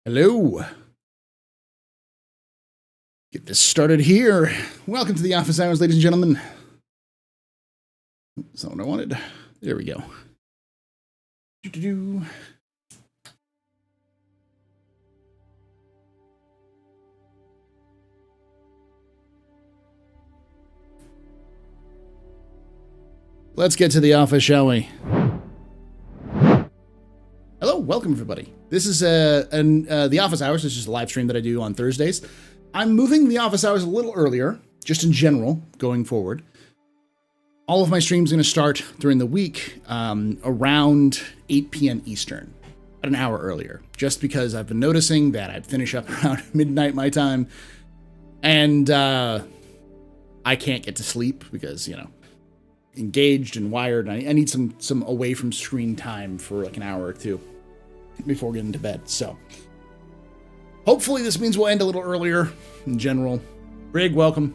Hello. Get this started here. Welcome to the office hours, ladies and gentlemen. That's not what I wanted. There we go. Let's get to the office, shall we? Hello, welcome everybody. This is the office hours. This is a live stream that I do on Thursdays. I'm moving the office hours a little earlier, just in general, going forward. All of my streams are going to start during the week around 8 p.m. Eastern, about an hour earlier, just because I've been noticing that I finish up around midnight my time, and I can't get to sleep because, you know, engaged and wired. I need some away from screen time for like an hour or two before getting to bed. So hopefully this means we'll end a little earlier in general. Rig, welcome.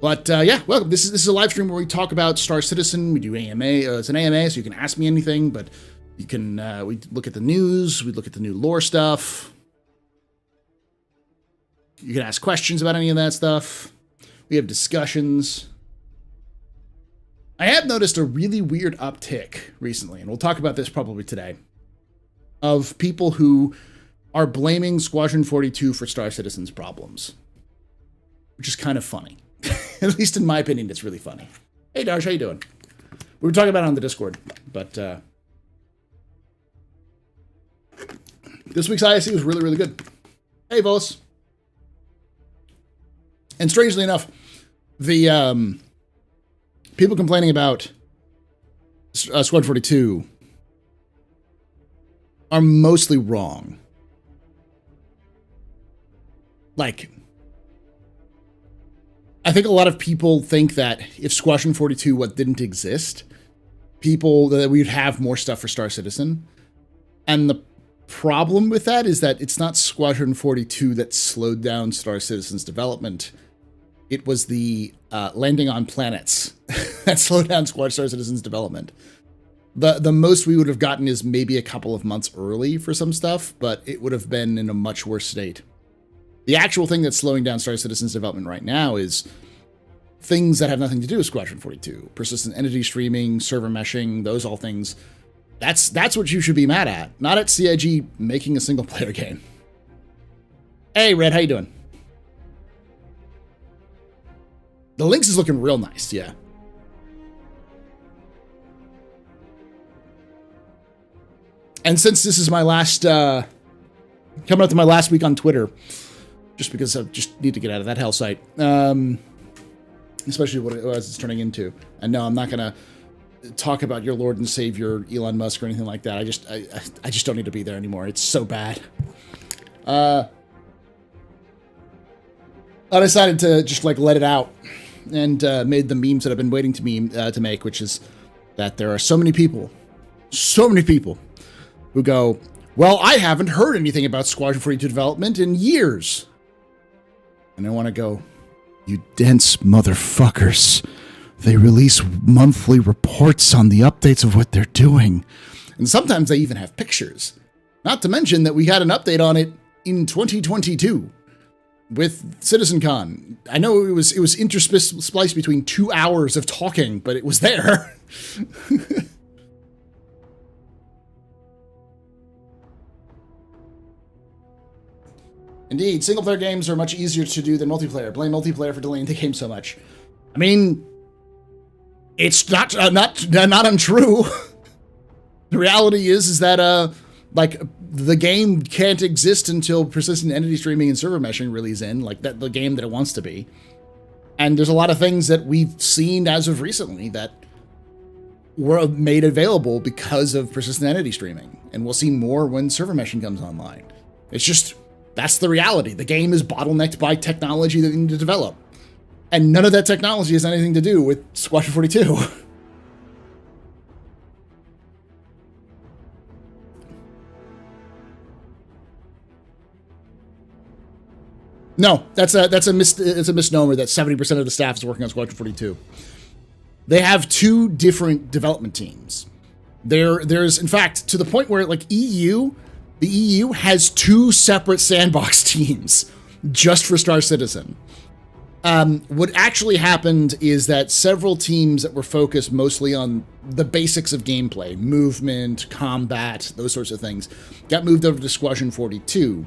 But yeah, welcome. This is a live stream where we talk about Star Citizen. We do AMA. It's an AMA, so you can ask me anything, but you can we look at the news, we look at the new lore stuff. You can ask questions about any of that stuff. We have discussions. I have noticed a really weird uptick recently, and we'll talk about this probably today, of people who are blaming Squadron 42 for Star Citizen's problems, which is kind of funny. At least in my opinion, it's really funny. Hey, Darsh, how you doing? We were talking about it on the Discord, but this week's ISC was really, really good. Hey, Vos. And strangely enough, the people complaining about Squad 42 are mostly wrong. Like, I think a lot of people think that if Squadron 42 didn't exist, that we would have more stuff for Star Citizen. And the problem with that is that it's not Squadron 42 that slowed down Star Citizen's development. It was the landing on planets that slowed down Star Citizen's development. The most we would have gotten is maybe a couple of months early for some stuff, but it would have been in a much worse state. The actual thing that's slowing down Star Citizen's development right now is things that have nothing to do with Squadron 42. Persistent entity streaming, server meshing, those all things. That's what you should be mad at, not at CIG making a single-player game. Hey, Red, how you doing? The Lynx is looking real nice, yeah. And since this is my last, coming up to my last week on Twitter, just because I just need to get out of that hell site, especially what it's turning into. And no, I'm not going to talk about your Lord and Savior, Elon Musk, or anything like that. I just don't need to be there anymore. It's so bad. I decided to just like let it out and made the memes that I've been waiting to make, which is that there are so many people who go, well, I haven't heard anything about Squadron 42 development in years. And I want to go, you dense motherfuckers. They release monthly reports on the updates of what they're doing. And sometimes they even have pictures. Not to mention that we had an update on it in 2022 with CitizenCon. I know it was interspliced between 2 hours of talking, but it was there. Indeed, single-player games are much easier to do than multiplayer. Blame multiplayer for delaying the game so much. I mean, it's not untrue. The reality is that like the game can't exist until persistent entity streaming and server meshing really is in, like the game that it wants to be. And there's a lot of things that we've seen as of recently that were made available because of persistent entity streaming, and we'll see more when server meshing comes online. It's just, that's the reality. The game is bottlenecked by technology that they need to develop. And none of that technology has anything to do with Squadron 42. No, it's a misnomer that 70% of the staff is working on Squadron 42. They have two different development teams. There's in fact, to the point where like EU The EU has 2 separate sandbox teams just for Star Citizen. What actually happened is that several teams that were focused mostly on the basics of gameplay, movement, combat, those sorts of things, got moved over to Squadron 42.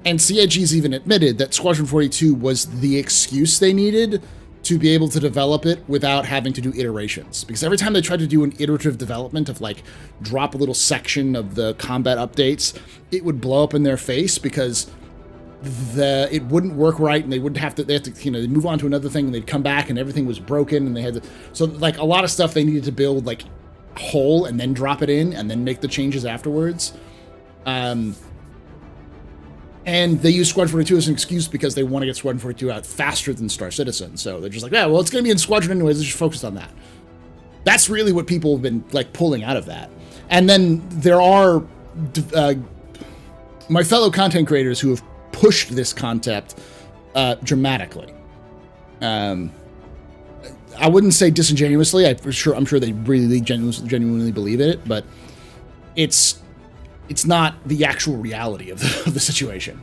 And CIG's even admitted that Squadron 42 was the excuse they needed to be able to develop it without having to do iterations. Because every time they tried to do an iterative development of like drop a little section of the combat updates, it would blow up in their face because it wouldn't work right, and they had to they'd move on to another thing, and they'd come back and everything was broken, and they had to, so like a lot of stuff they needed to build like whole and then drop it in and then make the changes afterwards. And they use Squadron 42 as an excuse because they want to get Squadron 42 out faster than Star Citizen. So they're just like, yeah, well, it's going to be in Squadron anyways, let's just focus on that. That's really what people have been like pulling out of that. And then there are my fellow content creators who have pushed this concept dramatically. I wouldn't say disingenuously. I'm sure they really genuinely believe in it, but it's not the actual reality of the situation.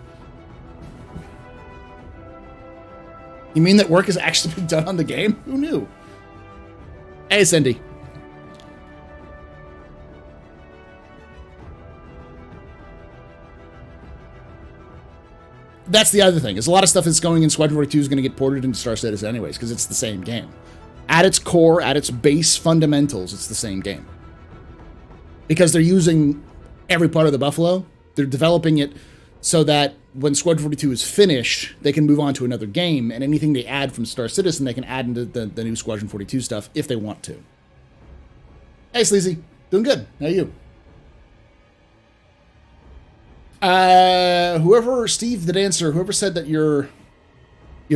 You mean that work has actually been done on the game? Who knew? Hey, Cindy. That's the other thing, is a lot of stuff that's going in Squadron 42 is going to get ported into Star Citizen anyways, because it's the same game. At its core, at its base fundamentals, it's the same game. Because they're using every part of the Buffalo, they're developing it so that when Squadron 42 is finished, they can move on to another game, and anything they add from Star Citizen, they can add into the new Squadron 42 stuff if they want to. Hey, Sleazy. Doing good. How are you? Whoever, Steve the Dancer, whoever said that your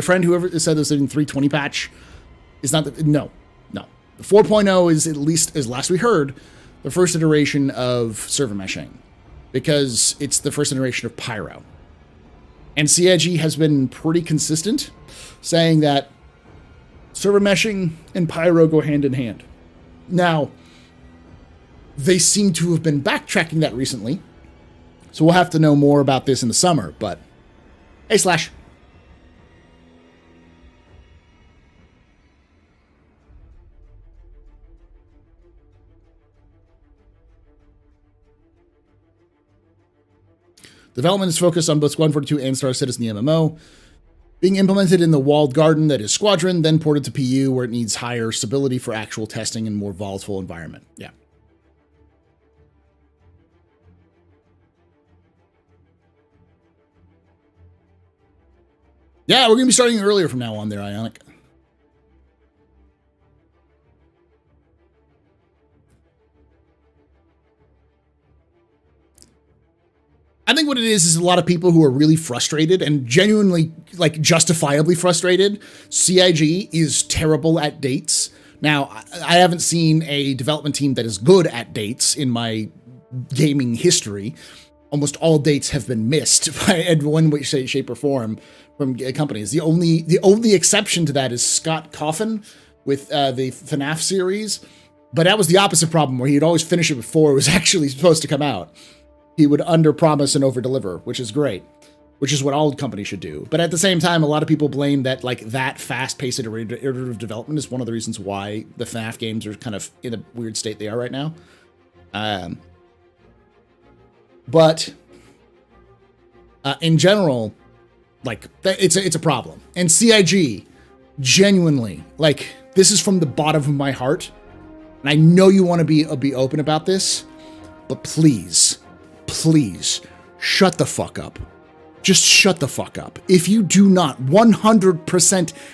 friend, whoever said this in 320 patch is not the, no. The 4.0 is, at least as last we heard, the first iteration of server meshing, because it's the first iteration of Pyro. And CIG has been pretty consistent saying that server meshing and Pyro go hand in hand. Now, they seem to have been backtracking that recently, so we'll have to know more about this in the summer, but hey, Slash. Development is focused on both Squadron 42 and Star Citizen, the MMO, being implemented in the walled garden that is Squadron, then ported to PU where it needs higher stability for actual testing and more volatile environment. Yeah. Yeah, we're going to be starting earlier from now on there, Ionic. I think what it is a lot of people who are really frustrated and genuinely, like, justifiably frustrated. CIG is terrible at dates. Now, I haven't seen a development team that is good at dates in my gaming history. Almost all dates have been missed in one way, shape, or form from companies. The only exception to that is Scott Coffin with the FNAF series, but that was the opposite problem, where he'd always finish it before it was actually supposed to come out. He would under-promise and over-deliver, which is great, which is what all companies should do. But at the same time, a lot of people blame that, like, that fast-paced iterative development is one of the reasons why the FNAF games are kind of in a weird state they are right now. But in general, like, it's a problem. And CIG, genuinely, like, this is from the bottom of my heart, and I know you want to be open about this, but please, shut the fuck up. Just shut the fuck up. If you do not 100%,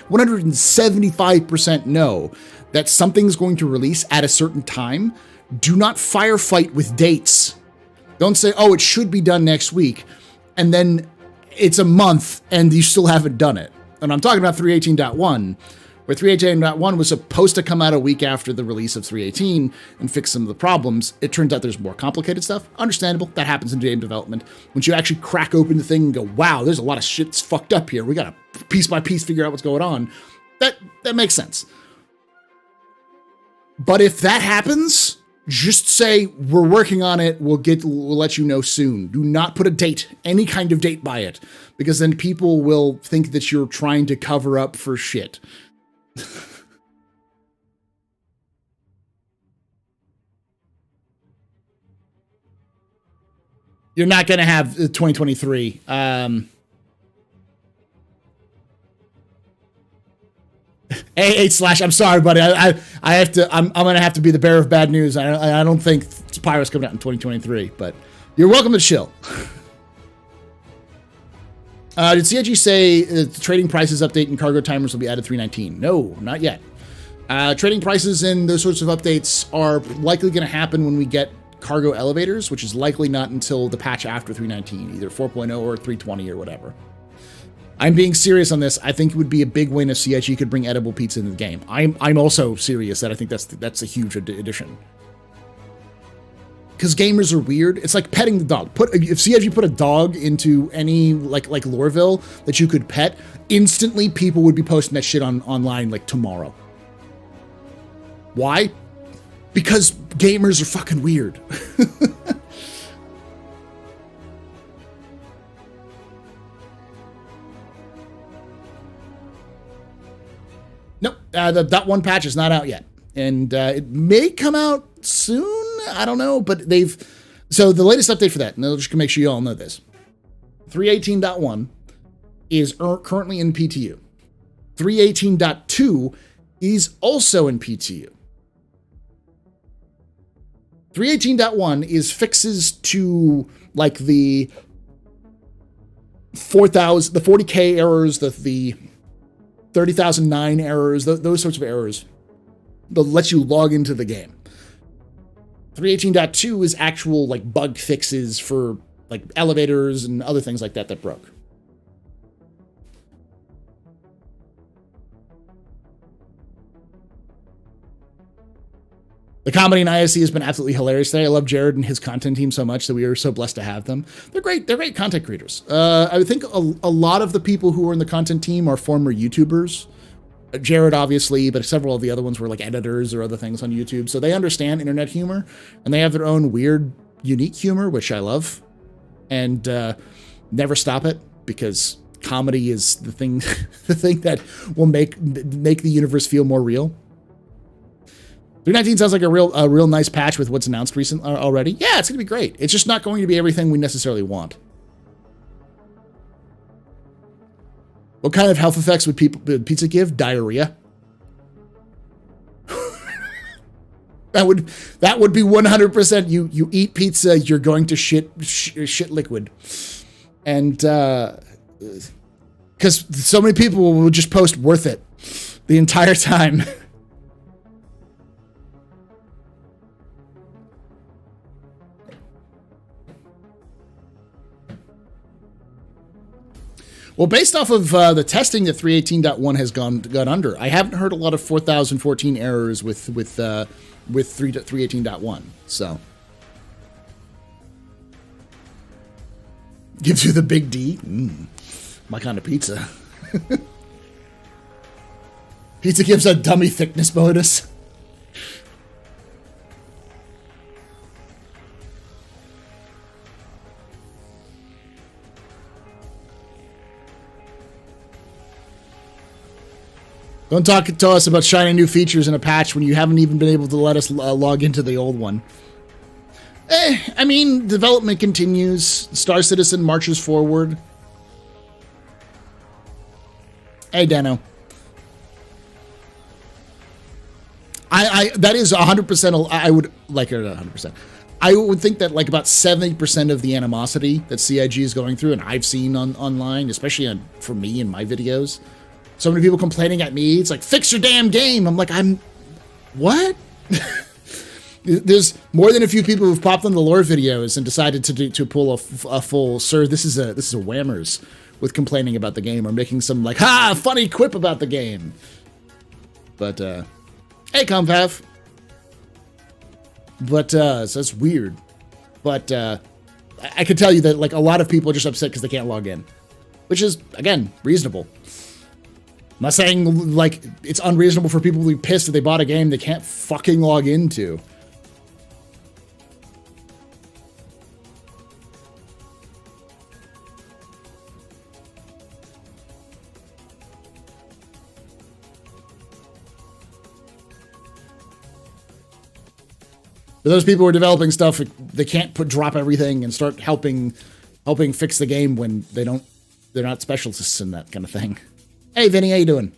175% know that something's going to release at a certain time, do not firefight with dates. Don't say, oh, it should be done next week, and then it's a month and you still haven't done it. And I'm talking about 3.18.1, where 3.18.1 was supposed to come out a week after the release of 3.18 and fix some of the problems. It turns out there's more complicated stuff. Understandable. That happens in game development. Once you actually crack open the thing and go, wow, there's a lot of shit that's fucked up here. We got to piece by piece figure out what's going on. That makes sense. But if that happens, just say we're working on it. We'll let you know soon. Do not put a date, any kind of date by it, because then people will think that you're trying to cover up for shit. You're not going to have 2023. A8/, I'm sorry, buddy. I have to. I'm going to have to be the bearer of bad news. I don't think Pyro's coming out in 2023, but you're welcome to chill. Did CIG say the trading prices update and cargo timers will be added 3.19? No, not yet. Trading prices and those sorts of updates are likely going to happen when we get cargo elevators, which is likely not until the patch after 3.19, either 4.0 or 3.20 or whatever. I'm being serious on this. I think it would be a big win if CIG could bring edible pizza into the game. I'm also serious that I think that's a huge addition. Because gamers are weird. It's like petting the dog. If CIG put a dog into any like Loreville that you could pet, instantly people would be posting that shit online like tomorrow. Why? Because gamers are fucking weird. Nope, that one patch is not out yet. And it may come out soon. I don't know, but so the latest update for that, and I'll just make sure you all know this. 3.18.1 is currently in PTU. 3.18.2 is also in PTU. 3.18.1 is fixes to like the 4,000, the 40K errors, the 30,009 errors, those sorts of errors that lets you log into the game. 3.18.2 is actual like bug fixes for like elevators and other things like that broke. The comedy in ISC has been absolutely hilarious today. I love Jared and his content team so much that we are so blessed to have them. They're great. They're great content creators. I would think a lot of the people who are in the content team are former YouTubers. Jared, obviously, but several of the other ones were like editors or other things on YouTube. So they understand internet humor, and they have their own weird, unique humor, which I love. And never stop it, because comedy is the thing, the thing that will make the universe feel more real. 3.19 sounds like a real nice patch with what's announced recently already. Yeah, it's going to be great. It's just not going to be everything we necessarily want. What kind of health effects would pizza give? Diarrhea. that would be 100%. You eat pizza, you're going to shit liquid, and because so many people will just post worth it the entire time. Well, based off of the testing that 3.18.1 has gone under, I haven't heard a lot of 4014 errors with 3.18.1. So gives you the big D. My kind of pizza. Pizza gives a dummy thickness bonus. Don't talk to us about shiny new features in a patch when you haven't even been able to let us log into the old one. I mean, development continues. Star Citizen marches forward. Hey, Dano. That is 100%. I would like it 100%. I would think that like about 70% of the animosity that CIG is going through, and I've seen online, especially for me in my videos. So many people complaining at me. It's like, fix your damn game. I'm like, what? There's more than a few people who've popped on the lore videos and decided to pull a full, sir, this is a whammers with complaining about the game or making some like, funny quip about the game. But, hey, Compav. But, so that's weird. But, I could tell you that like a lot of people are just upset because they can't log in, which is, again, reasonable. I'm not saying, like, it's unreasonable for people to be pissed that they bought a game they can't fucking log into. But those people who are developing stuff, they can't drop everything and start helping fix the game when they're not specialists in that kind of thing. Hey, Vinny, how you doing?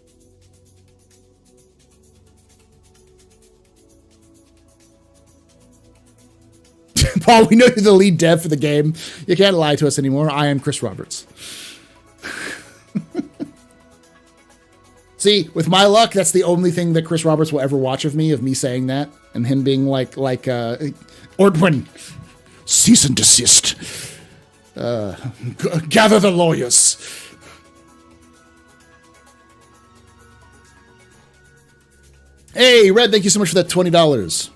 Paul, we know you're the lead dev for the game. You can't lie to us anymore. I am Chris Roberts. See, with my luck, that's the only thing that Chris Roberts will ever watch of me saying that, and him being like, Ordwin, cease and desist. Gather the lawyers. Hey, Red, thank you so much for that $20.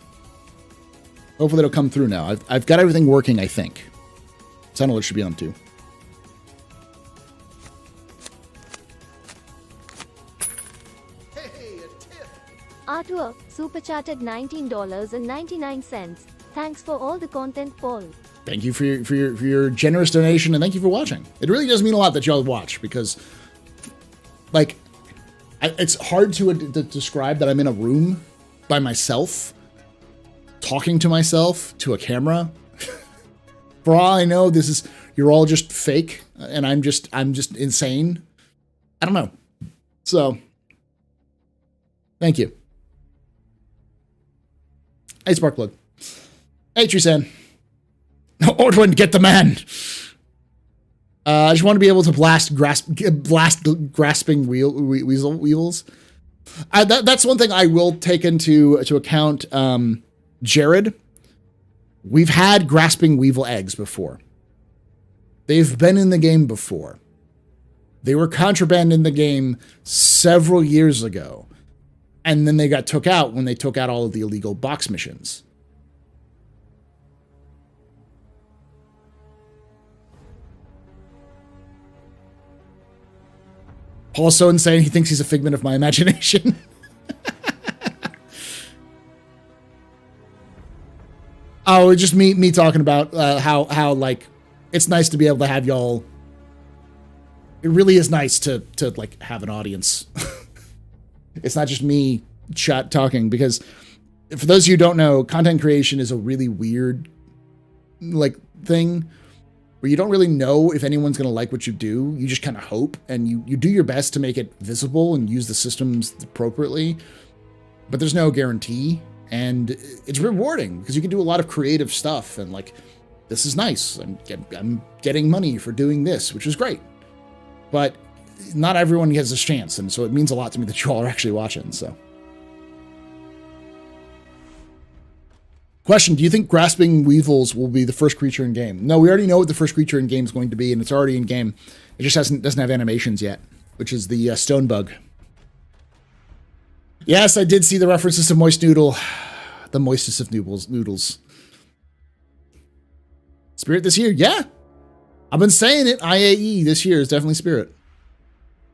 Hopefully it'll come through now. I've got everything working, I think. Sound alert should be on too. Artwork, super chatted $19.99. Thanks for all the content, Paul. Thank you for your generous donation, and thank you for watching. It really does mean a lot that y'all watch, because, like, it's hard to describe that I'm in a room by myself, talking to myself to a camera. For all I know, you're all just fake, and I'm just insane. I don't know. So, thank you. Hey, Sparkplug. Hey, Treesan. Ordwin, get the man. I just want to be able to blast grasping weevils. That's one thing I will take into account. Jared, we've had grasping weevil eggs before. They've been in the game before. They were contraband in the game several years ago. And then they got took out when they took out all of the illegal box missions. Paul's so insane, he thinks he's a figment of my imagination. Oh, it's just me talking about how like it's nice to be able to have y'all. It really is nice to like have an audience. It's not just me talking, because for those of you who don't know, content creation is a really weird like thing where you don't really know if anyone's going to like what you do. You just kind of hope, and you do your best to make it visible and use the systems appropriately, but there's no guarantee. And it's rewarding because you can do a lot of creative stuff, and like, this is nice. I'm getting money for doing this, which is great. But not everyone has this chance, and so it means a lot to me that you all are actually watching. So, question: do you think grasping weevils will be the first creature in game? No, we already know what the first creature in game is going to be, and it's already in game. It just doesn't have animations yet, which is the stone bug. Yes, I did see the references to Moist Noodle, the moistest of noodles. Spirit this year, yeah. I've been saying it. IAE this year is definitely Spirit.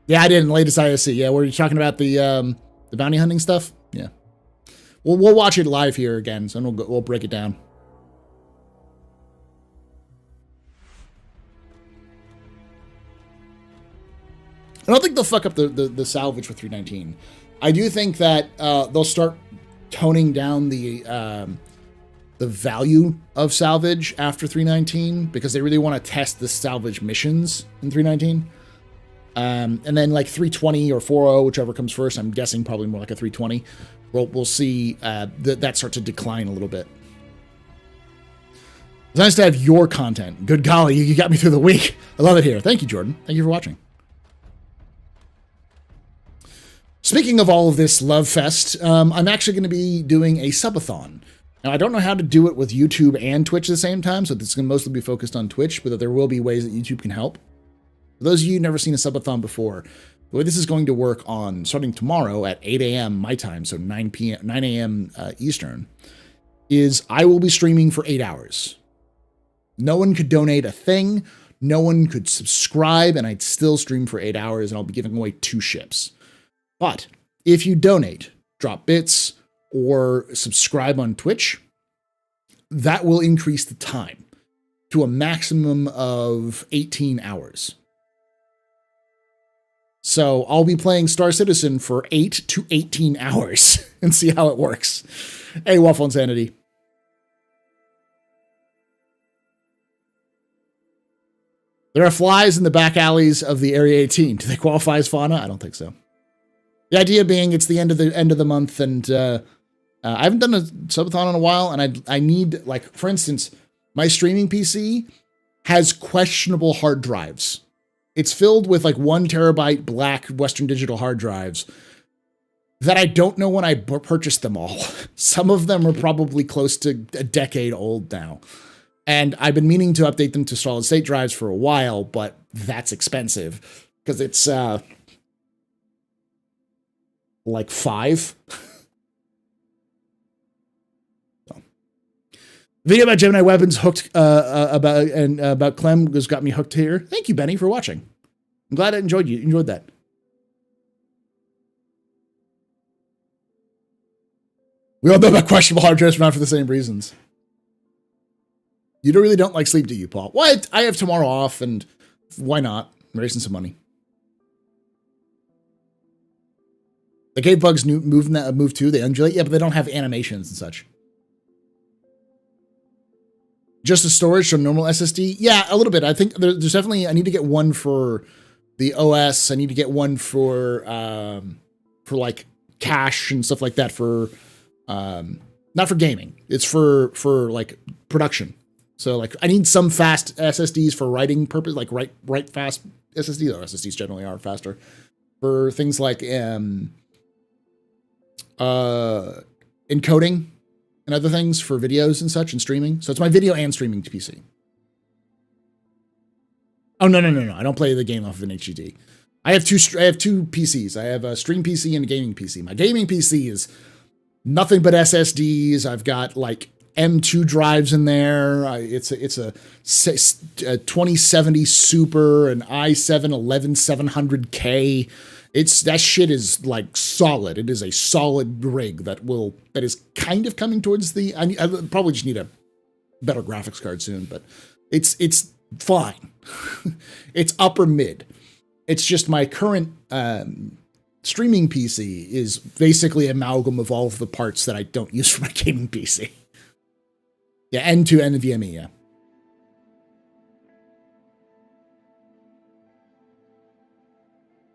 Yeah, I did in the latest ISC. Yeah, were you talking about the bounty hunting stuff? Yeah. We'll watch it live here again, so we'll break it down. I don't think they'll fuck up the salvage for 319. I do think that they'll start toning down the value of salvage after 319, because they really want to test the salvage missions in 319. And then like 320 or 40, whichever comes first, I'm guessing probably more like a 320. We'll see that start to decline a little bit. It's nice to have your content. Good golly, you got me through the week. I love it here. Thank you, Jordan. Thank you for watching. Speaking of all of this love fest, I'm actually going to be doing a subathon. Now, I don't know how to do it with YouTube and Twitch at the same time, so it's going to mostly be focused on Twitch, but there will be ways that YouTube can help. For those of you who've never seen a subathon before, the way this is going to work on starting tomorrow at 8 a.m. my time, so 9 a.m. Eastern, is I will be streaming for 8 hours. No one could donate a thing, no one could subscribe, and I'd still stream for 8 hours, and I'll be giving away 2 ships. But if you donate, drop bits, or subscribe on Twitch, that will increase the time to a maximum of 18 hours. So I'll be playing Star Citizen for 8 to 18 hours and see how it works. Hey, Waffle Insanity. There are flies in the back alleys of the Area 18. Do they qualify as fauna? I don't think so. The idea being it's the end of the month, and I haven't done a subathon in a while, and I need, like, for instance, my streaming PC has questionable hard drives. It's filled with like 1 terabyte black Western Digital hard drives that I don't know when I purchased them all. Some of them are probably close to a decade old now. And I've been meaning to update them to solid state drives for a while, but that's expensive because it's like 5. Video about Gemini weapons hooked about Clem has got me hooked here. Thank you, Benny, for watching. I'm glad I enjoyed that. We all know about questionable hard drives, not for the same reasons. You really don't like sleep, do you, Paul? What? I have tomorrow off, and why not? I'm raising some money. The cave bugs move too. They undulate, yeah, but they don't have animations and such. Just a storage, so normal SSD? Yeah, a little bit. I think there's definitely, I need to get one for the OS. I need to get one for like cache and stuff like that for, not for gaming. It's for like production. So like I need some fast SSDs for writing purpose, like write fast SSDs. Or SSDs generally are faster for things like encoding and other things for videos and such and streaming. So it's my video and streaming PC. Oh, no. I don't play the game off of an HDD. I have two PCs. I have a stream PC and a gaming PC. My gaming PC is nothing but SSDs. I've got like M2 drives in there. It's a 2070 Super, an i7 11700K. That shit is like solid. It is a solid rig that is kind of coming towards the. I probably just need a better graphics card soon, but it's fine. It's upper mid. It's just my current streaming PC is basically an amalgam of all of the parts that I don't use for my gaming PC. Yeah, N2 NVMe, yeah.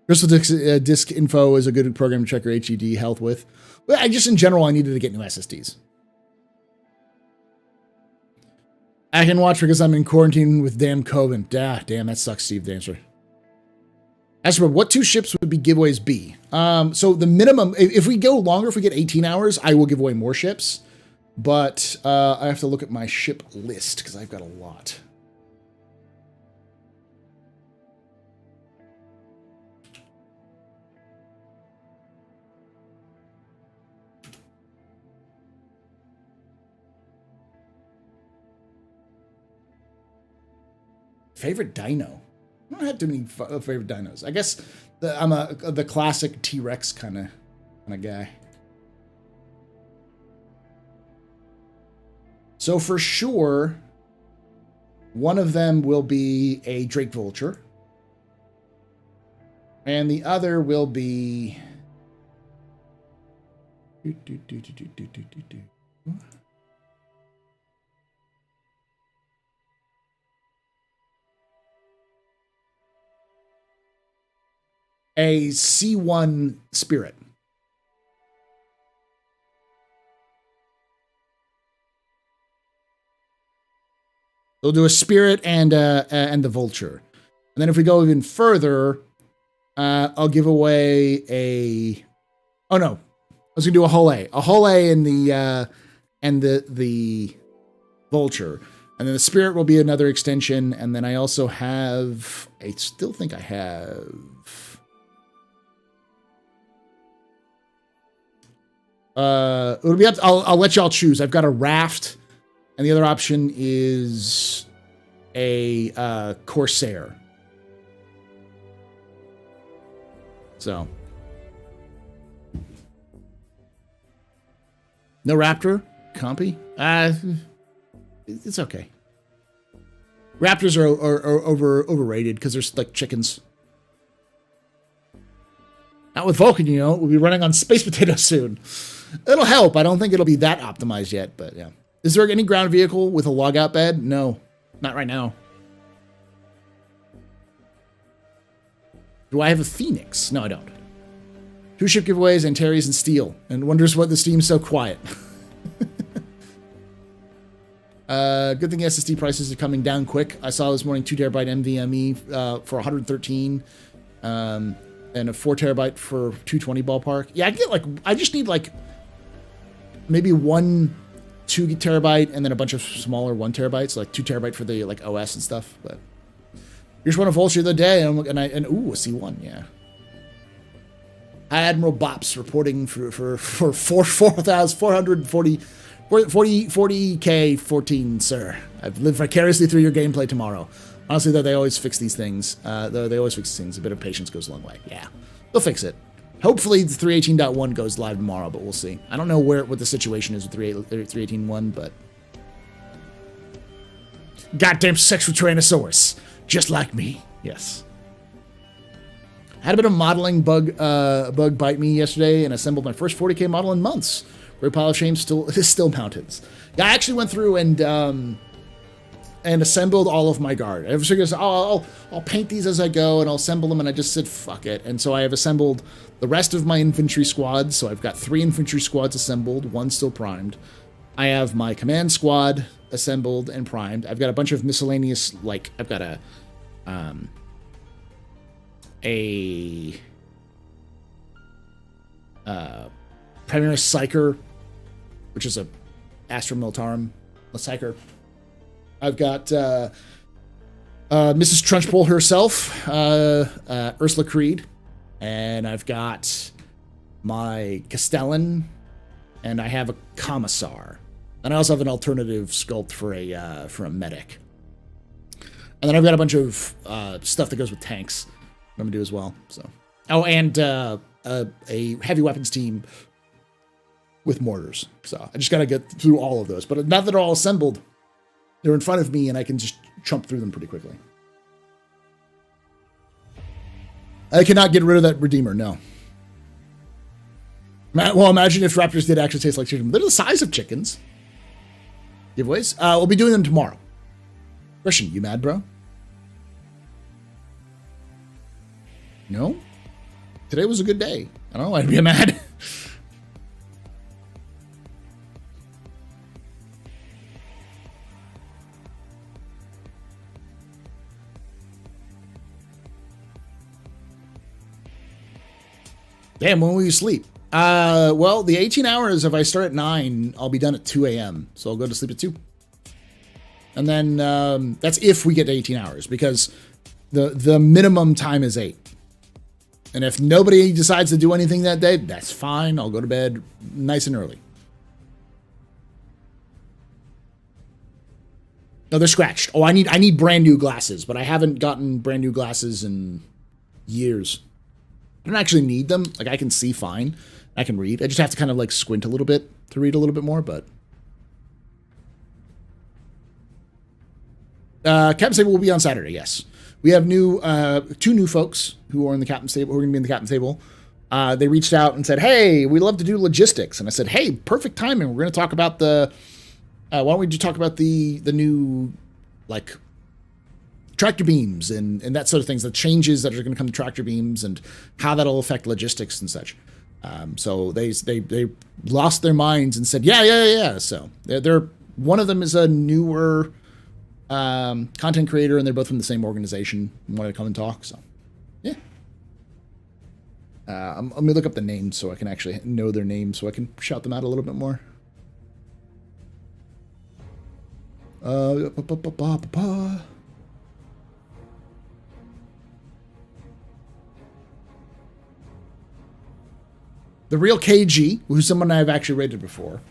Crystal Disk Info is a good program to check your HDD health with. But in general, I needed to get new SSDs. I can watch because I'm in quarantine with damn COVID. Damn, that sucks, Steve. The answer. Astro, what 2 ships would be giveaways be? So the minimum, if we go longer, if we get 18 hours, I will give away more ships. But I have to look at my ship list because I've got a lot. Favorite dino? I don't have too many favorite dinos. I guess I'm the classic T-Rex kind of guy. So for sure, one of them will be a Drake Vulture, and the other will be a C1 Spirit. They'll do a Spirit and the Vulture. And then if we go even further, I'll give away a... Oh, no. I was going to do a Hull A. A Hull A and the Vulture. And then the Spirit will be another extension. And then I also have... I still think I have... It'll be up to, I'll let y'all choose. I've got a Raft, and the other option is a Corsair. So no Raptor, Compy. It's okay. Raptors are overrated because they're like chickens. Not with Vulcan, we'll be running on space potatoes soon. It'll help. I don't think it'll be that optimized yet, but yeah. Is there any ground vehicle with a logout bed? No, not right now. Do I have a Phoenix? No, I don't. 2 ship giveaways, Antares and Steel. And wonders what the Steam's so quiet. Good thing SSD prices are coming down quick. I saw this morning 2 terabyte NVMe for 113, and a 4 terabyte for 220 ballpark. Yeah, I just need like maybe 1 2 terabyte and then a bunch of smaller 1 terabytes, like 2 terabyte for the like OS and stuff. But here's one of Vulture the other day, and ooh, a C1, yeah. Admiral Bops reporting for 40K 14, sir. I've lived vicariously through your gameplay tomorrow. Honestly, though, they always fix these things. A bit of patience goes a long way. Yeah, they'll fix it. Hopefully, the 3.18.1 goes live tomorrow, but we'll see. I don't know what the situation is with 3.18.1, but goddamn sexual Tyrannosaurus, just like me. Yes. Had a bit of modeling bug bite me yesterday, and assembled my first 40K model in months. Great pile of shame, still mountains. Yeah, I actually went through and assembled all of my guard. I was figuring, I'll paint these as I go, and I'll assemble them, and I just said, fuck it. And so I have assembled the rest of my infantry squads. So I've got 3 infantry squads assembled, 1 still primed. I have my command squad assembled and primed. I've got a bunch of miscellaneous, like, I've got a Primaris Psyker, which is a Astro Militarum Psyker. I've got Mrs. Trunchbull herself, Ursula Creed, and I've got my Castellan, and I have a Commissar, and I also have an alternative sculpt for a medic. And then I've got a bunch of stuff that goes with tanks I'm gonna do as well. So, and a heavy weapons team with mortars. So I just gotta get through all of those. But now that they're all assembled, they're in front of me, and I can just chomp through them pretty quickly. I cannot get rid of that Redeemer, no. Well, imagine if raptors did actually taste like chicken. They're the size of chickens. Giveaways? We'll be doing them tomorrow. Christian, you mad, bro? No? Today was a good day. I don't know why I'd be mad. Damn, when will you sleep? Well, the 18 hours, if I start at 9, I'll be done at 2 a.m. So I'll go to sleep at 2. And then that's if we get to 18 hours, because the minimum time is 8. And if nobody decides to do anything that day, that's fine. I'll go to bed nice and early. No, they're scratched. Oh, I need brand new glasses, but I haven't gotten brand new glasses in years. I don't actually need them. Like, I can see fine. I can read. I just have to kind of like squint a little bit to read a little bit more, but Captain's Table will be on Saturday, yes. We have 2 new folks who are in the Captain's Table, who are going to be in the Captain's Table. They reached out and said, hey, we'd love to do logistics. And I said, hey, perfect timing. We're going to talk about why don't we just talk about the new, like, tractor beams and that sort of things, the changes that are going to come to tractor beams and how that'll affect logistics and such. So they lost their minds and said, yeah. So they're one of them is a newer content creator, and they're both from the same organization and wanted to come and talk. So, yeah. Let me look up the names so I can actually know their names so I can shout them out a little bit more. The Real KG, who's someone I've actually rated before.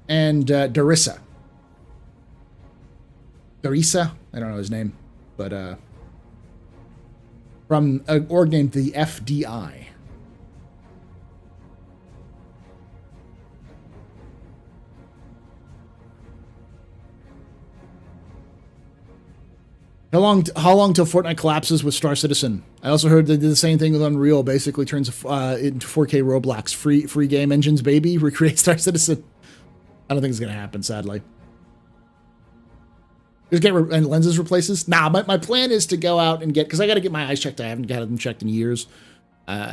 And Darissa. Darissa? I don't know his name. But from an org named the FDI. How long till Fortnite collapses with Star Citizen? I also heard they did the same thing with Unreal. Basically turns into 4K Roblox. Free game engines, baby. Recreate Star Citizen. I don't think it's going to happen, sadly. Just get and lenses replaces. Nah, my plan is to go out and get, because I got to get my eyes checked. I haven't had them checked in years.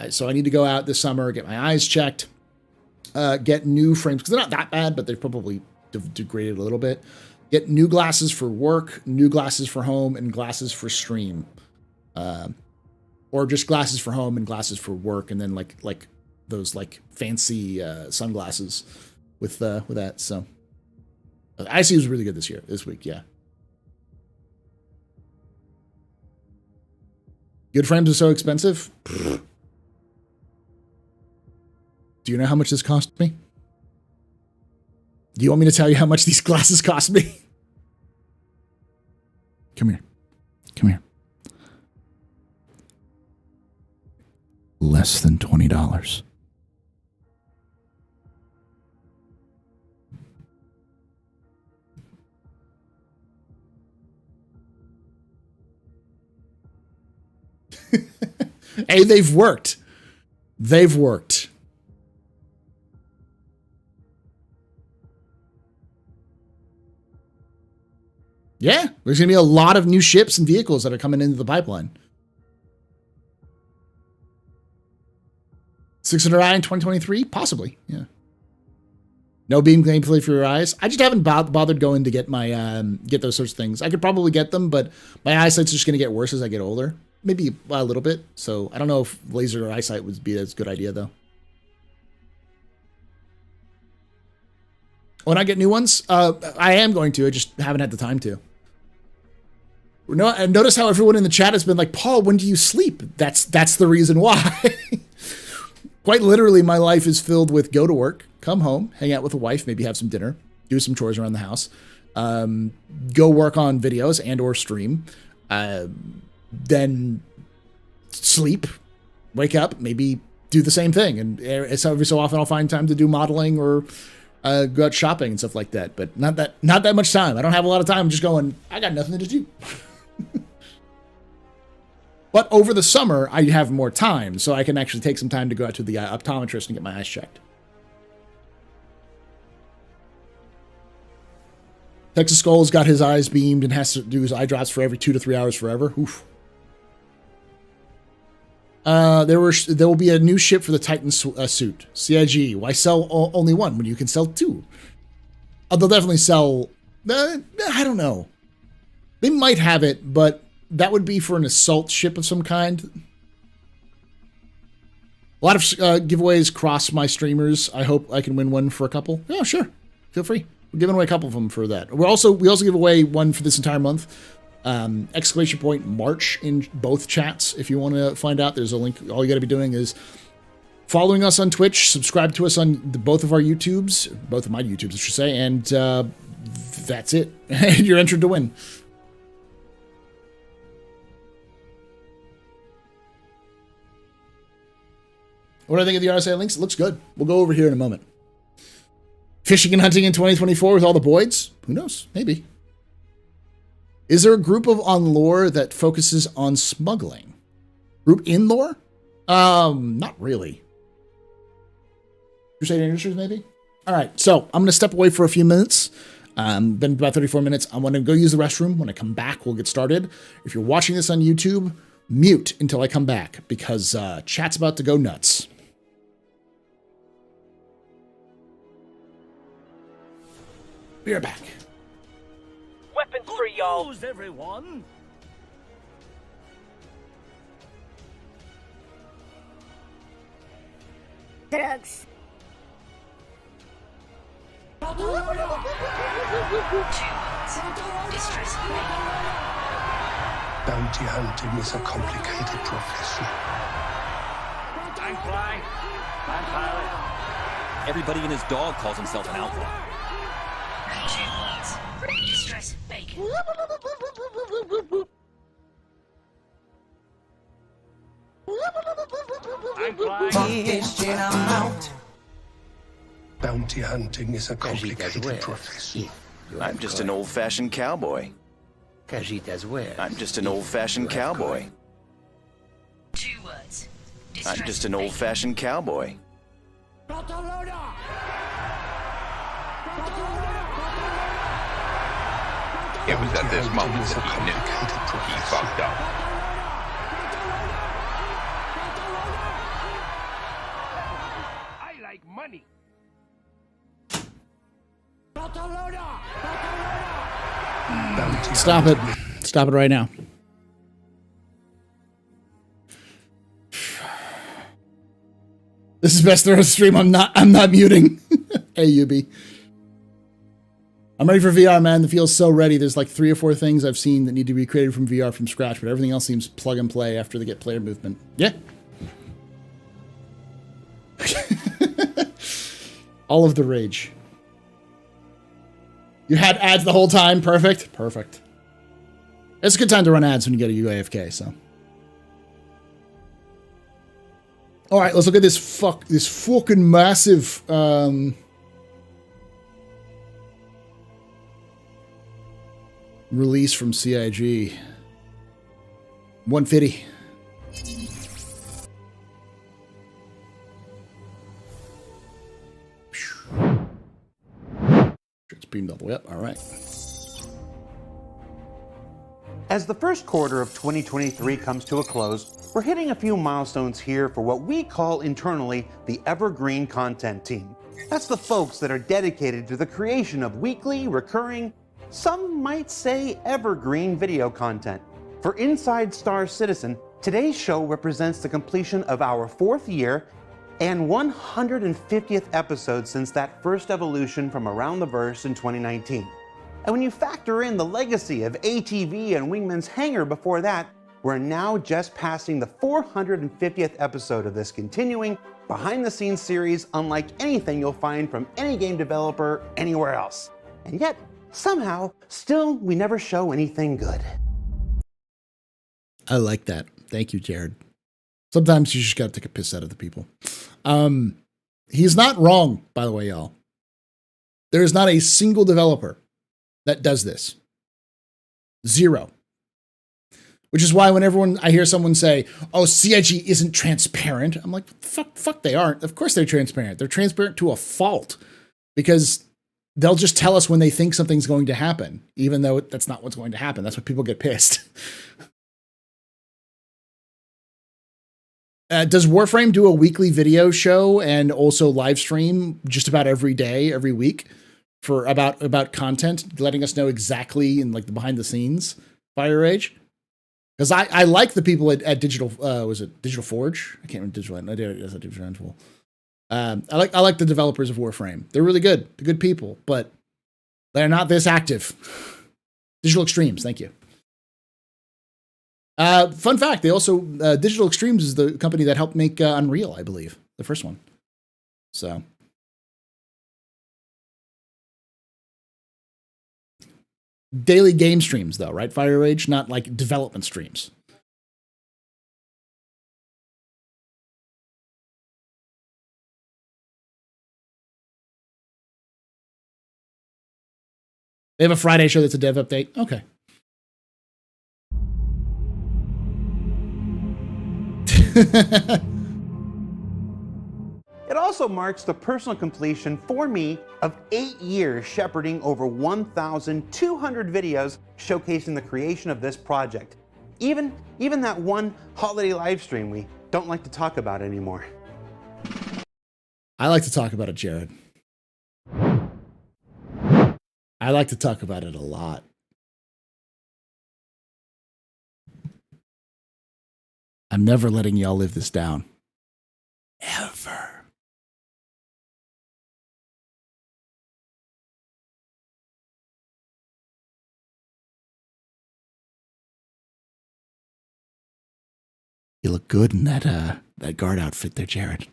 So I need to go out this summer, get my eyes checked, get new frames, because they're not that bad, but they've probably degraded a little bit. Get new glasses for work, new glasses for home, and glasses for stream. Or just glasses for home and glasses for work, and then like those like fancy sunglasses with that. So IC was really good this week, yeah. Good frames are so expensive. Do you know how much this cost me? Do you want me to tell you how much these glasses cost me? Come here. Come here. Less than $20. Hey, they've worked. They've worked. Yeah, there's going to be a lot of new ships and vehicles that are coming into the pipeline. 600i in 2023? Possibly, yeah. No beam gameplay for your eyes. I just haven't bothered going to get my get those sorts of things. I could probably get them, but my eyesight's just going to get worse as I get older. Maybe a little bit. So I don't know if laser eyesight would be a good idea, though. When I get new ones, I am going to. I just haven't had the time to. No, and notice how everyone in the chat has been like, Paul, when do you sleep? That's the reason why. Quite literally, my life is filled with go to work, come home, hang out with a wife, maybe have some dinner, do some chores around the house, go work on videos and or stream, then sleep, wake up, maybe do the same thing. And every so often I'll find time to do modeling or go out shopping and stuff like that. But not that much time. I don't have a lot of time. I'm just going, I got nothing to do. But over the summer, I have more time, so I can actually take some time to go out to the optometrist and get my eyes checked. Texas Skull's got his eyes beamed and has to do his eye drops for every 2 to 3 hours forever. Oof. There will be a new ship for the Titan suit. CIG. Why sell only one when you can sell two? They'll definitely sell. I don't know. They might have it, but that would be for an assault ship of some kind. A lot of giveaways cross my streamers. I hope I can win one for a couple. Yeah, sure. Feel free. We're giving away a couple of them for that. We also give away one for this entire month. Exclamation point March in both chats. If you want to find out, there's a link. All you got to be doing is following us on Twitch, subscribe to us on both of our YouTubes, both of my YouTubes, I should say, and that's it. You're entered to win. What do I think of the RSA links? It looks good. We'll go over here in a moment. Fishing and hunting in 2024 with all the Boyds? Who knows? Maybe. Is there a group on lore that focuses on smuggling? Group in lore? Not really. Crusade Industries, maybe? All right, so I'm going to step away for a few minutes. Been about 34 minutes. I want to go use the restroom. When I come back, we'll get started. If you're watching this on YouTube, mute until I come back because chat's about to go nuts. Be right back. Weapons free, y'all. Good news, everyone. Drugs. Bounty hunting is a complicated profession. I'm flying. I'm pilot. Everybody and his dog calls himself an outlaw. Distress bacon. I'm flying. Bounty hunting is a complicated profession. I'm just an old-fashioned cowboy. I'm just an old-fashioned cowboy. 2 words. I'm just an old-fashioned cowboy. It was at this moment that he knew he fucked up. I like money. Stop it. Stop it right now. This is best through a stream. I'm not muting. AUB. I'm ready for VR, man. The feels so ready. There's like 3 or 4 things I've seen that need to be created from VR from scratch, but everything else seems plug and play after they get player movement. Yeah. All of the rage. You had ads the whole time. Perfect. Perfect. It's a good time to run ads when you get a UAFK, so. All right, let's look at this fucking massive release from CIG. 150. It's beamed all the way up. All right. As the first quarter of 2023 comes to a close, we're hitting a few milestones here for what we call internally the Evergreen Content Team. That's the folks that are dedicated to the creation of weekly, recurring, some might say evergreen video content. For Inside Star Citizen, today's show represents the completion of our 4th year and 150th episode since that first evolution from Around the Verse in 2019. And when you factor in the legacy of ATV and Wingman's Hangar before that, we're now just passing the 450th episode of this continuing behind-the-scenes series unlike anything you'll find from any game developer anywhere else. And yet, somehow, still, we never show anything good. I like that. Thank you, Jared. Sometimes you just gotta take a piss out of the people. He's not wrong, by the way, y'all. There is not a single developer that does this. 0. Which is why whenever I hear someone say, oh, CIG isn't transparent, I'm like, fuck, they aren't. Of course they're transparent. They're transparent to a fault because they'll just tell us when they think something's going to happen, even though that's not what's going to happen. That's why people get pissed. Does Warframe do a weekly video show and also live stream just about every day, every week for about content, letting us know exactly in like the behind the scenes Fire Rage? Because I like the people at Digital, was it Digital Forge? I can't remember Digital. I did it as a Digital. I like the developers of Warframe. They're really good. They're good people, but they're not this active. Digital Extremes, thank you. Fun fact, they also, Digital Extremes is the company that helped make Unreal, I believe, the first one. So. Daily game streams, though, right, Fire Rage? Not like development streams. They have a Friday show that's a dev update? Okay. It also marks the personal completion for me of 8 years shepherding over 1,200 videos showcasing the creation of this project. Even that one holiday live stream we don't like to talk about anymore. I like to talk about it, Jared. I like to talk about it a lot. I'm never letting y'all live this down. Ever. You look good in that guard outfit there, Jared.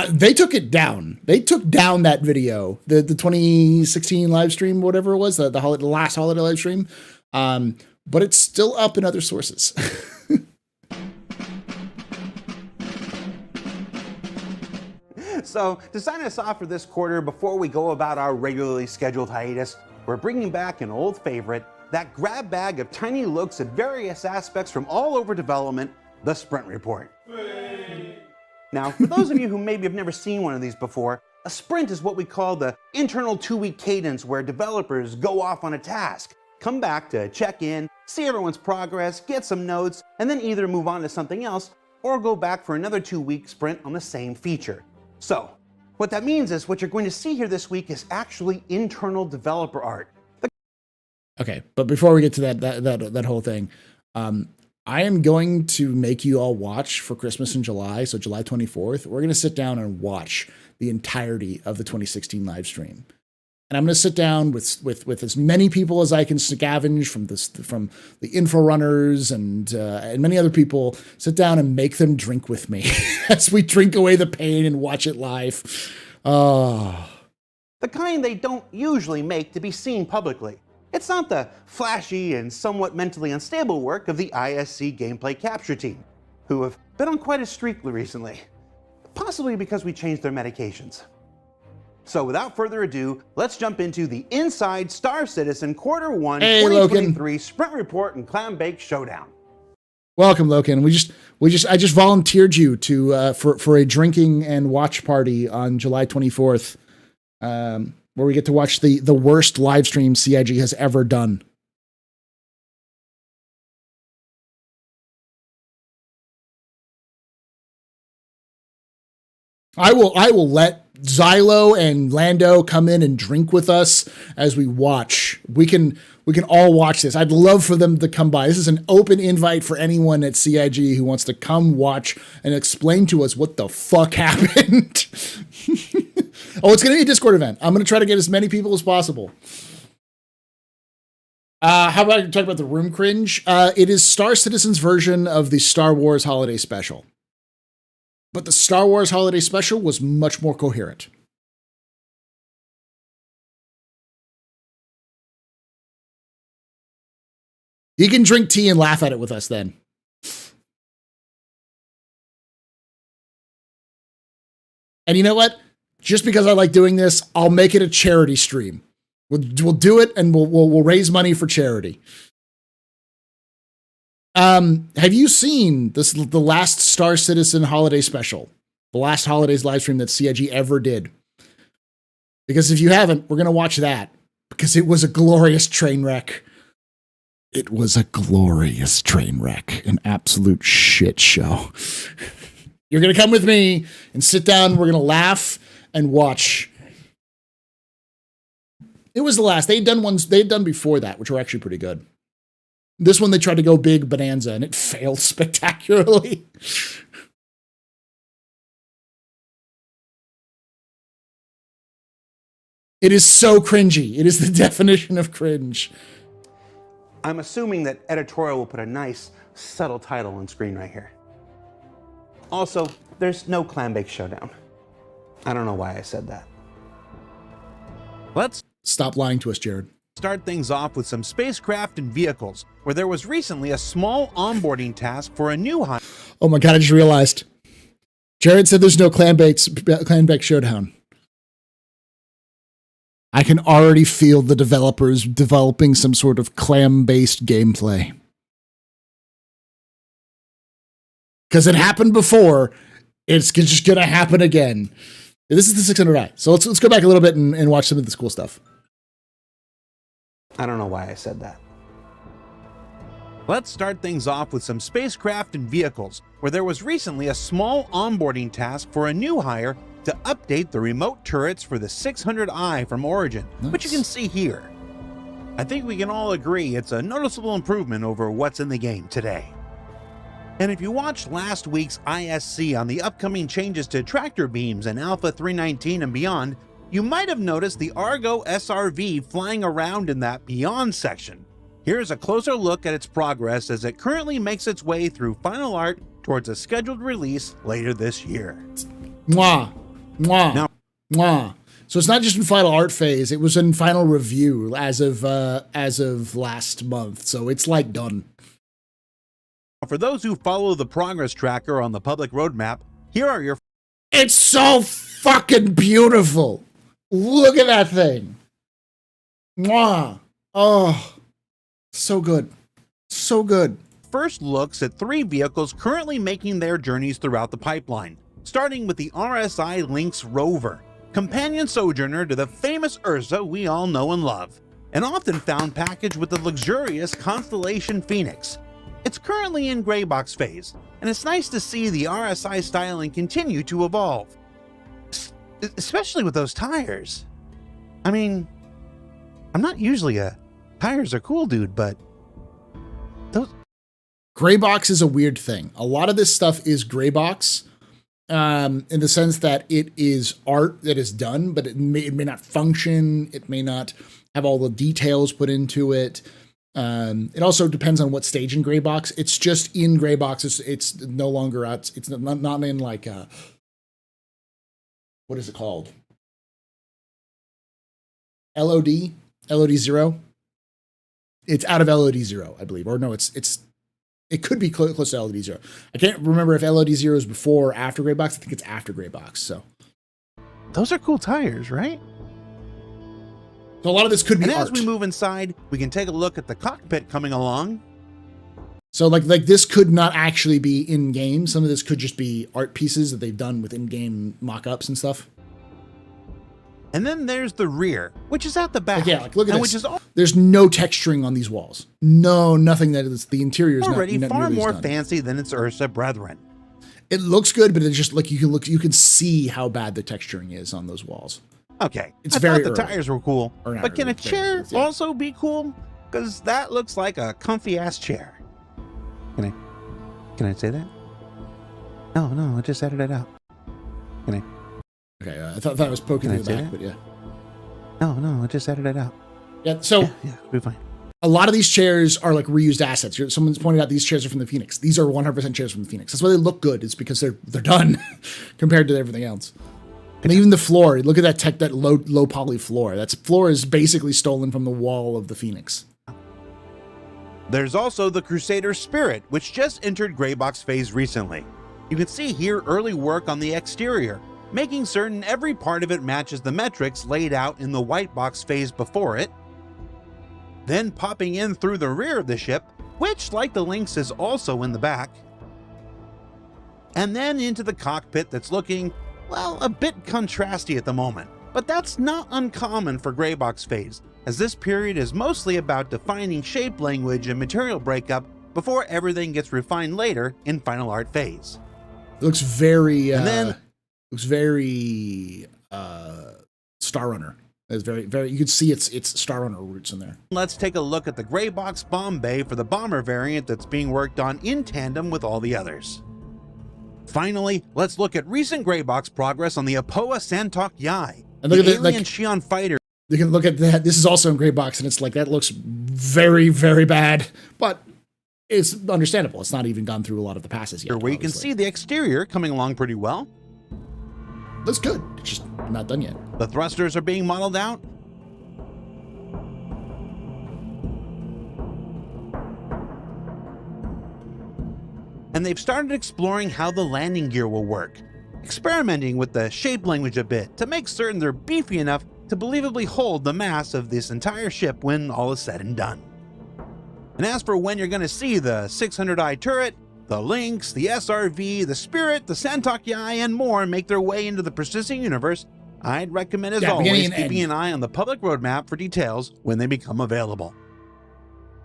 They took it down. They took down that video, the 2016 live stream, whatever it was, the last holiday live stream. But it's still up in other sources. So, to sign us off for this quarter, before we go about our regularly scheduled hiatus, we're bringing back an old favorite, that grab bag of tiny looks at various aspects from all over development, the Sprint Report. Now, for those of you who maybe have never seen one of these before, A sprint is what we call the internal 2-week cadence where developers go off on a task, come back to check in, see everyone's progress, get some notes, and then either move on to something else or go back for another 2-week sprint on the same feature. So, what that means is what you're going to see here this week is actually internal developer art. Okay, but before we get to that whole thing, I am going to make you all watch for Christmas in July, so July 24th. We're going to sit down and watch the entirety of the 2016 live stream. And I'm going to sit down with as many people as I can scavenge from the info runners and many other people, sit down and make them drink with me as we drink away the pain and watch it live. Oh. The kind they don't usually make to be seen publicly. It's not the flashy and somewhat mentally unstable work of the ISC gameplay capture team, who have been on quite a streak recently, possibly because we changed their medications. So without further ado, let's jump into the Inside Star Citizen Q1 2023 Sprint Report and Clam Bake Showdown. Welcome, Loken. I just volunteered you to for a drinking and watch party on July 24th, where we get to watch the worst live stream CIG has ever done. I will let Xylo and Lando come in and drink with us as we watch. We can all watch this. I'd love for them to come by. This is an open invite for anyone at CIG who wants to come watch and explain to us what the fuck happened. Oh, it's going to be a Discord event. I'm going to try to get as many people as possible. How about I talk about the room cringe? It is Star Citizen's version of the Star Wars Holiday Special. But the Star Wars Holiday Special was much more coherent. You can drink tea and laugh at it with us then. And you know what? Just because I like doing this, I'll make it a charity stream. We'll do it and we'll raise money for charity. Have you seen the last Star Citizen holiday special? The last holidays live stream that CIG ever did? Because if you haven't, we're going to watch that because it was a glorious train wreck. It was a glorious train wreck, an absolute shit show. You're going to come with me and sit down. We're going to laugh and watch. It was the last. They'd done before that, which were actually pretty good. This one, they tried to go big bonanza, and it failed spectacularly. It is so cringy. It is the definition of cringe. I'm assuming that editorial will put a nice, subtle title on screen right here. Also, there's no Clam Bake Showdown. I don't know why I said that. Let's stop lying to us, Jared. Start things off with some spacecraft and vehicles, where there was recently a small onboarding task for a new hire. Oh my God, I just realized. Jared said there's no Clam Bake Showdown. I can already feel the developers developing some sort of clam-based gameplay. Because it happened before, it's just going to happen again. This is the 600i. So let's go back a little bit and watch some of this cool stuff. I don't know why I said that. Let's start things off with some spacecraft and vehicles, where there was recently a small onboarding task for a new hire to update the remote turrets for the 600i from Origin, which you can see here. I think we can all agree it's a noticeable improvement over what's in the game today. And if you watched last week's ISC on the upcoming changes to tractor beams and Alpha 319 and beyond, you might have noticed the Argo SRV flying around in that Beyond section. Here's a closer look at its progress as it currently makes its way through final art towards a scheduled release later this year. Mwah. Mwah. Now, mwah. So it's not just in final art phase, it was in final review as of last month. So it's like done. For those who follow the progress tracker on the public roadmap, here are your... It's so fucking beautiful. Look at that thing. Mwah. Oh, so good. So good. First looks at 3 vehicles currently making their journeys throughout the pipeline, starting with the RSI Lynx rover, companion sojourner to the famous Ursa we all know and love, and often found packaged with the luxurious constellation Phoenix. It's currently in gray box phase, and it's nice to see the RSI styling continue to evolve. Especially with those tires. I mean, I'm not usually a tires are cool dude, but those... Gray box is a weird thing. A lot of this stuff is gray box, in the sense that it is art that is done, but it may not function. It may not have all the details put into it. It also depends on what stage in gray box. It's just in gray box. It's no longer out. It's not in like what is it called? LOD 0. It's out of LOD 0, I believe, or no, it could be close to LOD 0. I can't remember if LOD 0 is before or after gray box. I think it's after gray box. So those are cool tires, right? So a lot of this could be and art. As we move inside, we can take a look at the cockpit coming along. So like this could not actually be in game. Some of this could just be art pieces that they've done with in-game mock-ups and stuff. And then there's the rear, which is at the back. Like, yeah, like look at this. Which is there's no texturing on these walls. No, nothing that is the interior is already not far more done. fancy than its Ursa brethren. It looks good, but it's just like you can see how bad the texturing is on those walls. Okay, it's I very thought the early. tires were cool, but can a chair yeah. also be cool? Because that looks like a comfy ass chair. Can I say that? No, I just edited it out. Can I? Okay, I thought I was poking in the back, but yeah. No, I just edited it out. Yeah, so yeah, we'll be fine. A lot of these chairs are like reused assets. Someone's pointed out these chairs are from the Phoenix. These are 100% chairs from the Phoenix. That's why they look good. It's because they're done compared to everything else. And even the floor, look at that low poly floor. That floor is basically stolen from the wall of the Phoenix. There's also the Crusader Spirit, which just entered gray box phase recently. You can see here early work on the exterior, making certain every part of it matches the metrics laid out in the white box phase before it. Then popping in through the rear of the ship, which, like the Lynx, is also in the back. And then into the cockpit that's looking, well, a bit contrasty at the moment. But that's not uncommon for gray box phase, as this period is mostly about defining shape language and material breakup before everything gets refined later in final art phase. It looks very, Star Runner. It's very, you can see its Star Runner roots in there. Let's take a look at the gray box bomb bay for the bomber variant that's being worked on in tandem with all the others. Finally, let's look at recent gray box progress on the Apoa Santok Yai, and look the at alien Xi'an fighter. You can look at that. This is also in gray box, and it's like that looks very, very bad, but it's understandable. It's not even gone through a lot of the passes yet. Where you can see the exterior coming along pretty well. Looks good. It's just not done yet. The thrusters are being modeled out. And they've started exploring how the landing gear will work, experimenting with the shape language a bit to make certain they're beefy enough to believably hold the mass of this entire ship when all is said and done. And as for when you're going to see the 600i turret, the Lynx, the SRV, the Spirit, the Santok Yai, and more make their way into the persistent universe, I'd recommend as always keeping an eye on the public roadmap for details when they become available.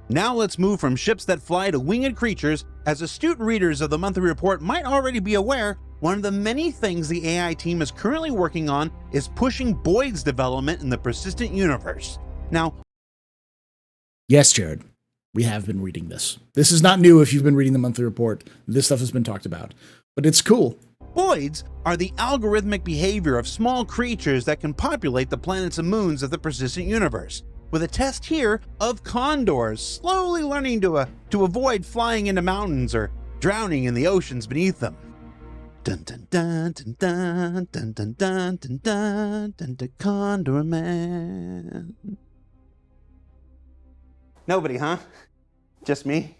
Now let's move from ships that fly to winged creatures. As astute readers of the monthly report might already be aware, one of the many things the AI team is currently working on is pushing Boyd's development in the persistent universe. Now, yes, Jared, we have been reading this. This is not new if you've been reading the monthly report. This stuff has been talked about, but it's cool. Boids are the algorithmic behavior of small creatures that can populate the planets and moons of the persistent universe, with a test here of condors slowly learning to avoid flying into mountains or drowning in the oceans beneath them. Dun dun dun dun dun dun dun dun dun dun dun dun Condor Man. Nobody, huh? Just me?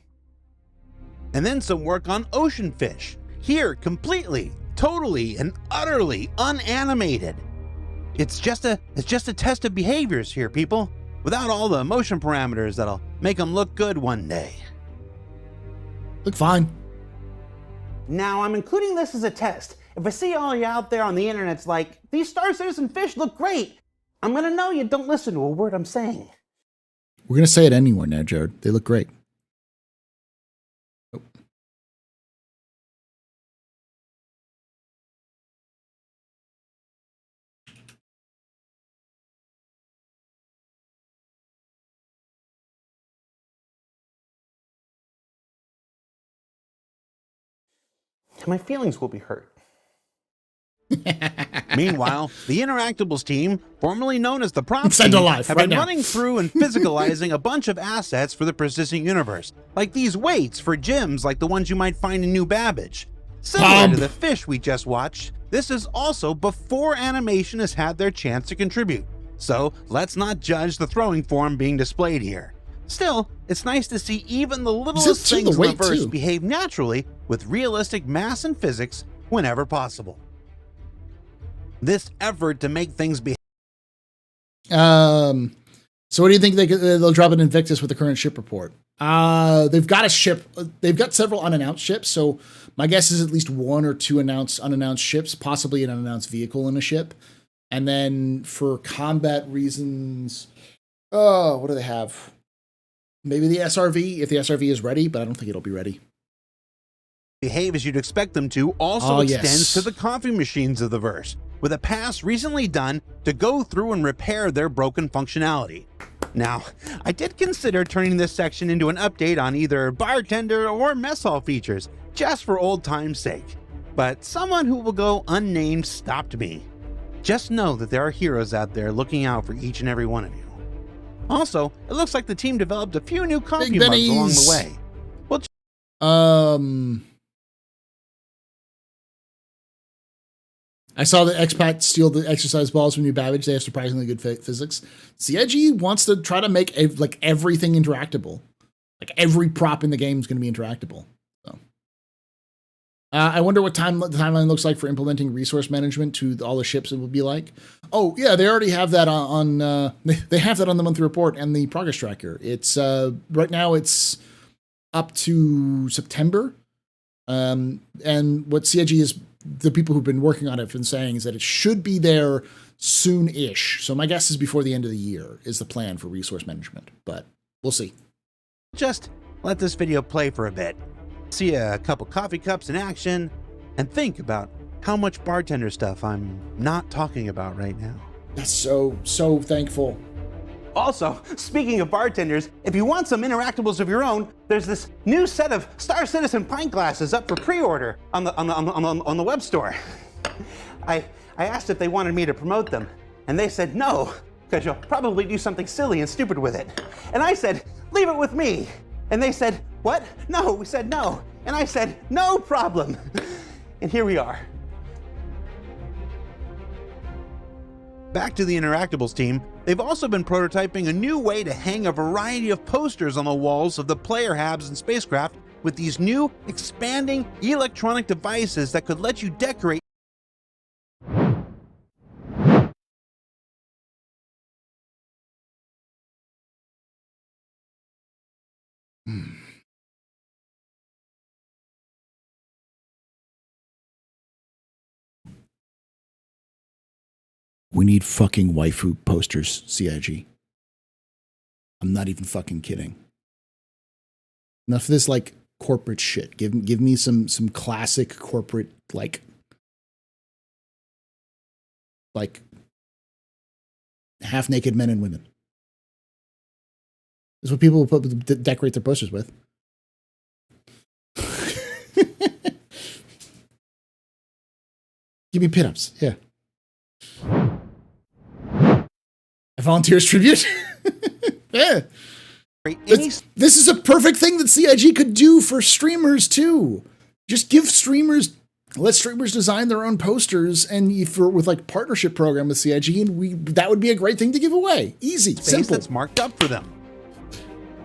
And then some work on ocean fish. Here, completely, totally, and utterly unanimated. It's just a test of behaviors here, people, without all the motion parameters that'll make them look good one day. Look fine. Now, I'm including this as a test, if I see all you out there on the internet's like, these Star Citizen fish look great, I'm gonna know you don't listen to a word I'm saying. We're going to say it anyway now, Jared. They look great. Oh. My feelings will be hurt. Meanwhile, the Interactables team, formerly known as the Prop Send team, alive have right been now. running through and physicalizing a bunch of assets for the persistent universe, like these weights for gyms like the ones you might find in New Babbage. Similar to the fish we just watched, this is also before animation has had their chance to contribute. So let's not judge the throwing form being displayed here. Still, it's nice to see even the littlest things in the verse behave naturally with realistic mass and physics whenever possible. This effort to make things behave. So what do you think they'll drop in Invictus with the current ship report? They've got a ship. They've got several unannounced ships. So my guess is at least one or two unannounced ships, possibly an unannounced vehicle in a ship. And then for combat reasons, what do they have? Maybe the SRV, if the SRV is ready, but I don't think it'll be ready. Behave as you'd expect them to also extends to the coffee machines of the verse, with a pass recently done to go through and repair their broken functionality. Now, I did consider turning this section into an update on either bartender or mess hall features, just for old time's sake. But someone who will go unnamed stopped me. Just know that there are heroes out there looking out for each and every one of you. Also, it looks like the team developed a few new coffee mugs along the way. I saw the expat steal the exercise balls from New Babbage. They have surprisingly good physics. CIG wants to try to make everything interactable. Like every prop in the game is going to be interactable. So, I wonder what the timeline looks like for implementing resource management to all the ships. It would be like. Oh yeah, they already have that on. They have that on the monthly report and the progress tracker. It's right now it's up to September, and what CIG is. The people who've been working on it have been saying is that it should be there soon-ish. So my guess is before the end of the year is the plan for resource management, but we'll see. Just let this video play for a bit. See a couple coffee cups in action and think about how much bartender stuff I'm not talking about right now. That's so thankful. Also, speaking of bartenders, if you want some interactables of your own, there's this new set of Star Citizen pint glasses up for pre-order on the web store. I asked if they wanted me to promote them, and they said no, because you'll probably do something silly and stupid with it. And I said, leave it with me. And they said, what? No, we said no. And I said, no problem. And here we are. Back to the Interactables team, they've also been prototyping a new way to hang a variety of posters on the walls of the player habs and spacecraft with these new, expanding electronic devices that could let you decorate. We need fucking waifu posters, CIG. I'm not even fucking kidding. Enough of this like corporate shit. Give me some classic corporate like half naked men and women. That's what people will decorate their posters with. Give me pinups, yeah. I volunteer as tribute. Yeah. This is a perfect thing that CIG could do for streamers too. Just let streamers design their own posters and with like partnership program with CIG, and that would be a great thing to give away. Easy, simple. That's marked up for them.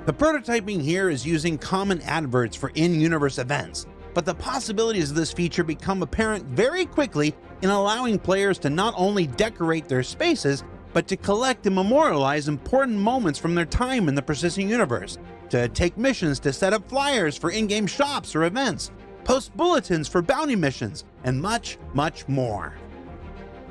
The prototyping here is using common adverts for in-universe events, but the possibilities of this feature become apparent very quickly in allowing players to not only decorate their spaces, but to collect and memorialize important moments from their time in the persisting universe, to take missions to set up flyers for in-game shops or events, post bulletins for bounty missions, and much, much more.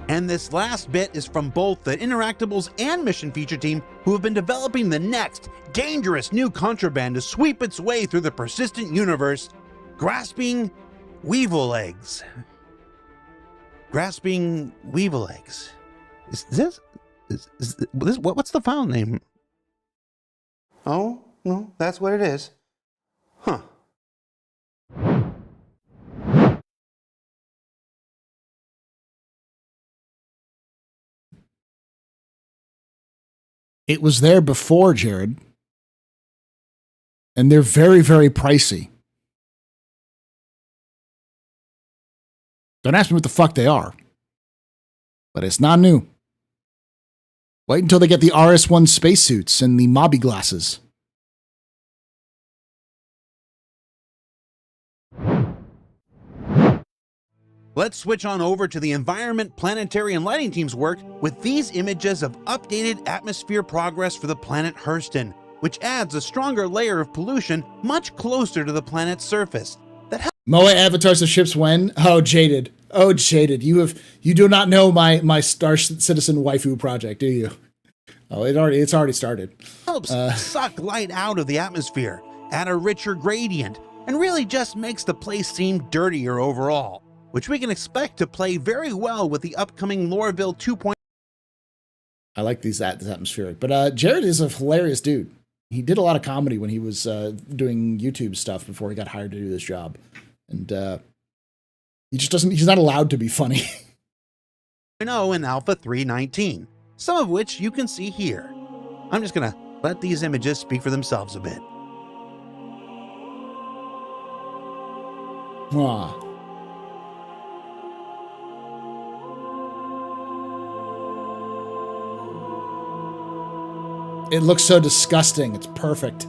And this last bit is from both the Interactables and Mission Feature team, who have been developing the next dangerous new contraband to sweep its way through the persistent universe, grasping weevil eggs. Grasping weevil eggs. Is this what's the file name? Oh, no, that's what it is. Huh. It was there before, Jared. And they're very, very pricey. Don't ask me what the fuck they are. But it's not new. Wait until they get the RS-1 spacesuits and the Mobby glasses. Let's switch on over to the environment, planetary, and lighting team's work with these images of updated atmosphere progress for the planet Hurston, which adds a stronger layer of pollution much closer to the planet's surface. Moe avatars of ships when? Oh, Jaded. Oh, Jaded. You do not know my Star Citizen waifu project, do you? Oh, it's already started. Helps suck light out of the atmosphere, add a richer gradient, and really just makes the place seem dirtier overall, which we can expect to play very well with the upcoming Loreville 2.0. I like this atmospheric. But Jared is a hilarious dude. He did a lot of comedy when he was doing YouTube stuff before he got hired to do this job. And he just doesn't, he's not allowed to be funny. In Alpha 3.19, some of which you can see here. I'm just gonna let these images speak for themselves a bit. Ah. It looks so disgusting. It's perfect.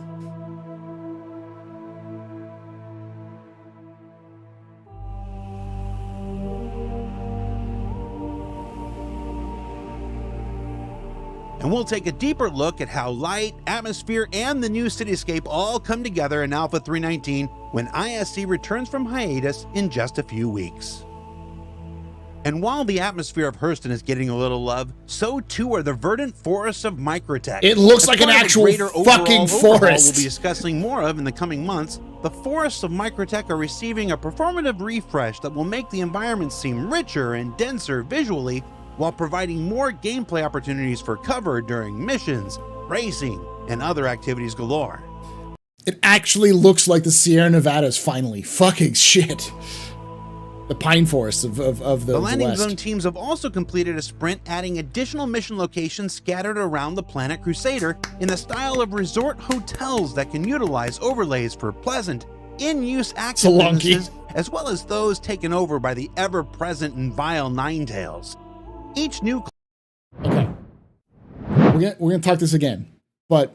And we'll take a deeper look at how light, atmosphere, and the new cityscape all come together in Alpha 3.19 when ISC returns from hiatus in just a few weeks. And while the atmosphere of Hurston is getting a little love, so too are the verdant forests of Microtech. It looks like an actual fucking forest. We'll be discussing more of in the coming months. The forests of Microtech are receiving a performative refresh that will make the environment seem richer and denser visually, while providing more gameplay opportunities for cover during missions, racing, and other activities galore. It actually looks like the Sierra Nevadas finally. Fucking shit. The pine forests of the landing West. zone teams have also completed a sprint adding additional mission locations scattered around the planet Crusader in the style of resort hotels that can utilize overlays for pleasant, in-use active businesses, as well as those taken over by the ever-present and vile Ninetails. Each new... Okay. We're gonna talk this again, but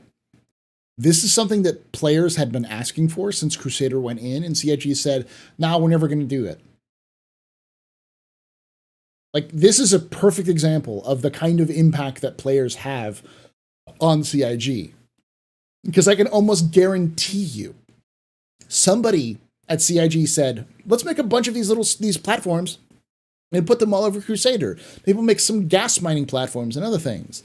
this is something that players had been asking for since Crusader went in, and CIG said, "Nah, we're never gonna do it." Like, this is a perfect example of the kind of impact that players have on CIG. Because I can almost guarantee you, somebody at CIG said, let's make a bunch of these platforms and put them all over Crusader. People make some gas mining platforms and other things.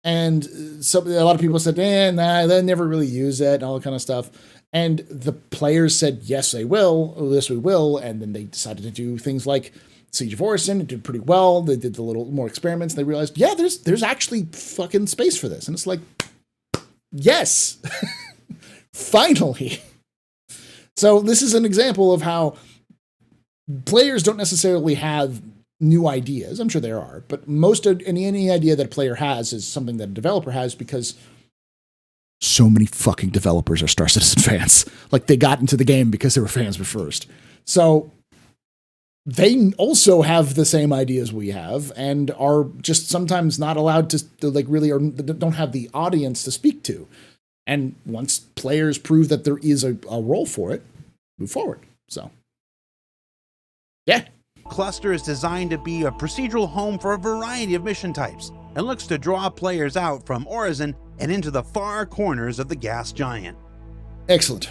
And a lot of people said, nah, they never really use it and all that kind of stuff. And the players said, yes, they will. Oh, yes, we will. And then they decided to do things like Siege of Orison. It did pretty well. They did a little more experiments. They realized, yeah, there's actually fucking space for this. And it's like, yes, finally. So this is an example of how players don't necessarily have new ideas. I'm sure there are, but most of any idea that a player has is something that a developer has, because so many fucking developers are Star Citizen fans. Like, they got into the game because they were fans first. So they also have the same ideas we have and are just sometimes not allowed to like really, or don't have the audience to speak to. And once players prove that there is a role for it, move forward. So, yeah. Cluster is designed to be a procedural home for a variety of mission types and looks to draw players out from Orison and into the far corners of the gas giant. Excellent.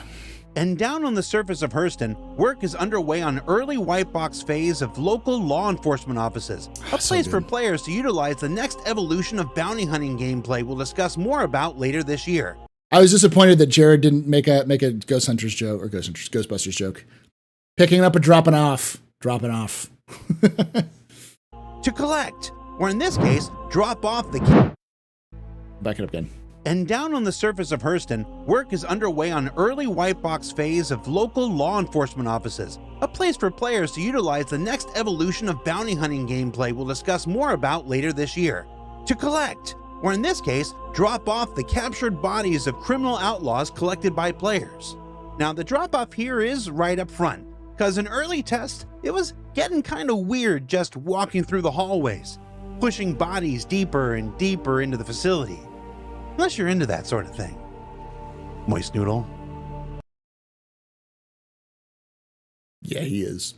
And down on the surface of Hurston, work is underway on early white box phase of local law enforcement offices, a place for players to utilize the next evolution of bounty hunting gameplay we'll discuss more about later this year. I was disappointed that Jared didn't make a Ghost Hunters joke, or Ghostbusters joke. Picking up and dropping off. To collect, or in this case, drop off the... Back it up again. And down on the surface of Hurston, work is underway on early white box phase of local law enforcement offices, a place for players to utilize the next evolution of bounty hunting gameplay we'll discuss more about later this year. To collect, or in this case, drop off the captured bodies of criminal outlaws collected by players. Now the drop off here is right up front, because in early tests, it was getting kind of weird just walking through the hallways, pushing bodies deeper and deeper into the facility. Unless you're into that sort of thing. Moist Noodle. Yeah, he is.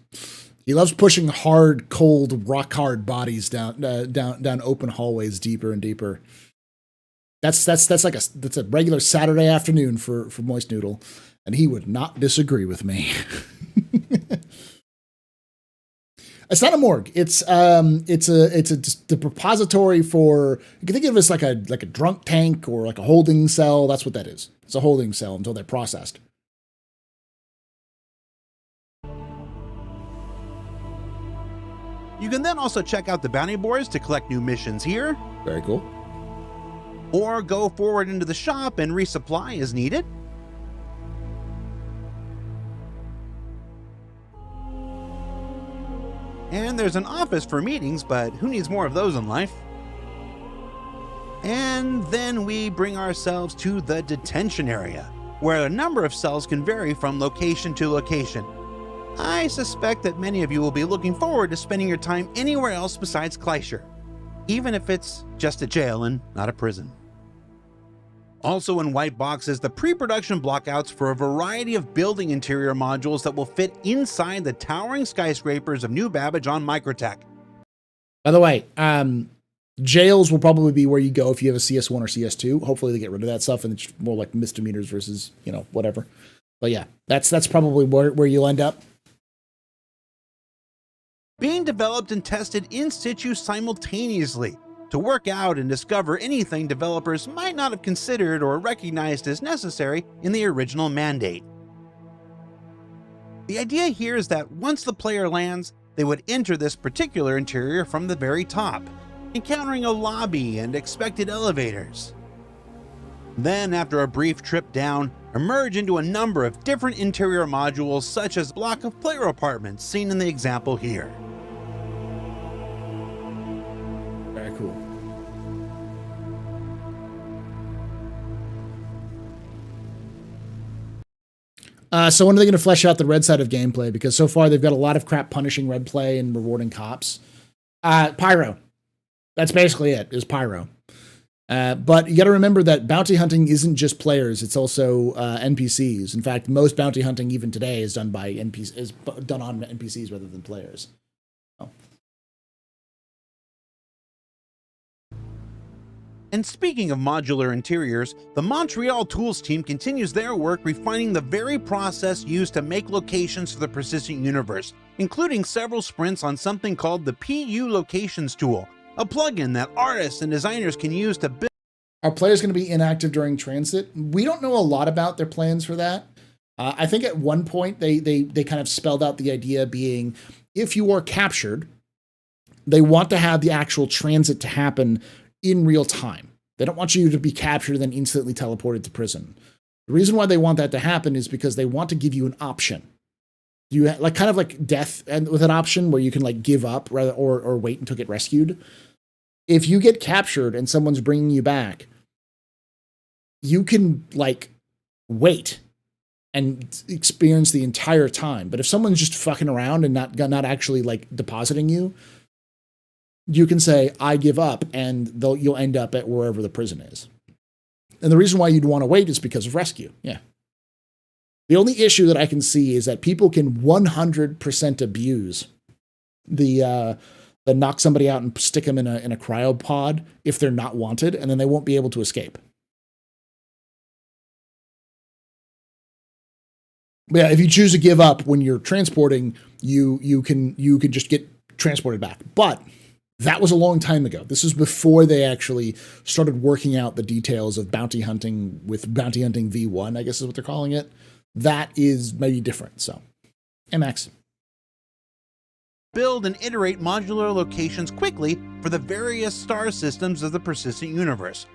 He loves pushing hard, cold, rock hard bodies down open hallways deeper and deeper. That's a regular Saturday afternoon for Moist Noodle, and he would not disagree with me. It's not a morgue. It's the repository for, you can think of it as like a drunk tank or like a holding cell. That's what that is. It's a holding cell until they're processed. You can then also check out the bounty boards to collect new missions here. Very cool. Or go forward into the shop and resupply as needed. And there's an office for meetings, but who needs more of those in life? And then we bring ourselves to the detention area, where a number of cells can vary from location to location. I suspect that many of you will be looking forward to spending your time anywhere else besides Kleischer, even if it's just a jail and not a prison. Also in white box is the pre-production blockouts for a variety of building interior modules that will fit inside the towering skyscrapers of New Babbage on Microtech. By the way, jails will probably be where you go if you have a CS1 or CS2. Hopefully they get rid of that stuff and it's more like misdemeanors versus, whatever. But yeah, that's probably where you'll end up. Being developed and tested in situ simultaneously, to work out and discover anything developers might not have considered or recognized as necessary in the original mandate. The idea here is that once the player lands, they would enter this particular interior from the very top, encountering a lobby and expected elevators. Then, after a brief trip down, emerge into a number of different interior modules such as block of player apartments seen in the example here. Very cool. So when are they going to flesh out the red side of gameplay? Because so far they've got a lot of crap punishing red play and rewarding cops. Pyro. That's basically it, is pyro. But you got to remember that bounty hunting isn't just players, it's also NPCs. In fact, most bounty hunting even today is done by NPCs, is done on NPCs rather than players. Oh. And speaking of modular interiors, the Montreal Tools team continues their work refining the very process used to make locations for the persistent universe, including several sprints on something called the PU Locations tool, a plugin that artists and designers can use to build. Are players going to be inactive during transit? We don't know a lot about their plans for that. I think at one point they kind of spelled out the idea being, if you are captured, they want to have the actual transit to happen in real time. They don't want you to be captured and then instantly teleported to prison. The reason why they want that to happen is because they want to give you an option. You like kind of like death and with an option where you can like give up rather or wait until get rescued. If you get captured and someone's bringing you back, you can like wait and experience the entire time. But if someone's just fucking around and not actually like depositing you, you can say, I give up, and you'll end up at wherever the prison is. And the reason why you'd want to wait is because of rescue. Yeah. The only issue that I can see is that people can 100% abuse the knock somebody out and stick them in a cryopod if they're not wanted, and then they won't be able to escape. Yeah, if you choose to give up when you're transporting, you can just get transported back. But that was a long time ago. This was before they actually started working out the details of bounty hunting with Bounty Hunting V1, I guess is what they're calling it. That is maybe different. So, MX. Build and iterate modular locations quickly for the various star systems of the persistent universe.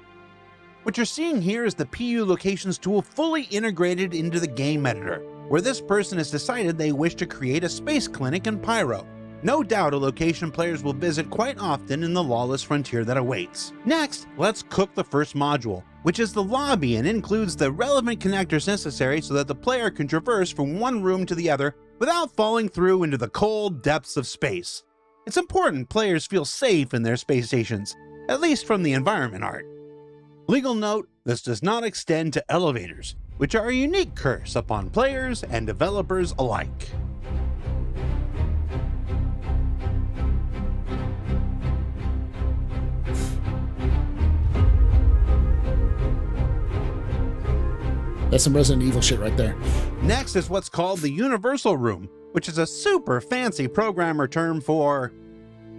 What you're seeing here is the PU Locations tool fully integrated into the game editor, where this person has decided they wish to create a space clinic in Pyro. No doubt a location players will visit quite often in the lawless frontier that awaits. Next, let's cook the first module, which is the lobby and includes the relevant connectors necessary so that the player can traverse from one room to the other without falling through into the cold depths of space. It's important players feel safe in their space stations, at least from the environment art. Legal note, this does not extend to elevators, which are a unique curse upon players and developers alike. That's some Resident Evil shit right there. Next is what's called the Universal Room, which is a super fancy programmer term for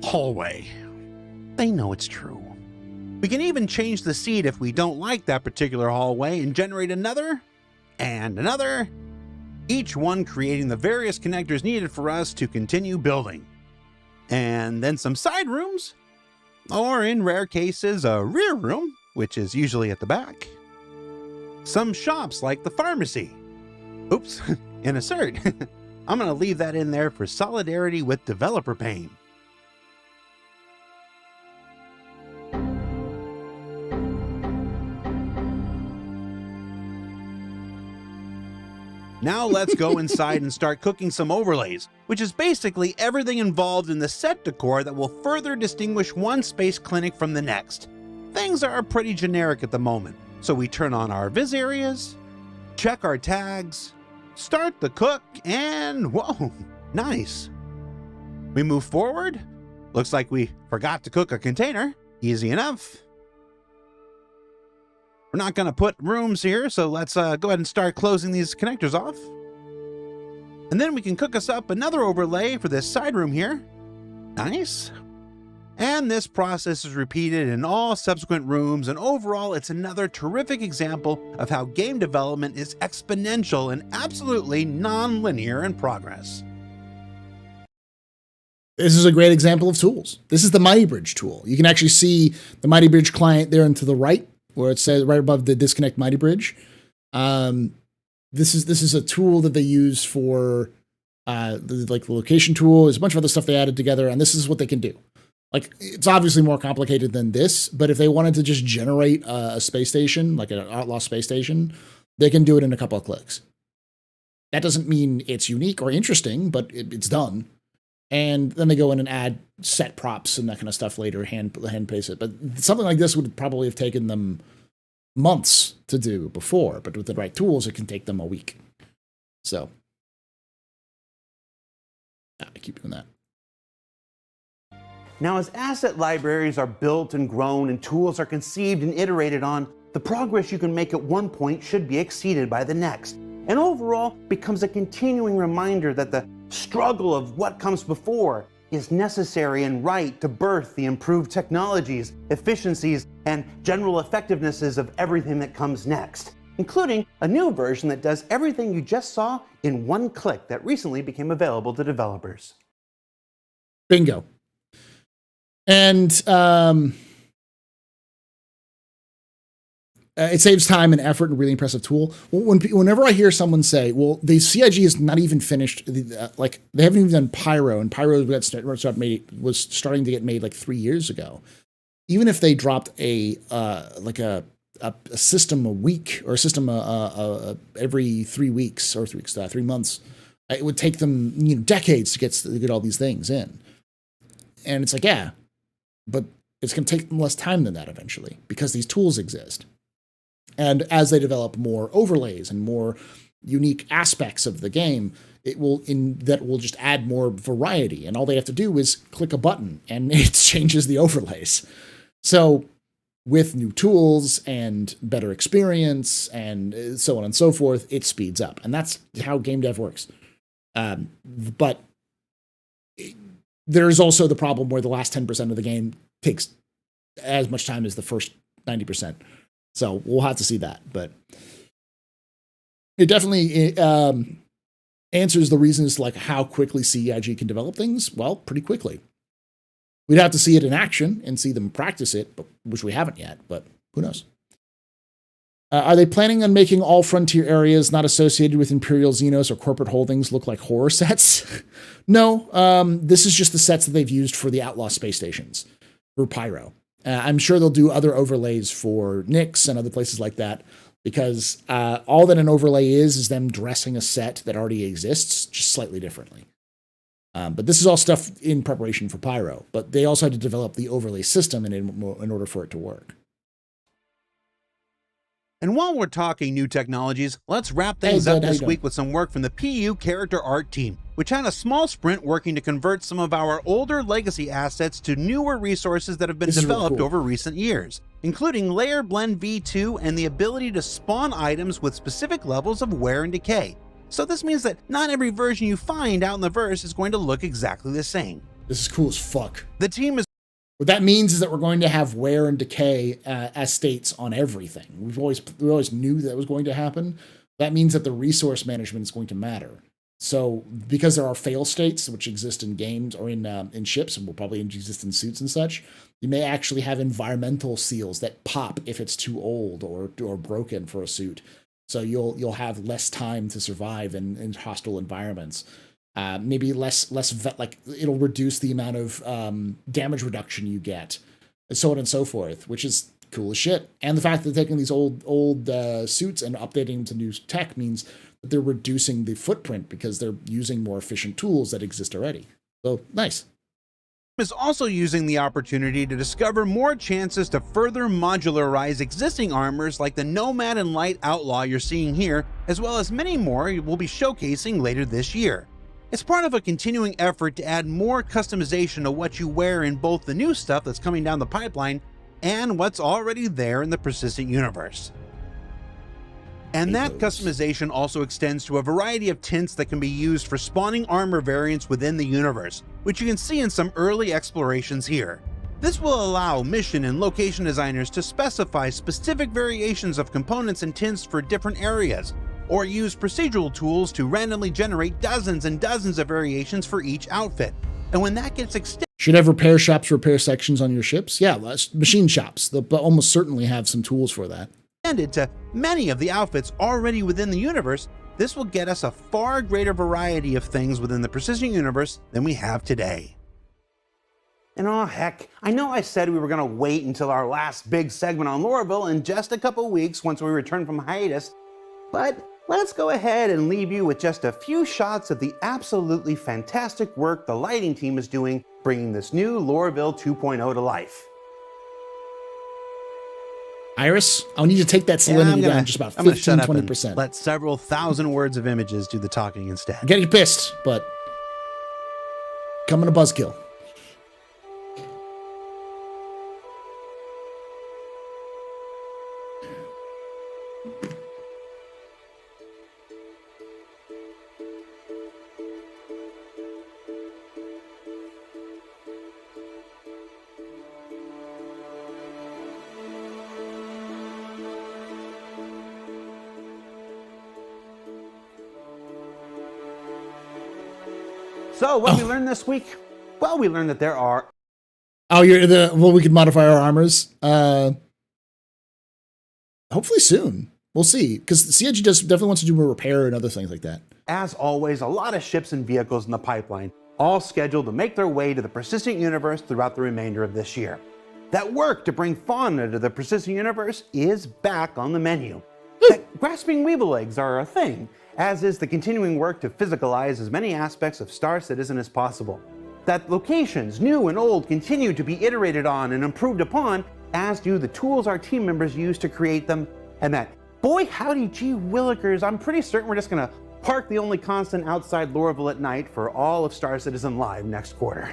hallway. They know it's true. We can even change the seed if we don't like that particular hallway and generate another and another, each one creating the various connectors needed for us to continue building. And then some side rooms, or in rare cases, a rear room, which is usually at the back. Some shops like the pharmacy. Oops, insert. I'm going to leave that in there for solidarity with developer pain. Now let's go inside and start cooking some overlays, which is basically everything involved in the set decor that will further distinguish one space clinic from the next. Things are pretty generic at the moment, so we turn on our viz areas, check our tags, start the cook, and whoa, nice. We move forward. Looks like we forgot to cook a container. Easy enough. We're not going to put rooms here, so let's go ahead and start closing these connectors off. And then we can cook us up another overlay for this side room here. Nice. And this process is repeated in all subsequent rooms, and overall it's another terrific example of how game development is exponential and absolutely non-linear in progress. This is a great example of tools. This is the Mighty Bridge tool. You can actually see the Mighty Bridge client there and to the right, where it says right above the disconnect Mighty Bridge. This is a tool that they use for the location tool. There's a bunch of other stuff they added together, and this is what they can do. Like, it's obviously more complicated than this, but if they wanted to just generate a space station, like an Outlaw space station, they can do it in a couple of clicks. That doesn't mean it's unique or interesting, but it's done. And then they go in and add set props and that kind of stuff later, hand paste it. But something like this would probably have taken them months to do before, but with the right tools, it can take them a week. So, I keep doing that. Now, as asset libraries are built and grown and tools are conceived and iterated on, the progress you can make at one point should be exceeded by the next, and overall becomes a continuing reminder that the struggle of what comes before is necessary and right to birth the improved technologies, efficiencies, and general effectivenesses of everything that comes next, including a new version that does everything you just saw in one click that recently became available to developers. Bingo. And it saves time and effort and a really impressive tool. Whenever I hear someone say, well, the CIG is not even finished, like they haven't even done Pyro, and Pyro was starting to get made like 3 years ago. Even if they dropped a system a week or a system every 3 weeks or 3 months, it would take them decades to get all these things in. And it's like, yeah, but it's going to take them less time than that eventually because these tools exist. And as they develop more overlays and more unique aspects of the game, that will just add more variety. And all they have to do is click a button and it changes the overlays. So with new tools and better experience and so on and so forth, it speeds up. And that's how game dev works. But there's also the problem where the last 10% of the game takes as much time as the first 90%. So we'll have to see that. But it definitely answers the reasons like how quickly CIG can develop things. Well, pretty quickly. We'd have to see it in action and see them practice it, but, which we haven't yet, but who knows? Are they planning on making all frontier areas not associated with Imperial Xenos or corporate holdings look like horror sets? No, this is just the sets that they've used for the Outlaw space stations, for Pyro. I'm sure they'll do other overlays for Nyx and other places like that, because all that an overlay is them dressing a set that already exists, just slightly differently. But this is all stuff in preparation for Pyro, but they also had to develop the overlay system in order for it to work. And while we're talking new technologies, let's wrap things up this week with some work from the PU character art team, which had a small sprint working to convert some of our older legacy assets to newer resources that have been developed really cool over recent years, including Layer Blend V2 and the ability to spawn items with specific levels of wear and decay. So this means that not every version you find out in the verse is going to look exactly the same. This is cool as fuck. The team is... What that means is that we're going to have wear and decay as states on everything. We always knew that was going to happen. That means that the resource management is going to matter. So because there are fail states which exist in games or in ships and will probably exist in suits and such, you may actually have environmental seals that pop if it's too old or broken for a suit. So you'll have less time to survive in hostile environments. Maybe less like it'll reduce the amount of damage reduction you get, and so on and so forth, which is cool as shit. And the fact that they're taking these old suits and updating them to new tech means that they're reducing the footprint because they're using more efficient tools that exist already. So nice. Is also using the opportunity to discover more chances to further modularize existing armors like the Nomad and Light Outlaw you're seeing here, as well as many more we'll be showcasing later this year. It's part of a continuing effort to add more customization to what you wear in both the new stuff that's coming down the pipeline and what's already there in the persistent universe. And that customization also extends to a variety of tints that can be used for spawning armor variants within the universe, which you can see in some early explorations here. This will allow mission and location designers to specify specific variations of components and tints for different areas, or use procedural tools to randomly generate dozens and dozens of variations for each outfit. And when that gets extended... Should have repair shops repair sections on your ships? Yeah, machine shops. They'll almost certainly have some tools for that. To many of the outfits already within the universe, this will get us a far greater variety of things within the Persistent Universe than we have today. And oh heck, I know I said we were going to wait until our last big segment on Lorville in just a couple weeks once we return from hiatus, but let's go ahead and leave you with just a few shots of the absolutely fantastic work the lighting team is doing bringing this new Lorville 2.0 to life. Iris, I'll need to take that salinity down just about 15-20%. Let several thousand words of images do the talking instead. I'm getting pissed, but coming to buzzkill. So what we learned this week? Well, we learned that there are... we could modify our armors. Hopefully soon. We'll see. Because CIG definitely wants to do more repair and other things like that. As always, a lot of ships and vehicles in the pipeline, all scheduled to make their way to the Persistent Universe throughout the remainder of this year. That work to bring fauna to the Persistent Universe is back on the menu. That grasping weevil eggs are a thing, as is the continuing work to physicalize as many aspects of Star Citizen as possible. That locations, new and old, continue to be iterated on and improved upon, as do the tools our team members use to create them, and that, boy howdy gee willikers, I'm pretty certain we're just gonna park the only constant outside Lorville at night for all of Star Citizen Live next quarter.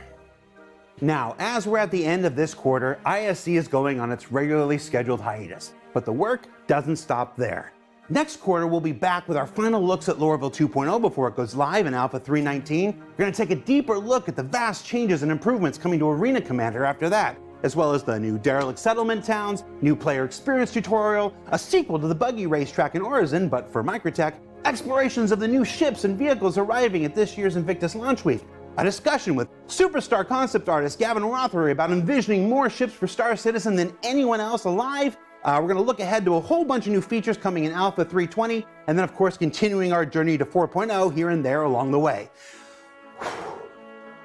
Now, as we're at the end of this quarter, ISC is going on its regularly scheduled hiatus, but the work doesn't stop there. Next quarter, we'll be back with our final looks at Lorville 2.0 before it goes live in Alpha 3.19. We're going to take a deeper look at the vast changes and improvements coming to Arena Commander after that, as well as the new derelict settlement towns, new player experience tutorial, a sequel to the buggy racetrack in Origin, but for Microtech, explorations of the new ships and vehicles arriving at this year's Invictus launch week, a discussion with superstar concept artist Gavin Rothery about envisioning more ships for Star Citizen than anyone else alive. We're going to look ahead to a whole bunch of new features coming in Alpha 3.20, and then of course continuing our journey to 4.0 here and there along the way.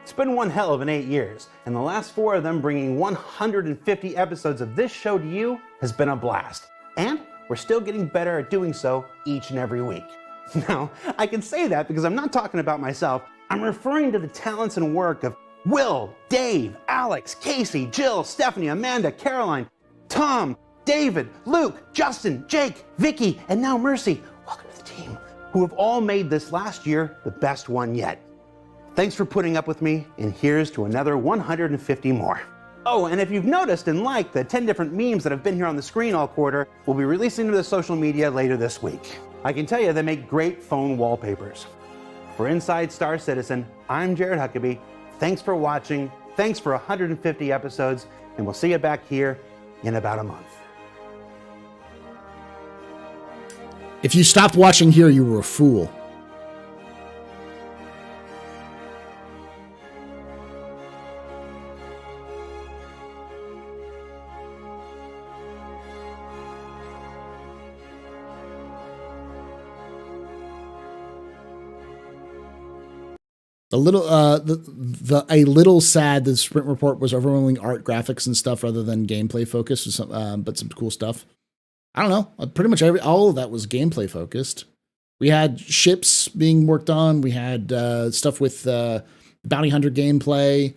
It's been one hell of an 8 years, and the last 4 of them bringing 150 episodes of this show to you has been a blast. And we're still getting better at doing so each and every week. Now, I can say that because I'm not talking about myself. I'm referring to the talents and work of Will, Dave, Alex, Casey, Jill, Stephanie, Amanda, Caroline, Tom, David, Luke, Justin, Jake, Vicky, and now Mercy. Welcome to the team, who have all made this last year the best one yet. Thanks for putting up with me, and here's to another 150 more. Oh, and if you've noticed and liked the 10 different memes that have been here on the screen all quarter, we'll be releasing to the social media later this week. I can tell you they make great phone wallpapers. For Inside Star Citizen, I'm Jared Huckabee. Thanks for watching, thanks for 150 episodes, and we'll see you back here in about a month. If you stopped watching here, you were a fool. A little sad the sprint report was overwhelming art, graphics, and stuff rather than gameplay focused, but some cool stuff. I don't know. Pretty much all of that was gameplay focused. We had ships being worked on. We had stuff with bounty hunter gameplay.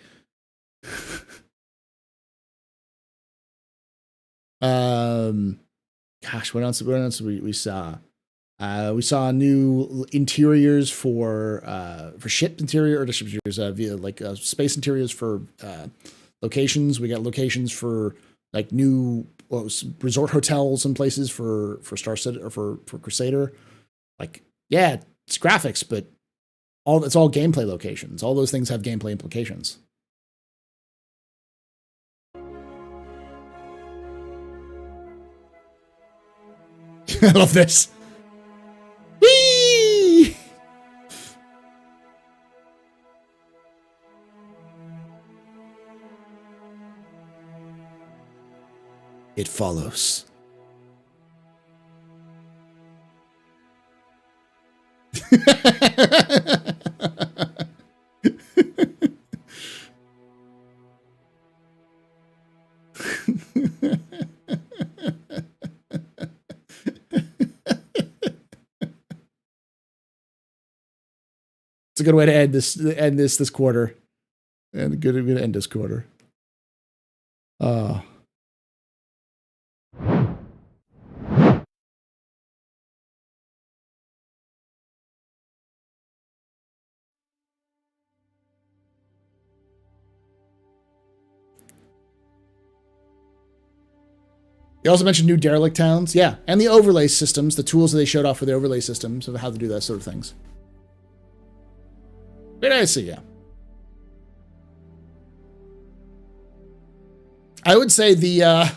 Gosh, what else we saw? We saw new interiors for ship interior or ship interiors, via like space interiors for locations. We got locations for like new resort hotels and places for Star Citizen or for Crusader. Like, yeah, it's graphics, but it's all gameplay locations. All those things have gameplay implications. I love this. Whee! It follows. It's a good way to end this quarter, and a good way to end this quarter. They also mentioned new derelict towns, yeah, and the overlay systems, the tools that they showed off for the overlay systems of how to do that sort of things. Very nice, yeah. I would say the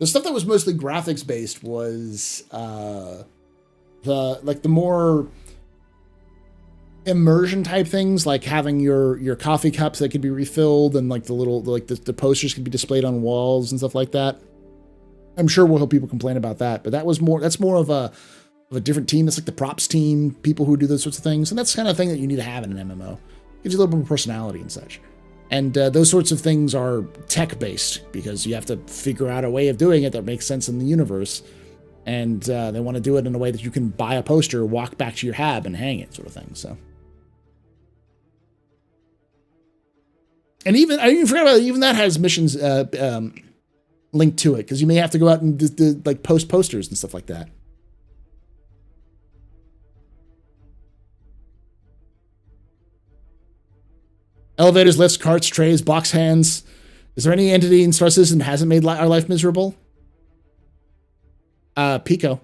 stuff that was mostly graphics based was the more immersion type things, like having your coffee cups that could be refilled, and like the posters could be displayed on walls and stuff like that. I'm sure we'll have people complain about that, but that's more of a different team. That's like the props team, people who do those sorts of things, and that's the kind of thing that you need to have in an MMO. Gives you a little bit more personality and such. And those sorts of things are tech-based, because you have to figure out a way of doing it that makes sense in the universe. And they want to do it in a way that you can buy a poster, walk back to your hab, and hang it, sort of thing. So, and I even forgot about it, even that has missions linked to it, because you may have to go out and like post posters and stuff like that. Elevators, lifts, carts, trays, box hands. Is there any entity in Star Citizen that hasn't made our life miserable? Pico.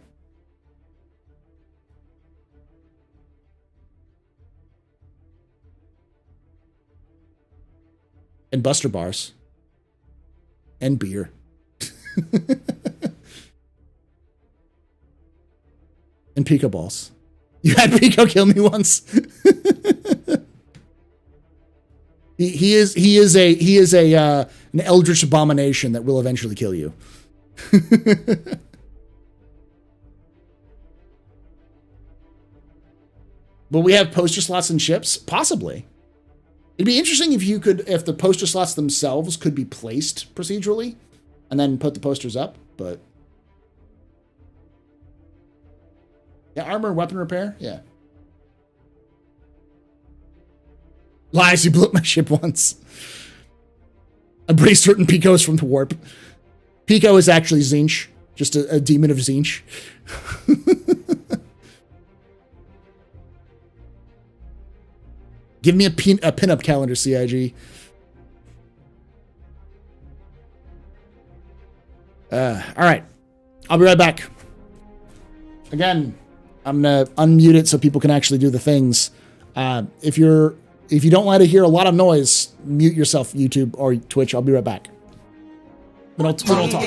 And Buster Bars. And beer. And Pico Balls. You had Pico kill me once. he is an eldritch abomination that will eventually kill you. Will we have poster slots and ships? Possibly. It'd be interesting if the poster slots themselves could be placed procedurally and then put the posters up, but yeah, armor and weapon repair, yeah. Lies, you blew up my ship once. I'm pretty certain Pico's from the warp. Pico is actually Zinch, just a demon of Zinch. Give me a pinup calendar, CIG. All right. I'll be right back. Again, I'm going to unmute it so people can actually do the things. If you don't want to hear a lot of noise, mute yourself, YouTube or Twitch. I'll be right back. Then I'll talk.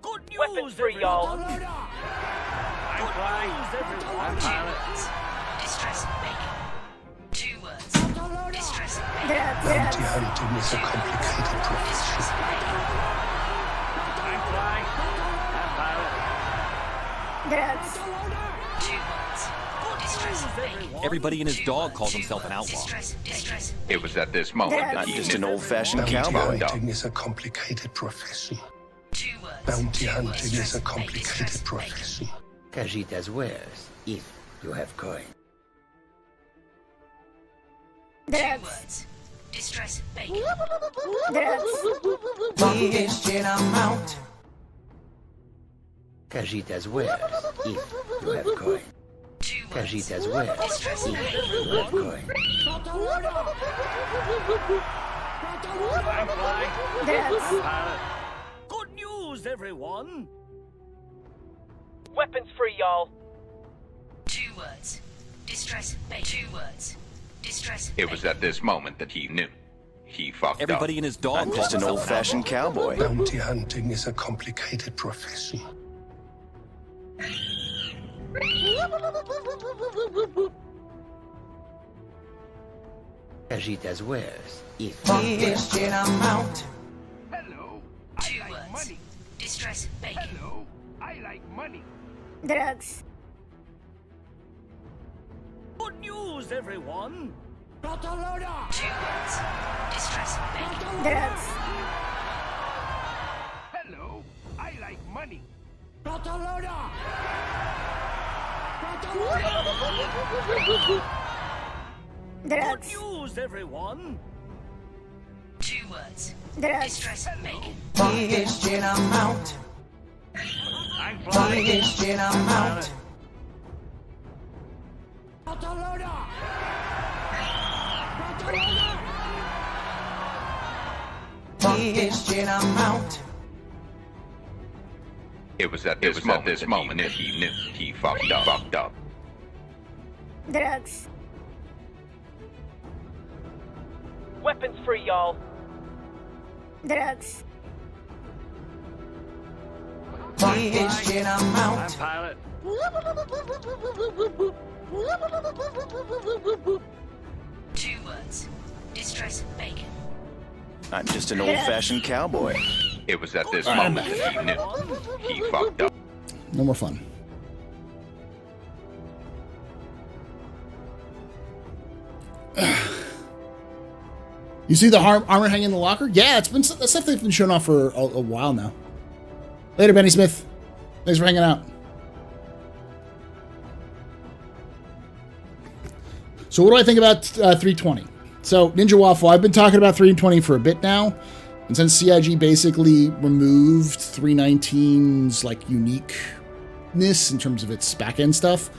Good news, free, y'all. Bounty hunting is a complicated profession. Everybody and his dog calls himself an outlaw. It was at this moment that I'm he just knew. an old-fashioned Bounty cowboy. hunting is a complicated profession. Bounty hunting is a complicated profession. Cajita's wares, if you have coin. Drugs. Distress bacon. Cajita's wares, if you have coin. Cajita's wares, if you have coin. Good news, everyone. Weapons free, y'all. 2 words. Distress bacon. 2 words. Distress It was at this moment that he knew. He fucked Everybody up. and his dog I'm calls just an himself old-fashioned cowboy. Bounty hunting is a complicated profession. Cajita's wares, if Hello, 2 I like words. money. Distress bacon. Hello, I like money. Drugs. Good news, everyone. 2 words. Distress bacon. Drugs. Hello, I like money. Good news, everyone. 2 words. Distress bacon. I'm flying. It was at this moment that he knew. He fucked up. Drugs. Weapons free, y'all. Drugs. I'm pilot. 2 words. Distress bacon. I'm just an old-fashioned cowboy. It was at this moment that he knew. He fucked up. No more fun. You see the armor hanging in the locker? Yeah, that's stuff they've been showing off for a while now. Later, Benny Smith. Thanks for hanging out. So what do I think about 320? So Ninja Waffle, I've been talking about 320 for a bit now. And since CIG basically removed 319's like uniqueness in terms of its back-end stuff,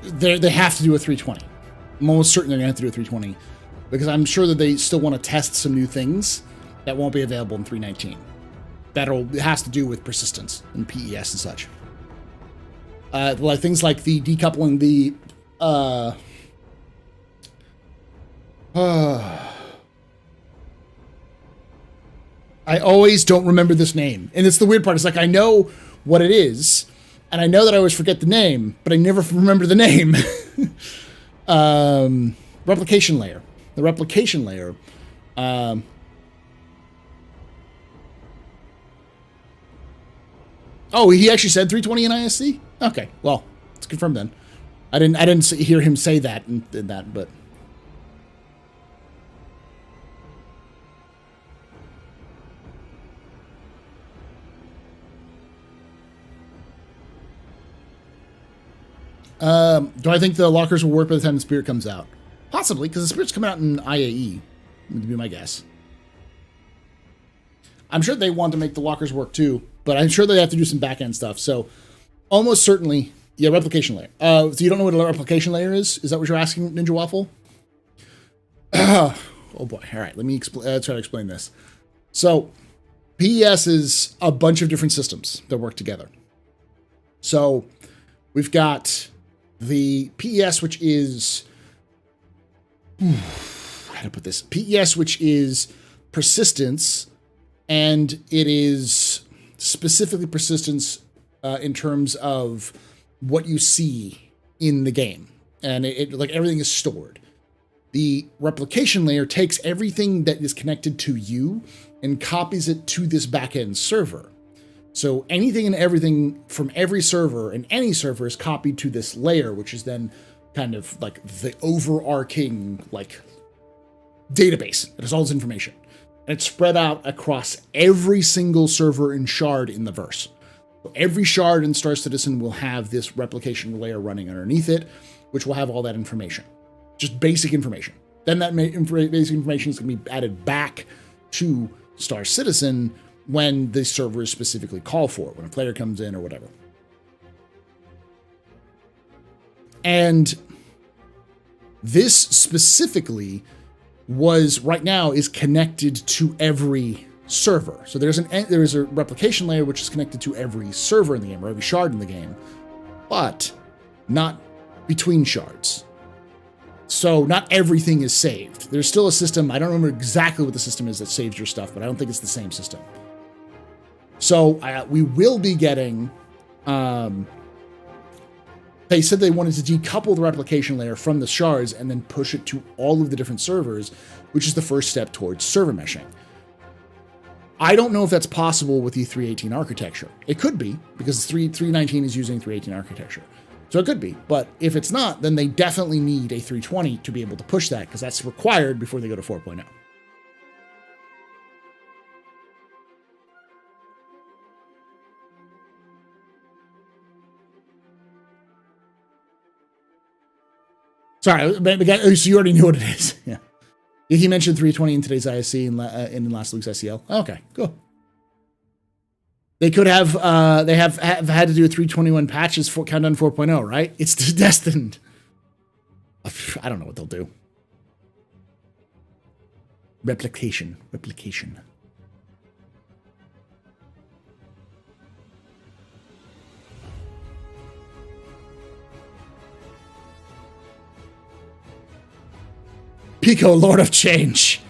they have to do a 320. I'm almost certain they're going to have to do a 320 because I'm sure that they still want to test some new things that won't be available in 319. It has to do with persistence and PES and such. Like things like the decoupling the I always don't remember this name. And it's the weird part. It's like I know what it is, and I know that I always forget the name, but I never remember the name. Replication layer. The replication layer. Oh, he actually said 320 in ISC? Okay, well, it's confirmed then. I didn't hear him say that in that, but do I think the lockers will work by the time the Spirit comes out? Possibly, because the Spirit's coming out in IAE, would be my guess. I'm sure they want to make the lockers work too, but I'm sure they have to do some back-end stuff. So almost certainly, yeah, replication layer. So you don't know what a replication layer is? Is that what you're asking, Ninja Waffle? Oh boy. All right, let me try to explain this. So PES is a bunch of different systems that work together. So we've got the PES, which is how to put this? PES, which is persistence, and it is specifically persistence in terms of what you see in the game, and it like everything is stored. The replication layer takes everything that is connected to you and copies it to this backend server. So anything and everything from every server and any server is copied to this layer, which is then kind of like the overarching like database that has all this information. And it's spread out across every single server and shard in the verse. So every shard in Star Citizen will have this replication layer running underneath it, which will have all that information. Just basic information. Then that basic information is going to be added back to Star Citizen when the server is specifically called for it, when a player comes in or whatever. And this specifically right now is connected to every server. So there is a replication layer which is connected to every server in the game, or every shard in the game, but not between shards. So not everything is saved. There's still a system, I don't remember exactly what the system is that saves your stuff, but I don't think it's the same system. So we will be getting, they said they wanted to decouple the replication layer from the shards and then push it to all of the different servers, which is the first step towards server meshing. I don't know if that's possible with the 318 architecture. It could be, because 319 is using 318 architecture. So it could be, but if it's not, then they definitely need a 320 to be able to push that, because that's required before they go to 4.0. Sorry, so you already knew what it is. Yeah. He mentioned 320 in today's ISC and in last week's SCL. Okay, cool. They could have, they have had to do a 321 patches for Countdown 4.0, right? It's destined. I don't know what they'll do. Replication. Pico, Lord of Change.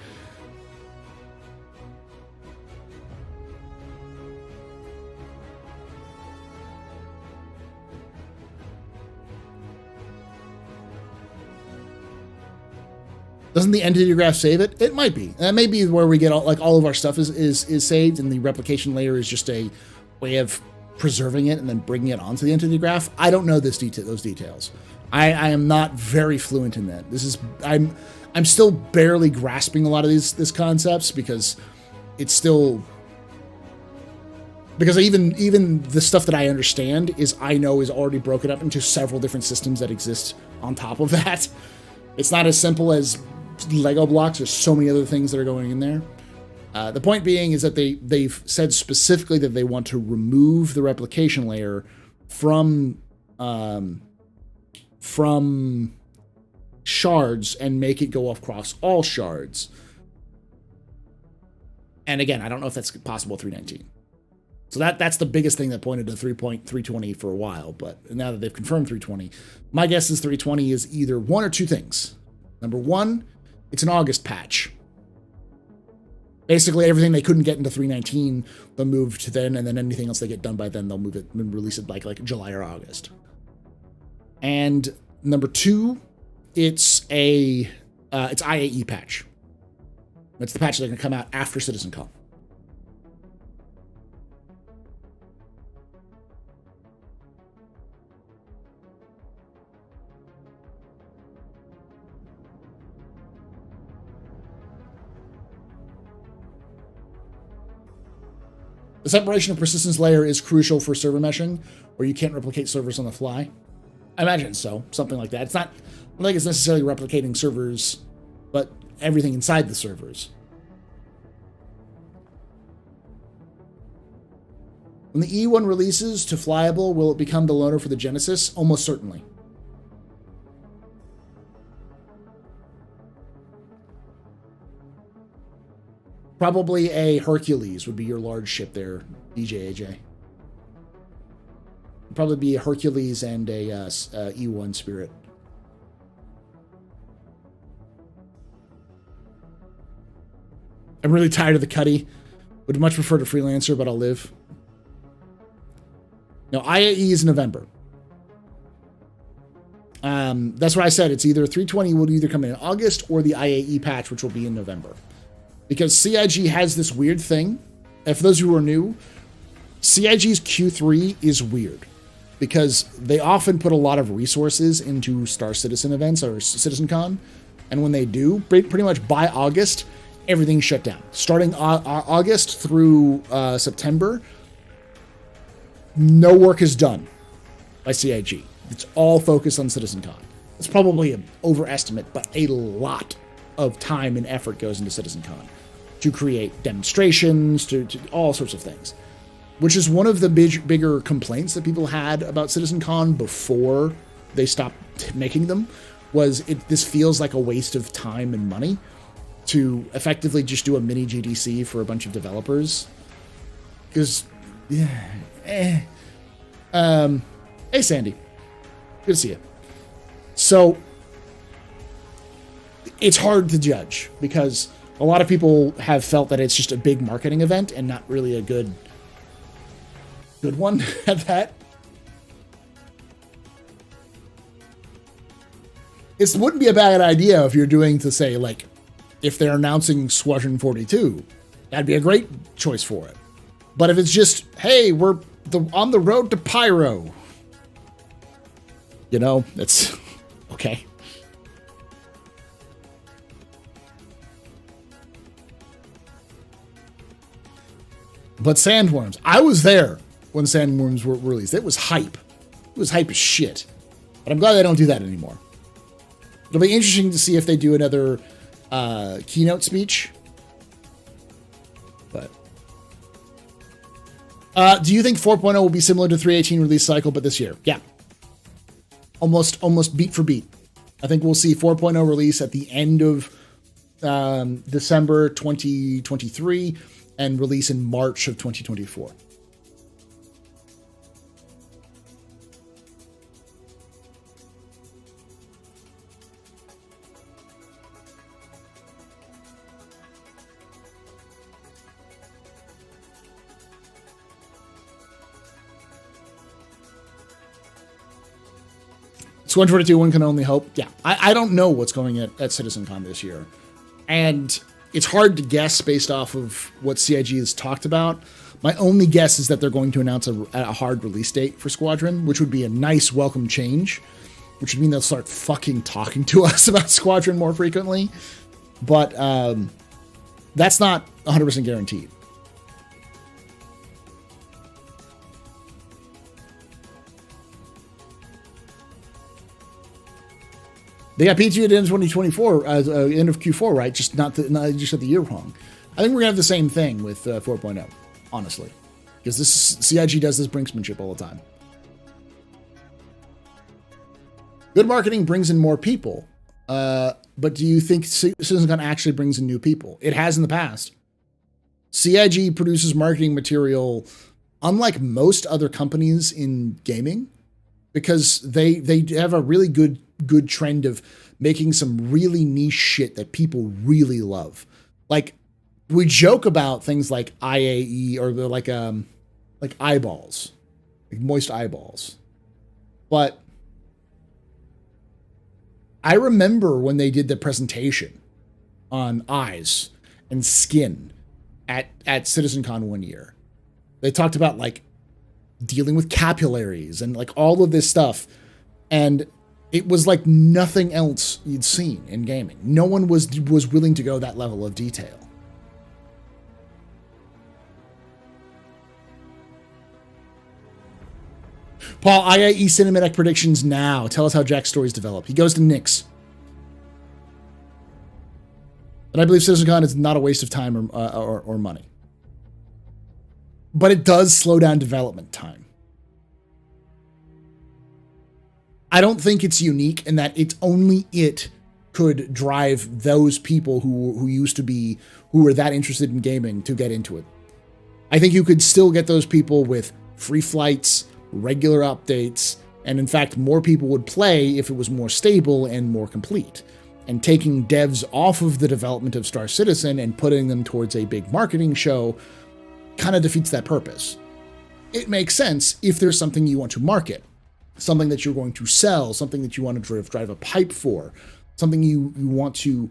Doesn't the entity graph save it? It might be. That may be where we get all of our stuff is saved, and the replication layer is just a way of preserving it and then bringing it onto the entity graph. I don't know those details. I am not very fluent in that. I'm still barely grasping a lot of these concepts because it's still, because even the stuff that I understand is already broken up into several different systems that exist on top of that. It's not as simple as Lego blocks. There's so many other things that are going in there. The point being is that they've said specifically that they want to remove the replication layer from from shards and make it go across all shards. And again, I don't know if that's possible at 319. So that's the biggest thing that pointed to 3.320 for a while, but now that they've confirmed 320, my guess is 320 is either one or two things. Number one, it's an August patch. Basically, everything they couldn't get into 319, they'll move to then, and then anything else they get done by then, they'll move it and release it like July or August. And number two, it's IAE patch. That's the patch that's going to come out after CitizenCon. The separation of persistence layer is crucial for server meshing, where you can't replicate servers on the fly. I imagine so, something like that. It's not, I don't think it's necessarily replicating servers, but everything inside the servers. When the E1 releases to flyable, will it become the loader for the Genesis? Almost certainly. Probably a Hercules would be your large ship there, DJAJ. Probably be a Hercules and a E1 Spirit. I'm really tired of the Cuddy. Would much prefer to Freelancer, but I'll live. No, IAE is November. That's what I said. It's either 320 will either come in August or the IAE patch, which will be in November. Because CIG has this weird thing. And for those who are new, CIG's Q3 is weird. Because they often put a lot of resources into Star Citizen events or CitizenCon. And when they do, pretty much by August, everything's shut down. Starting August through September, no work is done by CIG. It's all focused on CitizenCon. It's probably an overestimate, but a lot of time and effort goes into CitizenCon to create demonstrations, to all sorts of things. Which is one of the bigger complaints that people had about CitizenCon before they stopped making them, was this feels like a waste of time and money to effectively just do a mini GDC for a bunch of developers. Because, hey Sandy, good to see you. So, it's hard to judge because a lot of people have felt that it's just a big marketing event and not really a good one at that. It wouldn't be a bad idea if you're doing to say, like, if they're announcing Squadron 42, that'd be a great choice for it. But if it's just, hey, we're on the road to Pyro, you know, it's okay. But Sandworms, I was there when Sandworms were released. It was hype. It was hype as shit. But I'm glad they don't do that anymore. It'll be interesting to see if they do another keynote speech. But do you think 4.0 will be similar to 3.18 release cycle, but this year? Yeah. Almost beat for beat. I think we'll see 4.0 release at the end of December 2023 and release in March of 2024. Squadron 42, one can only hope. Yeah, I don't know what's going at CitizenCon this year. And it's hard to guess based off of what CIG has talked about. My only guess is that they're going to announce a hard release date for Squadron, which would be a nice welcome change, which would mean they'll start fucking talking to us about Squadron more frequently. But that's not 100% guaranteed. They got P2 at the end of 2024, end of Q4, right? Just not just at the year wrong. I think we're gonna have the same thing with 4.0, honestly, because this CIG does this brinksmanship all the time. Good marketing brings in more people. But do you think CitizenCon actually brings in new people? It has in the past. CIG produces marketing material unlike most other companies in gaming because they have a really good trend of making some really niche shit that people really love. Like, we joke about things like IAE or like eyeballs, like moist eyeballs. But I remember when they did the presentation on eyes and skin at CitizenCon one year. They talked about like dealing with capillaries and like all of this stuff. And it was like nothing else you'd seen in gaming. No one was willing to go that level of detail. Paul, IAE cinematic predictions now. Tell us how Jack's stories develop. He goes to Nyx. And I believe CitizenCon is not a waste of time or money. But it does slow down development time. I don't think it's unique in that it's only it could drive those people who used to be, who were that interested in gaming to get into it. I think you could still get those people with free flights, regular updates, and in fact, more people would play if it was more stable and more complete. And taking devs off of the development of Star Citizen and putting them towards a big marketing show kind of defeats that purpose. It makes sense if there's something you want to market, something that you're going to sell, something that you want to drive a pipe for, something you want to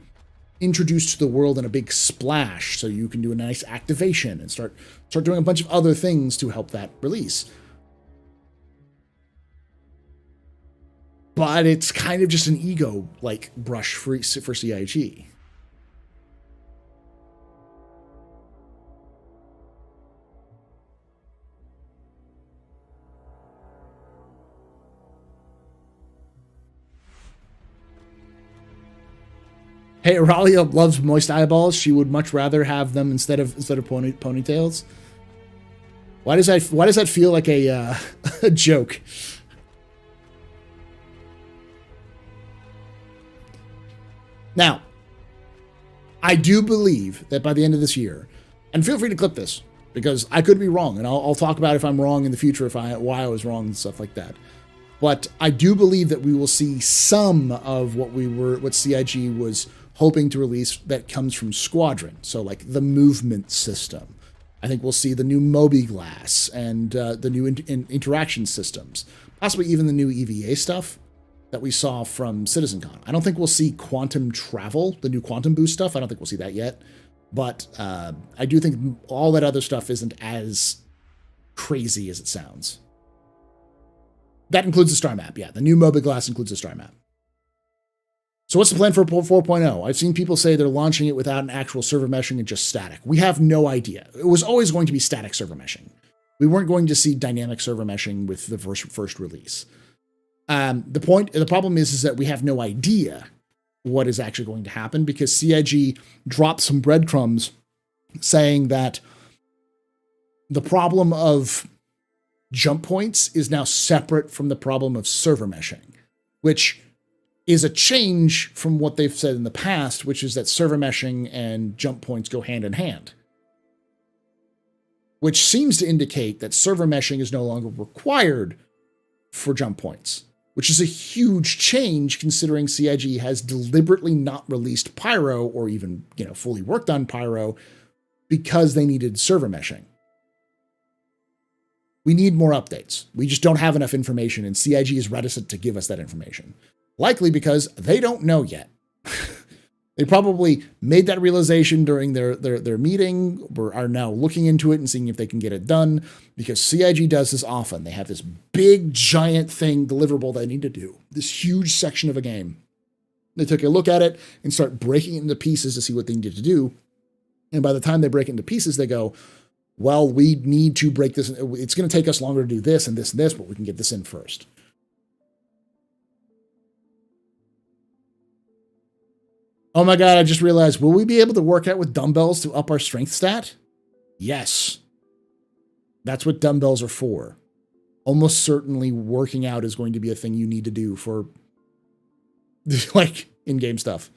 introduce to the world in a big splash so you can do a nice activation and start doing a bunch of other things to help that release. But it's kind of just an ego like brush for CIG. Hey, Auralia loves moist eyeballs. She would much rather have them instead of ponytails. Why does that feel like a a joke? Now, I do believe that by the end of this year, and feel free to clip this because I could be wrong, and I'll talk about if I'm wrong in the future, why I was wrong and stuff like that. But I do believe that we will see some of what CIG was hoping to release that comes from Squadron. So like the movement system. I think we'll see the new Mobi-Glass and the new interaction systems, possibly even the new EVA stuff that we saw from CitizenCon. I don't think we'll see quantum travel, the new quantum boost stuff. I don't think we'll see that yet. But I do think all that other stuff isn't as crazy as it sounds. That includes the star map. Yeah, the new Mobi-Glass includes the star map. So what's the plan for 4.0? I've seen people say they're launching it without an actual server meshing and just static. We have no idea. It was always going to be static server meshing. We weren't going to see dynamic server meshing with the first release. The problem is that we have no idea what is actually going to happen because CIG dropped some breadcrumbs saying that the problem of jump points is now separate from the problem of server meshing, which is a change from what they've said in the past, which is that server meshing and jump points go hand in hand, which seems to indicate that server meshing is no longer required for jump points, which is a huge change considering CIG has deliberately not released Pyro or even, fully worked on Pyro because they needed server meshing. We need more updates. We just don't have enough information, and CIG is reticent to give us that information. Likely because they don't know yet. They probably made that realization during their meeting, or are now looking into it and seeing if they can get it done, because CIG does this often. They have this big, giant thing, deliverable they need to do, this huge section of a game. They took a look at it and start breaking it into pieces to see what they needed to do. And by the time they break it into pieces, they go, well, we need to break this. It's going to take us longer to do this and this and this, but we can get this in first. Oh my God, I just realized, will we be able to work out with dumbbells to up our strength stat? Yes. That's what dumbbells are for. Almost certainly working out is going to be a thing you need to do for like in-game stuff.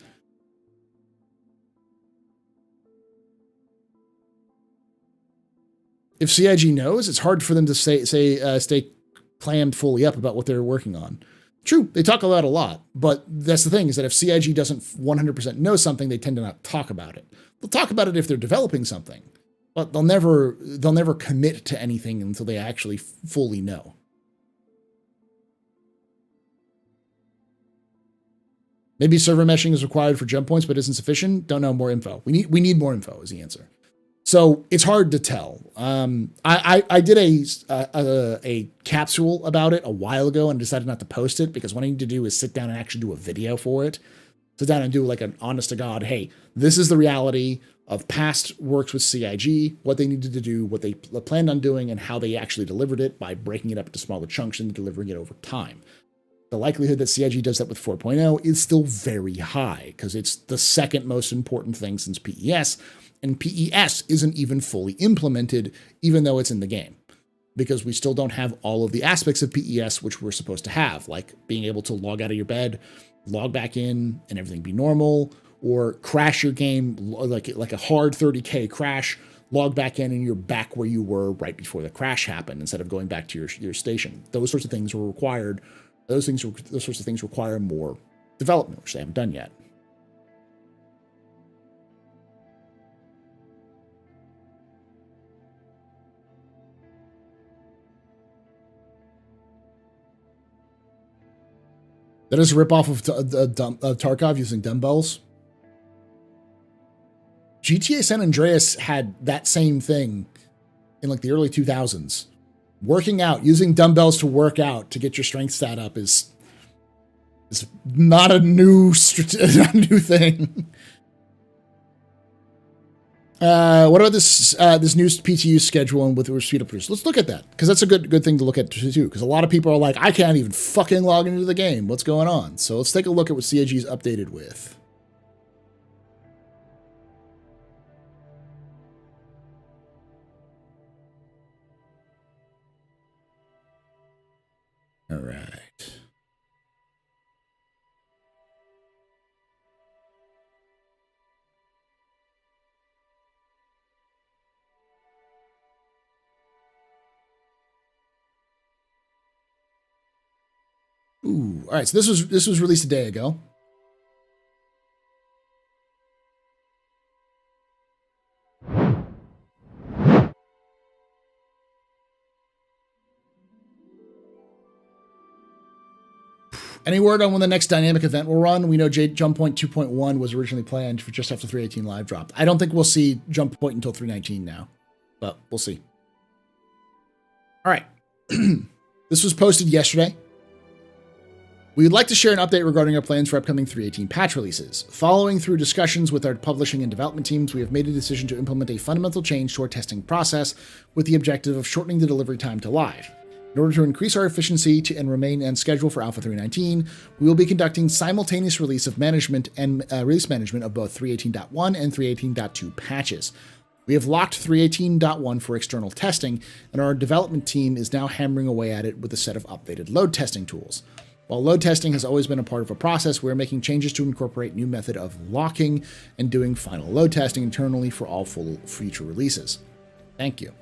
If CIG knows, it's hard for them to stay clammed fully up about what they're working on. True, they talk about it a lot, but that's the thing, is that if CIG doesn't 100% know something, they tend to not talk about it. They'll talk about it if they're developing something, but they'll never commit to anything until they actually fully know. Maybe server meshing is required for jump points, but isn't sufficient. Don't know, more info. We need more info is the answer. So it's hard to tell. I did a capsule about it a while ago and decided not to post it because what I need to do is sit down and actually do a video for it. Sit down and do like an honest to God, hey, this is the reality of past works with CIG, what they needed to do, what they planned on doing, and how they actually delivered it by breaking it up into smaller chunks and delivering it over time. The likelihood that CIG does that with 4.0 is still very high because it's the second most important thing since PES. And PES isn't even fully implemented, even though it's in the game, because we still don't have all of the aspects of PES which we're supposed to have, like being able to log out of your bed, log back in, and everything be normal, or crash your game like a hard 30K crash, log back in, and you're back where you were right before the crash happened instead of going back to your station. Those sorts of things were required. Those sorts of things require more development, which they haven't done yet. That is a ripoff of Tarkov using dumbbells. GTA San Andreas had that same thing in like the early 2000s. Working out, using dumbbells to work out to get your strength stat up is not a new thing. What about this new PTU schedule and with speed up produce? Let's look at that, because that's a good thing to look at too, because a lot of people are like, I can't even fucking log into the game. What's going on? So let's take a look at what CIG's updated with. All right. Ooh, all right. So this was released a day ago. Any word on when the next dynamic event will run? We know Jump Point 2.1 was originally planned for just after 318 live dropped. I don't think we'll see Jump Point until 319 now, but we'll see. All right. This was posted yesterday. We would like to share an update regarding our plans for upcoming 318 patch releases. Following through discussions with our publishing and development teams, we have made a decision to implement a fundamental change to our testing process with the objective of shortening the delivery time to live. In order to increase our efficiency and remain on schedule for Alpha 319, we will be conducting simultaneous release management of both 318.1 and 318.2 patches. We have locked 318.1 for external testing, and our development team is now hammering away at it with a set of updated load testing tools. While load testing has always been a part of a process, we're making changes to incorporate new method of locking and doing final load testing internally for all full future releases. Thank you.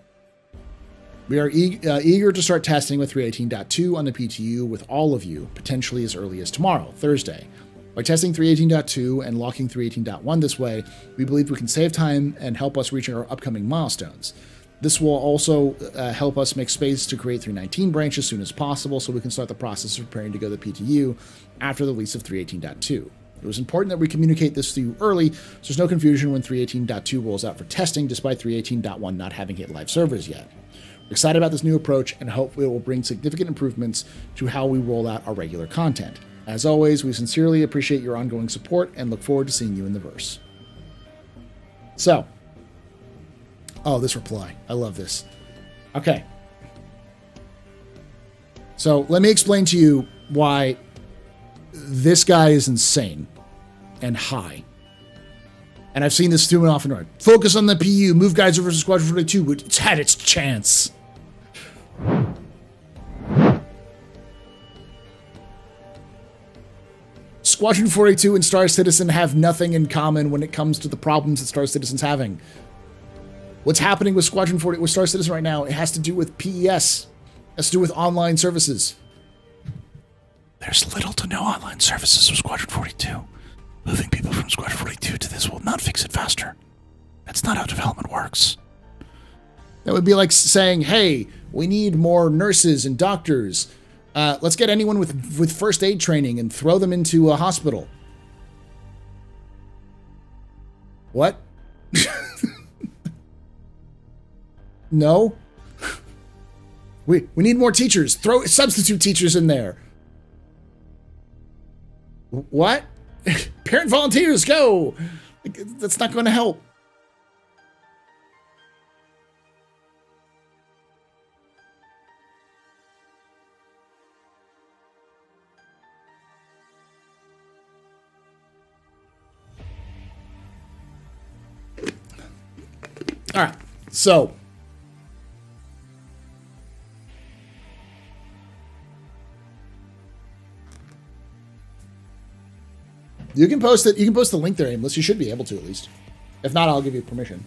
We are eager to start testing with 318.2 on the PTU with all of you, potentially as early as tomorrow, Thursday. By testing 318.2 and locking 318.1 this way, we believe we can save time and help us reach our upcoming milestones. This will also help us make space to create 319 branch as soon as possible so we can start the process of preparing to go to the PTU after the release of 318.2. It was important that we communicate this to you early so there's no confusion when 318.2 rolls out for testing despite 318.1 not having hit live servers yet. We're excited about this new approach and hope it will bring significant improvements to how we roll out our regular content. As always, we sincerely appreciate your ongoing support and look forward to seeing you in the verse. So, oh, this reply. I love this. Okay. So let me explain to you why this guy is insane and high. And I've seen this too often. Right? Focus on the PU. Move guys versus Squadron 42. It's had its chance. Squadron 42 and Star Citizen have nothing in common when it comes to the problems that Star Citizen's having. What's happening with Squadron 40 with Star Citizen right now, it has to do with PES. It has to do with online services. There's little to no online services with Squadron 42. Moving people from Squadron 42 to this will not fix it faster. That's not how development works. That would be like saying, hey, we need more nurses and doctors. Let's get anyone with first aid training and throw them into a hospital. What? No. We need more teachers. Throw substitute teachers in there. What? Parent volunteers, go! That's not going to help. All right, so you can post it. You can post the link there, Aimless. You should be able to, at least. If not, I'll give you permission.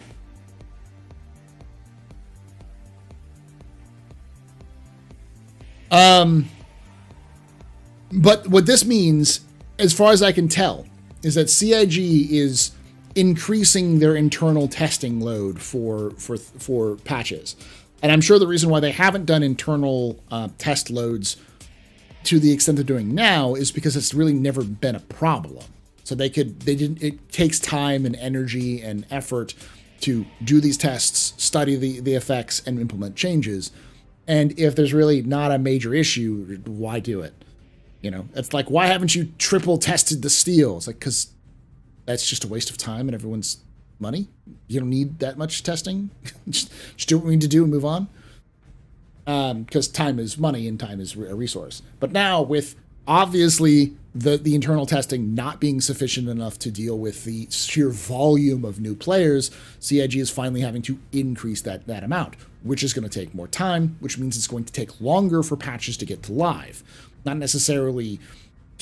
But what this means, as far as I can tell, is that CIG is increasing their internal testing load for patches. And I'm sure the reason why they haven't done internal test loads to the extent they're doing now is because it's really never been a problem. So it takes time and energy and effort to do these tests, study the effects, and implement changes. And if there's really not a major issue, why do it? You know, it's like, why haven't you triple tested the steel? It's like, because that's just a waste of time and everyone's money. You don't need that much testing. just do what we need to do and move on. Because time is money and time is a resource. But now with obviously the internal testing not being sufficient enough to deal with the sheer volume of new players, CIG is finally having to increase that amount, which is going to take more time, which means it's going to take longer for patches to get to live. Not necessarily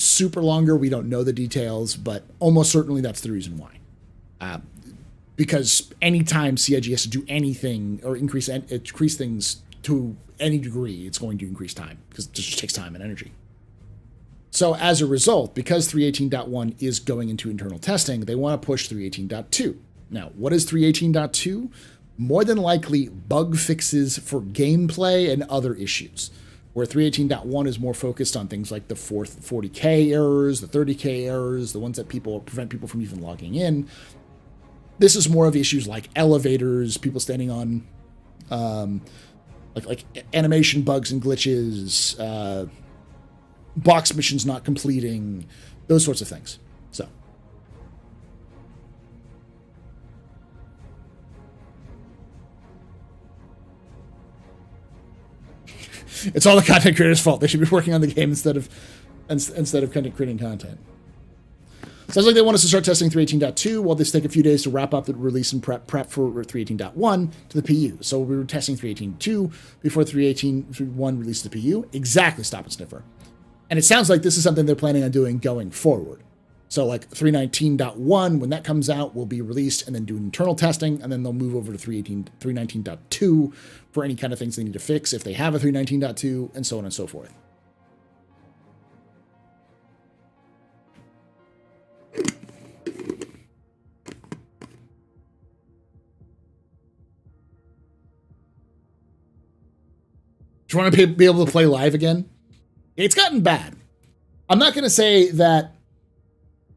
super longer, we don't know the details, but almost certainly that's the reason why. Because anytime CIG has to do anything or increase things to any degree, it's going to increase time, because it just takes time and energy. So as a result, because 3.18.1 is going into internal testing, they want to push 3.18.2. Now, what is 3.18.2? More than likely bug fixes for gameplay and other issues, where 3.18.1 is more focused on things like the 40K errors, the 30K errors, the ones that prevent people from even logging in. This is more of issues like elevators, people standing on like animation bugs and glitches, box missions not completing, those sorts of things. So it's all the content creators' fault. They should be working on the game instead of creating content. Sounds like they want us to start testing 3.18.2 while this take a few days to wrap up the release and prep for 3.18.1 to the PU. So we were testing 3.18.2 before 3.18.1 released to the PU. Exactly, Stop and Sniffer. And it sounds like this is something they're planning on doing going forward. So like 3.19.1, when that comes out, will be released and then do internal testing, and then they'll move over to 3.19.2 for any kind of things they need to fix if they have a 3.19.2, and so on and so forth. Do you want to be able to play live again? It's gotten bad. I'm not going to say that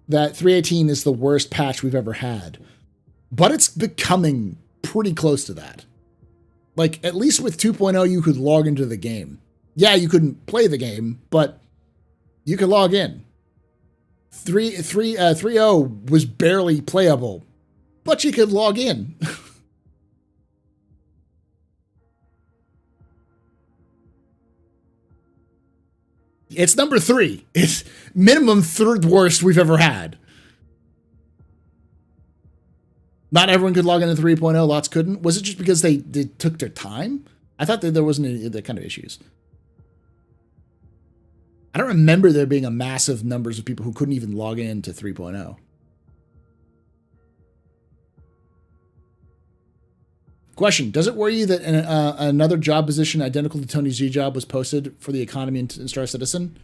3.18 is the worst patch we've ever had, but it's becoming pretty close to that. Like, at least with 2.0, you could log into the game. Yeah, you couldn't play the game, but you could log in. 3.0 was barely playable, but you could log in. It's number 3. It's minimum third worst we've ever had. Not everyone could log into 3.0. Lots couldn't. Was it just because they took their time? I thought that there wasn't any of that kind of issues. I don't remember there being a massive numbers of people who couldn't even log in to 3.0. Question, does it worry you that another job position identical to Tony's Z job was posted for the economy in Star Citizen?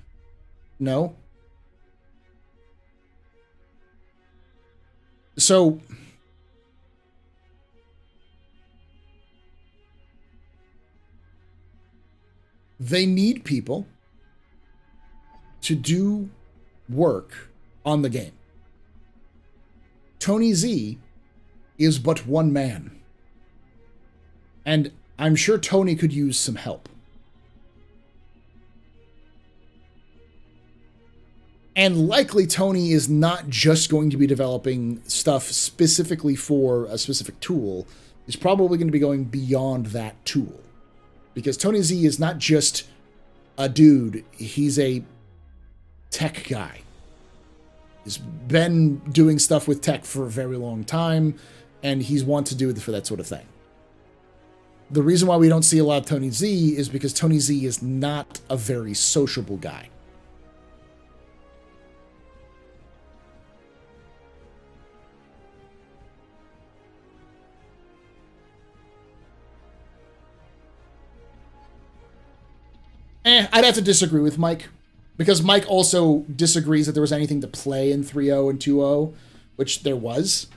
No. So, they need people to do work on the game. Tony Z is but one man. And I'm sure Tony could use some help. And likely Tony is not just going to be developing stuff specifically for a specific tool. He's probably going to be going beyond that tool. Because Tony Z is not just a dude, he's a tech guy. He's been doing stuff with tech for a very long time, and he's want to do it for that sort of thing. The reason why we don't see a lot of Tony Z is because Tony Z is not a very sociable guy. I'd have to disagree with Mike, because Mike also disagrees that there was anything to play in 3.0 and 2.0, which there was.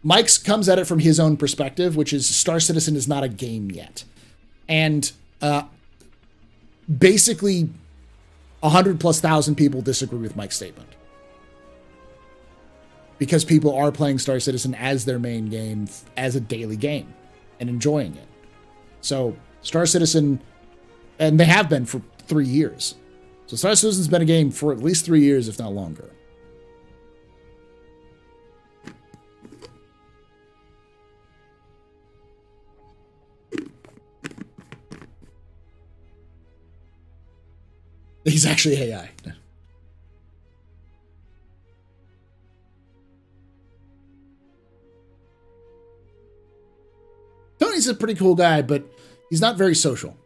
Mike's comes at it from his own perspective, which is Star Citizen is not a game yet. And basically 100,000+ people disagree with Mike's statement. Because people are playing Star Citizen as their main game, as a daily game, and enjoying it. So Star Citizen, and they have been for 3 years. So Star Citizen's been a game for at least 3 years, if not longer. He's actually AI. Tony's a pretty cool guy, but he's not very social.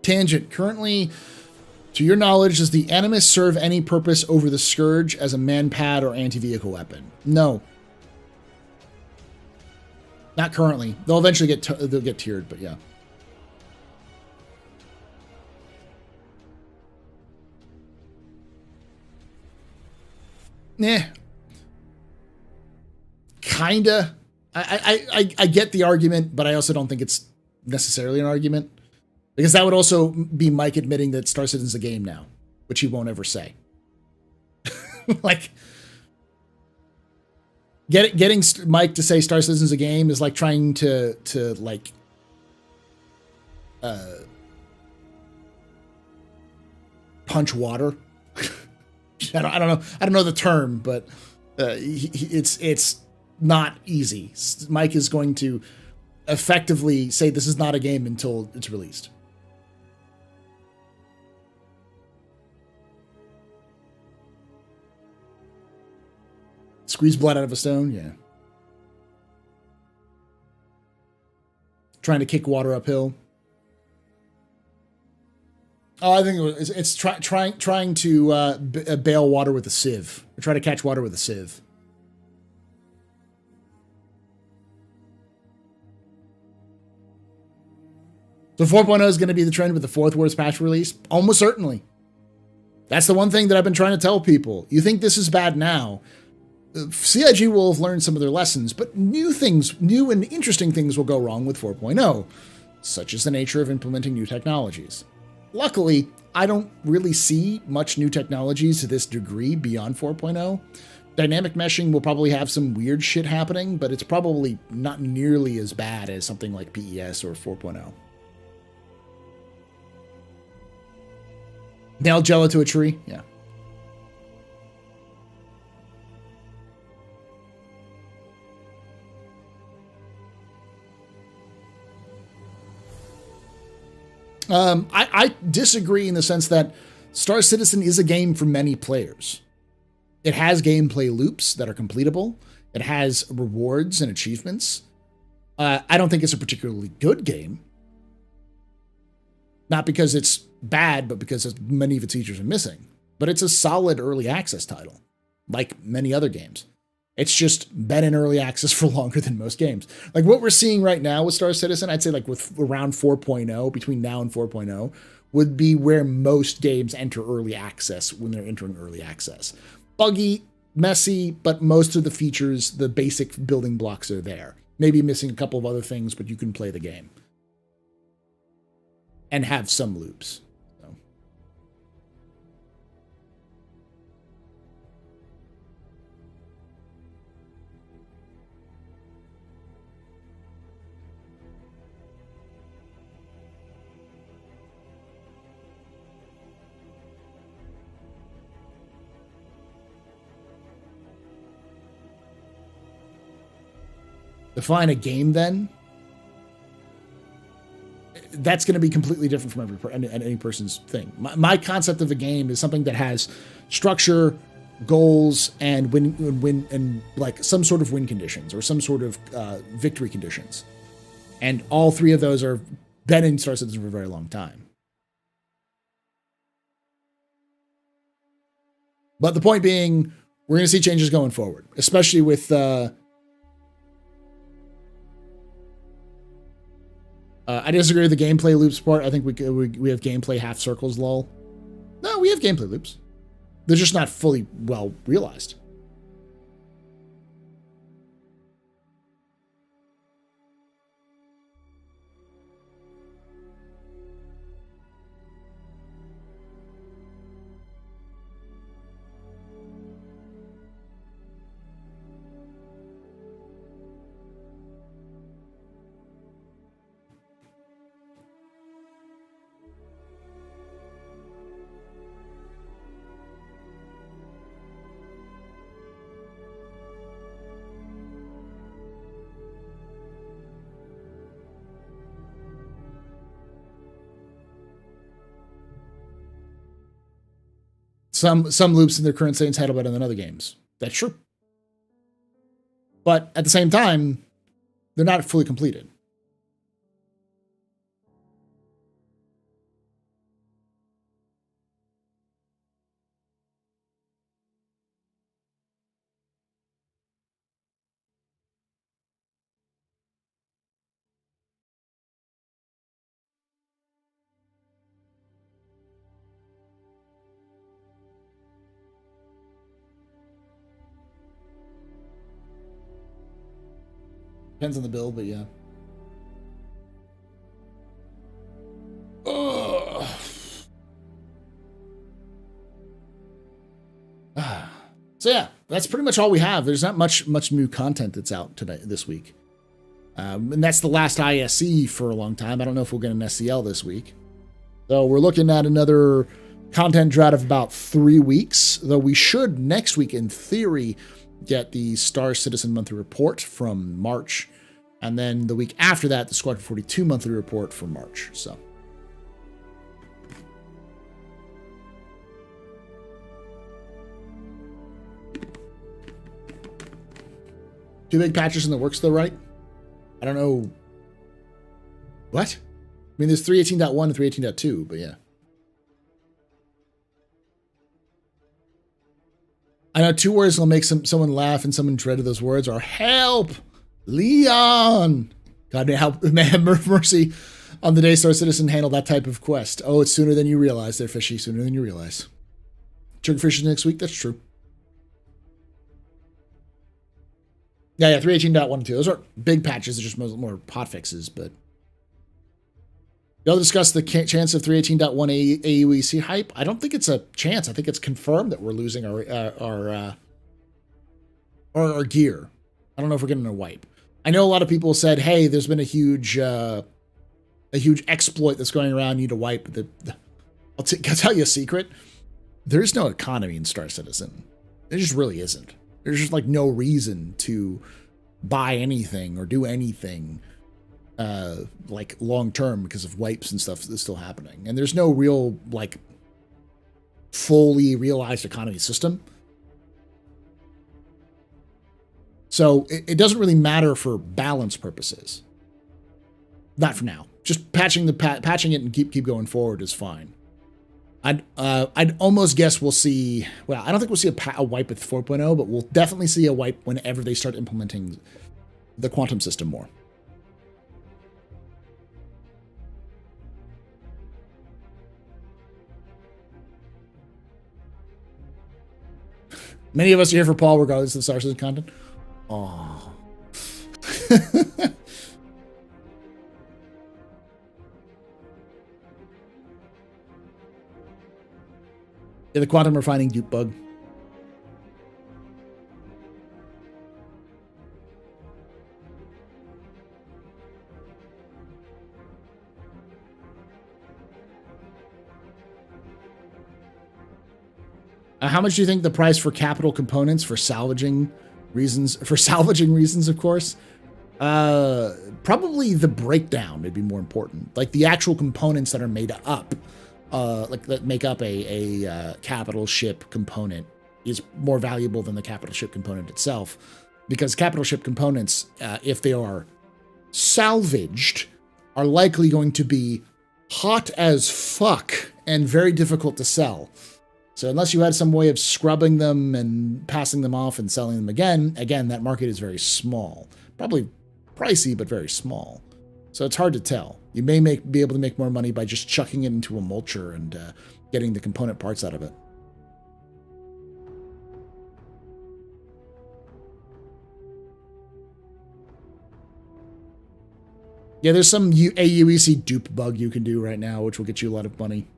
Tangent. Currently, to your knowledge, does the Animus serve any purpose over the Scourge as a man-pad or anti-vehicle weapon? No. Not currently. They'll eventually they'll get tiered, but yeah. Kinda. I get the argument, but I also don't think it's necessarily an argument. Because that would also be Mike admitting that Star Citizen's a game now, which he won't ever say. Like, getting Mike to say Star Citizen's a game is like trying to like, punch water. I don't know the term, but it's not easy. Mike is going to effectively say this is not a game until it's released. Squeeze blood out of a stone? Yeah. Trying to kick water uphill? Oh, I think it's trying to bail water with a sieve. Or try to catch water with a sieve. So 4.0 is going to be the trend with the fourth worst patch release? Almost certainly. That's the one thing that I've been trying to tell people. You think this is bad now. CIG will have learned some of their lessons, but new and interesting things will go wrong with 4.0, such as the nature of implementing new technologies. Luckily, I don't really see much new technologies to this degree beyond 4.0. Dynamic meshing will probably have some weird shit happening, but it's probably not nearly as bad as something like PES or 4.0. Nail jello to a tree? Yeah. I disagree in the sense that Star Citizen is a game for many players. It has gameplay loops that are completable. It has rewards and achievements. I don't think it's a particularly good game. Not because it's bad, but because many of its features are missing. But it's a solid early access title, like many other games. It's just been in early access for longer than most games. Like what we're seeing right now with Star Citizen, I'd say like with around 4.0, between now and 4.0, would be where most games enter early access when they're entering early access. Buggy, messy, but most of the features, the basic building blocks are there. Maybe missing a couple of other things, but you can play the game. And have some loops. So. Define a game then. That's going to be completely different from any person's thing. My concept of a game is something that has structure, goals, and win and like some sort of win conditions or some sort of victory conditions. And all three of those are been in Star Citizen for a very long time. But the point being, we're going to see changes going forward, especially with I disagree with the gameplay loops part. I think we have gameplay half circles, lol. No, we have gameplay loops. They're just not fully well realized. Some loops in their current state handle better than other games. That's true. But at the same time, they're not fully completed. Depends on the build, but yeah. Ugh. So yeah, that's pretty much all we have. There's not much new content that's out this week. And that's the last ISE for a long time. I don't know if we'll get an SCL this week. So we're looking at another content drought of about 3 weeks, though we should next week, in theory, get the Star Citizen monthly report from March, and then the week after that, the Squadron 42 monthly report for March. So. Two big patches in the works though, right? I don't know. What? I mean, there's 3.18.1 and 3.18.2, but yeah. I know 2 words will make someone laugh and someone dread of those words are help, Leon. God may have mercy on the day Star Citizen handled that type of quest. Oh, it's sooner than you realize there, Fishy. Sooner than you realize. Triggerfish is next week. That's true. Yeah, 3.18.1 and 2. Those are big patches. They're just more hot fixes, but. Y'all discuss the chance of 3.18.1 AUEC hype. I don't think it's a chance. I think it's confirmed that we're losing our gear. I don't know if we're getting a wipe. I know a lot of people said, "Hey, there's been a huge exploit that's going around. You need to wipe." I'll tell you a secret. There is no economy in Star Citizen. There just really isn't. There's just like no reason to buy anything or do anything. Like long term because of wipes and stuff that's still happening, and there's no real like fully realized economy system. So it doesn't really matter for balance purposes. Not for now. Just patching it and keep going forward is fine. I'd almost guess we'll see. Well, I don't think we'll see a wipe with 4.0, but we'll definitely see a wipe whenever they start implementing the quantum system more. Many of us are here for Paul, regardless of the Star Citizen content. Oh. Yeah, the quantum refining dupe bug. How much do you think the price for capital components for salvaging reasons, of course? Probably the breakdown would be more important. Like the actual components that are made up, like that make up a capital ship component is more valuable than the capital ship component itself. Because capital ship components, if they are salvaged, are likely going to be hot as fuck and very difficult to sell. So unless you had some way of scrubbing them and passing them off and selling them again, that market is very small. Probably pricey, but very small. So it's hard to tell. You may be able to make more money by just chucking it into a mulcher and getting the component parts out of it. Yeah, there's some AUEC dupe bug you can do right now, which will get you a lot of money.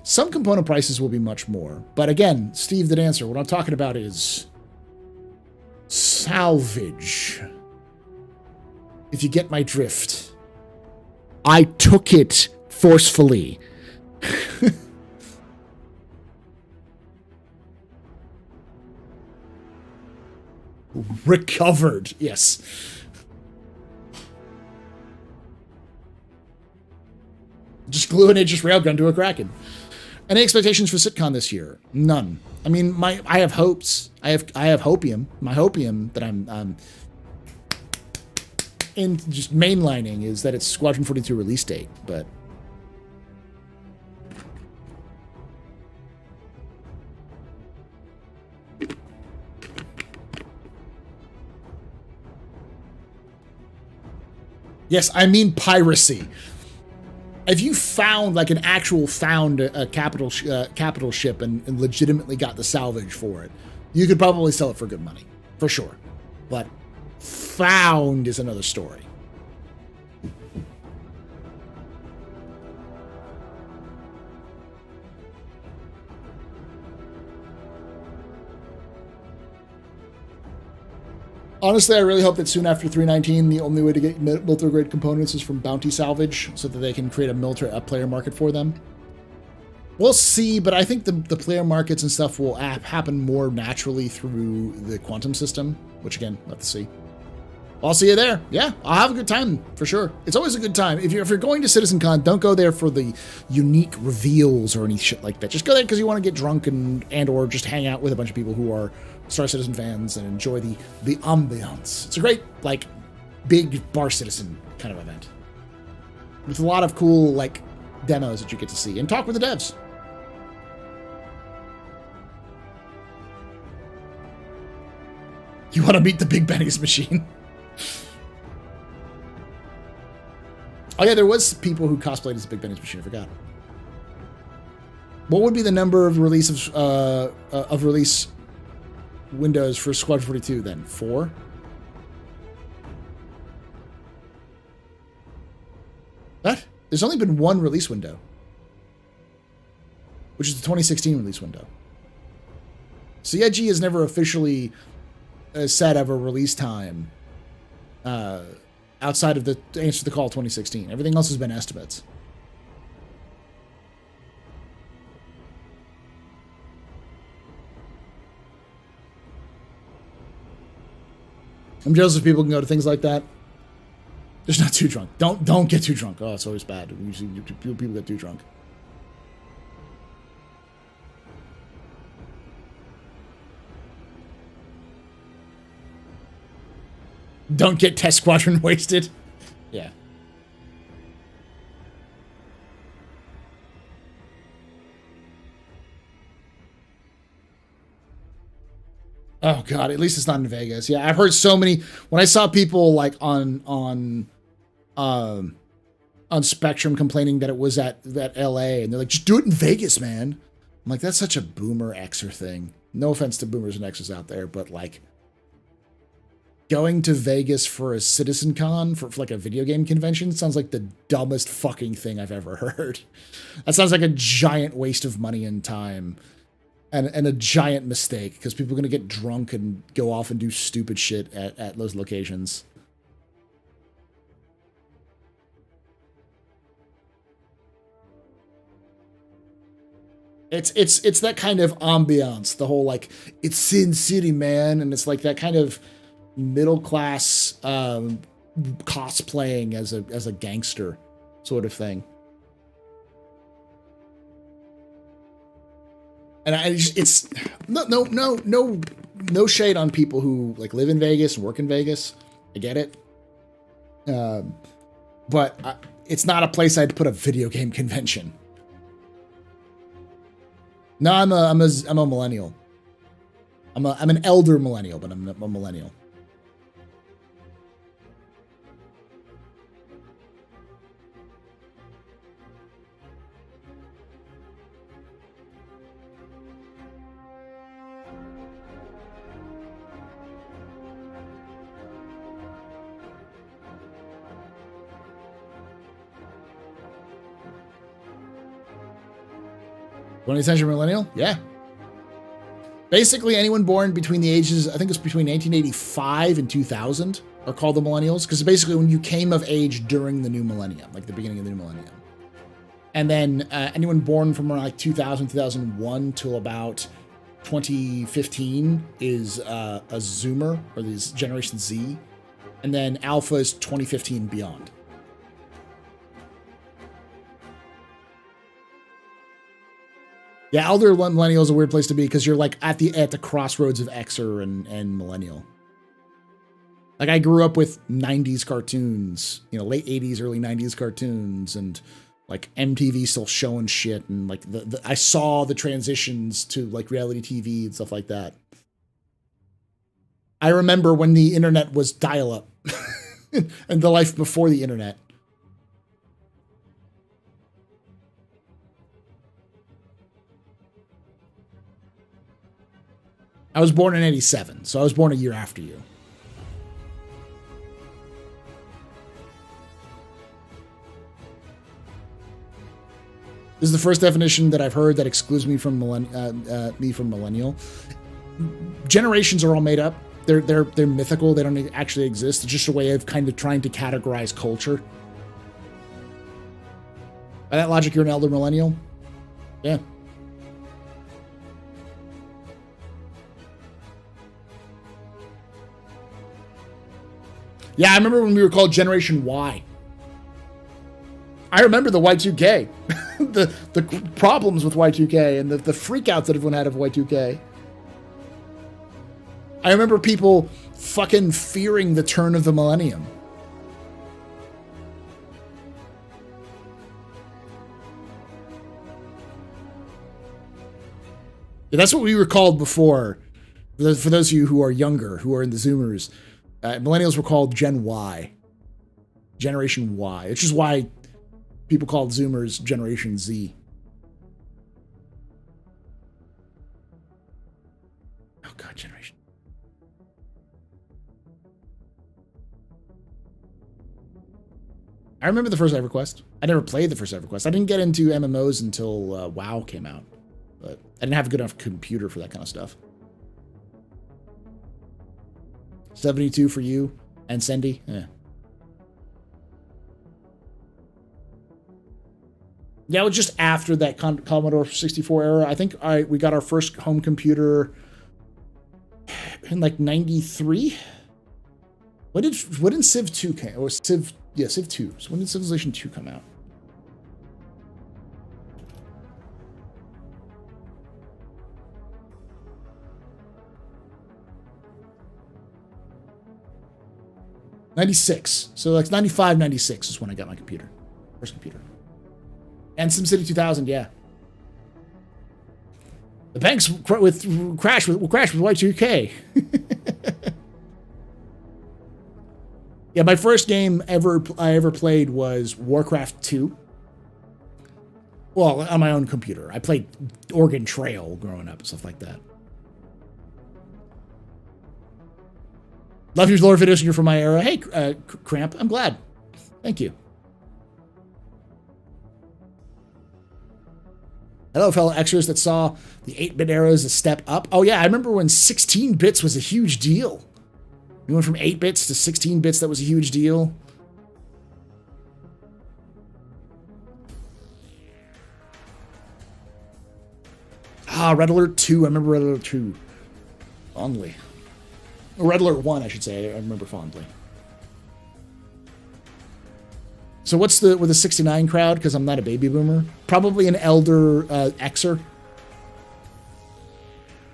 Some component prices will be much more. But again, Steve did answer. What I'm talking about is salvage. If you get my drift. I took it forcefully. Recovered. Yes. Just glue an Aegis railgun to a Kraken. Any expectations for SitCon this year? None. I mean, I have hopes. I have hopium. My hopium that I'm in just mainlining is that it's Squadron 42 release date, but yes, I mean piracy. If you found like an actual capital ship and legitimately got the salvage for it, you could probably sell it for good money, for sure. But found is another story. Honestly, I really hope that soon after 3.19, the only way to get military-grade components is from bounty salvage, so that they can create a player market for them. We'll see, but I think the player markets and stuff will happen more naturally through the quantum system, which again, we'll have to see. I'll see you there. Yeah, I'll have a good time, for sure. It's always a good time. If you're going to CitizenCon, don't go there for the unique reveals or any shit like that. Just go there because you want to get drunk and or just hang out with a bunch of people who are Star Citizen fans and enjoy the ambiance. It's a great, like, big Bar Citizen kind of event. With a lot of cool, like, demos that you get to see. And talk with the devs. You want to meet the Big Benny's machine? Oh yeah, there was people who cosplayed as Big Benny's machine. I forgot. What would be the number of release windows for Squadron 42 then? 4? What? There's only been one release window, which is the 2016 release window. CIG has never officially set of a release time outside of the Answer to the Call 2016. Everything else has been estimates. I'm jealous if people can go to things like that. Just not too drunk. Don't get too drunk. Oh, it's always bad. Usually people get too drunk. Don't get test squadron wasted. Yeah. Oh god, at least it's not in Vegas. Yeah, I've heard so many. When I saw people like on Spectrum complaining that it was at LA, and they're like, just do it in Vegas, man. I'm like, that's such a boomer Xer thing. No offense to boomers and Xers out there, but like going to Vegas for a Citizen Con for like a video game convention sounds like the dumbest fucking thing I've ever heard. That sounds like a giant waste of money and time. And a giant mistake, because people are going to get drunk and go off and do stupid shit at those locations. It's that kind of ambiance, the whole like, it's Sin City, man, and it's like that kind of middle class cosplaying as a gangster sort of thing. And it's no shade on people who like live in Vegas and work in Vegas. I get it. But it's not a place I'd put a video game convention. No, I'm a millennial. I'm an elder millennial, but I'm a millennial. Twentieth century millennial? Yeah. Basically, anyone born between the ages, I think it's between 1985 and 2000, are called the millennials, because basically when you came of age during the new millennium, like the beginning of the new millennium. And then anyone born from around like 2000, 2001 till about 2015 is a Zoomer, or these Generation Z. And then Alpha is 2015 beyond. Yeah, elder millennial is a weird place to be because you're like at the crossroads of Xer and millennial. Like I grew up with 90s cartoons, you know, late 80s, early 90s cartoons, and like MTV still showing shit, and like I saw the transitions to like reality TV and stuff like that. I remember when the internet was dial-up and the life before the internet. I was born in 87, so I was born a year after you. This is the first definition that I've heard that excludes me from millennial. Generations are all made up. They're mythical. They don't actually exist. It's just a way of kind of trying to categorize culture. By that logic, you're an elder millennial? Yeah. Yeah, I remember when we were called Generation Y. I remember the Y2K. the problems with Y2K and the freakouts that everyone had of Y2K. I remember people fucking fearing the turn of the millennium. Yeah, that's what we were called before. For those of you who are younger, who are in the Zoomers, millennials were called Gen Y. Generation Y. Which is why people called Zoomers Generation Z. Oh god, Generation. I remember the first EverQuest. I never played the first EverQuest. I didn't get into MMOs until WoW came out. But I didn't have a good enough computer for that kind of stuff. 72 for you and Sendy. Yeah. Yeah, it was just after that Commodore 64 era. I think we got our first home computer in like 93. When did Civ 2 came? Or Civ 2. So when did Civilization 2 come out? '96. So like 95, 96 is when I got my computer. First computer. And SimCity 2000, yeah. The banks will crash with Y2K. Yeah, my first game I ever played was Warcraft 2. Well, on my own computer. I played Oregon Trail growing up and stuff like that. Love your lore videos and you're from my era. Hey, Cramp, I'm glad. Thank you. Hello, fellow extras that saw the 8-bit era as a step up. Oh, yeah, I remember when 16 bits was a huge deal. We went from 8 bits to 16 bits. That was a huge deal. Ah, Red Alert 2. I remember Red Alert 2 fondly. Or Red Alert 1, I should say. I remember fondly. So what's with the 69 crowd? Because I'm not a baby boomer. Probably an elder Xer.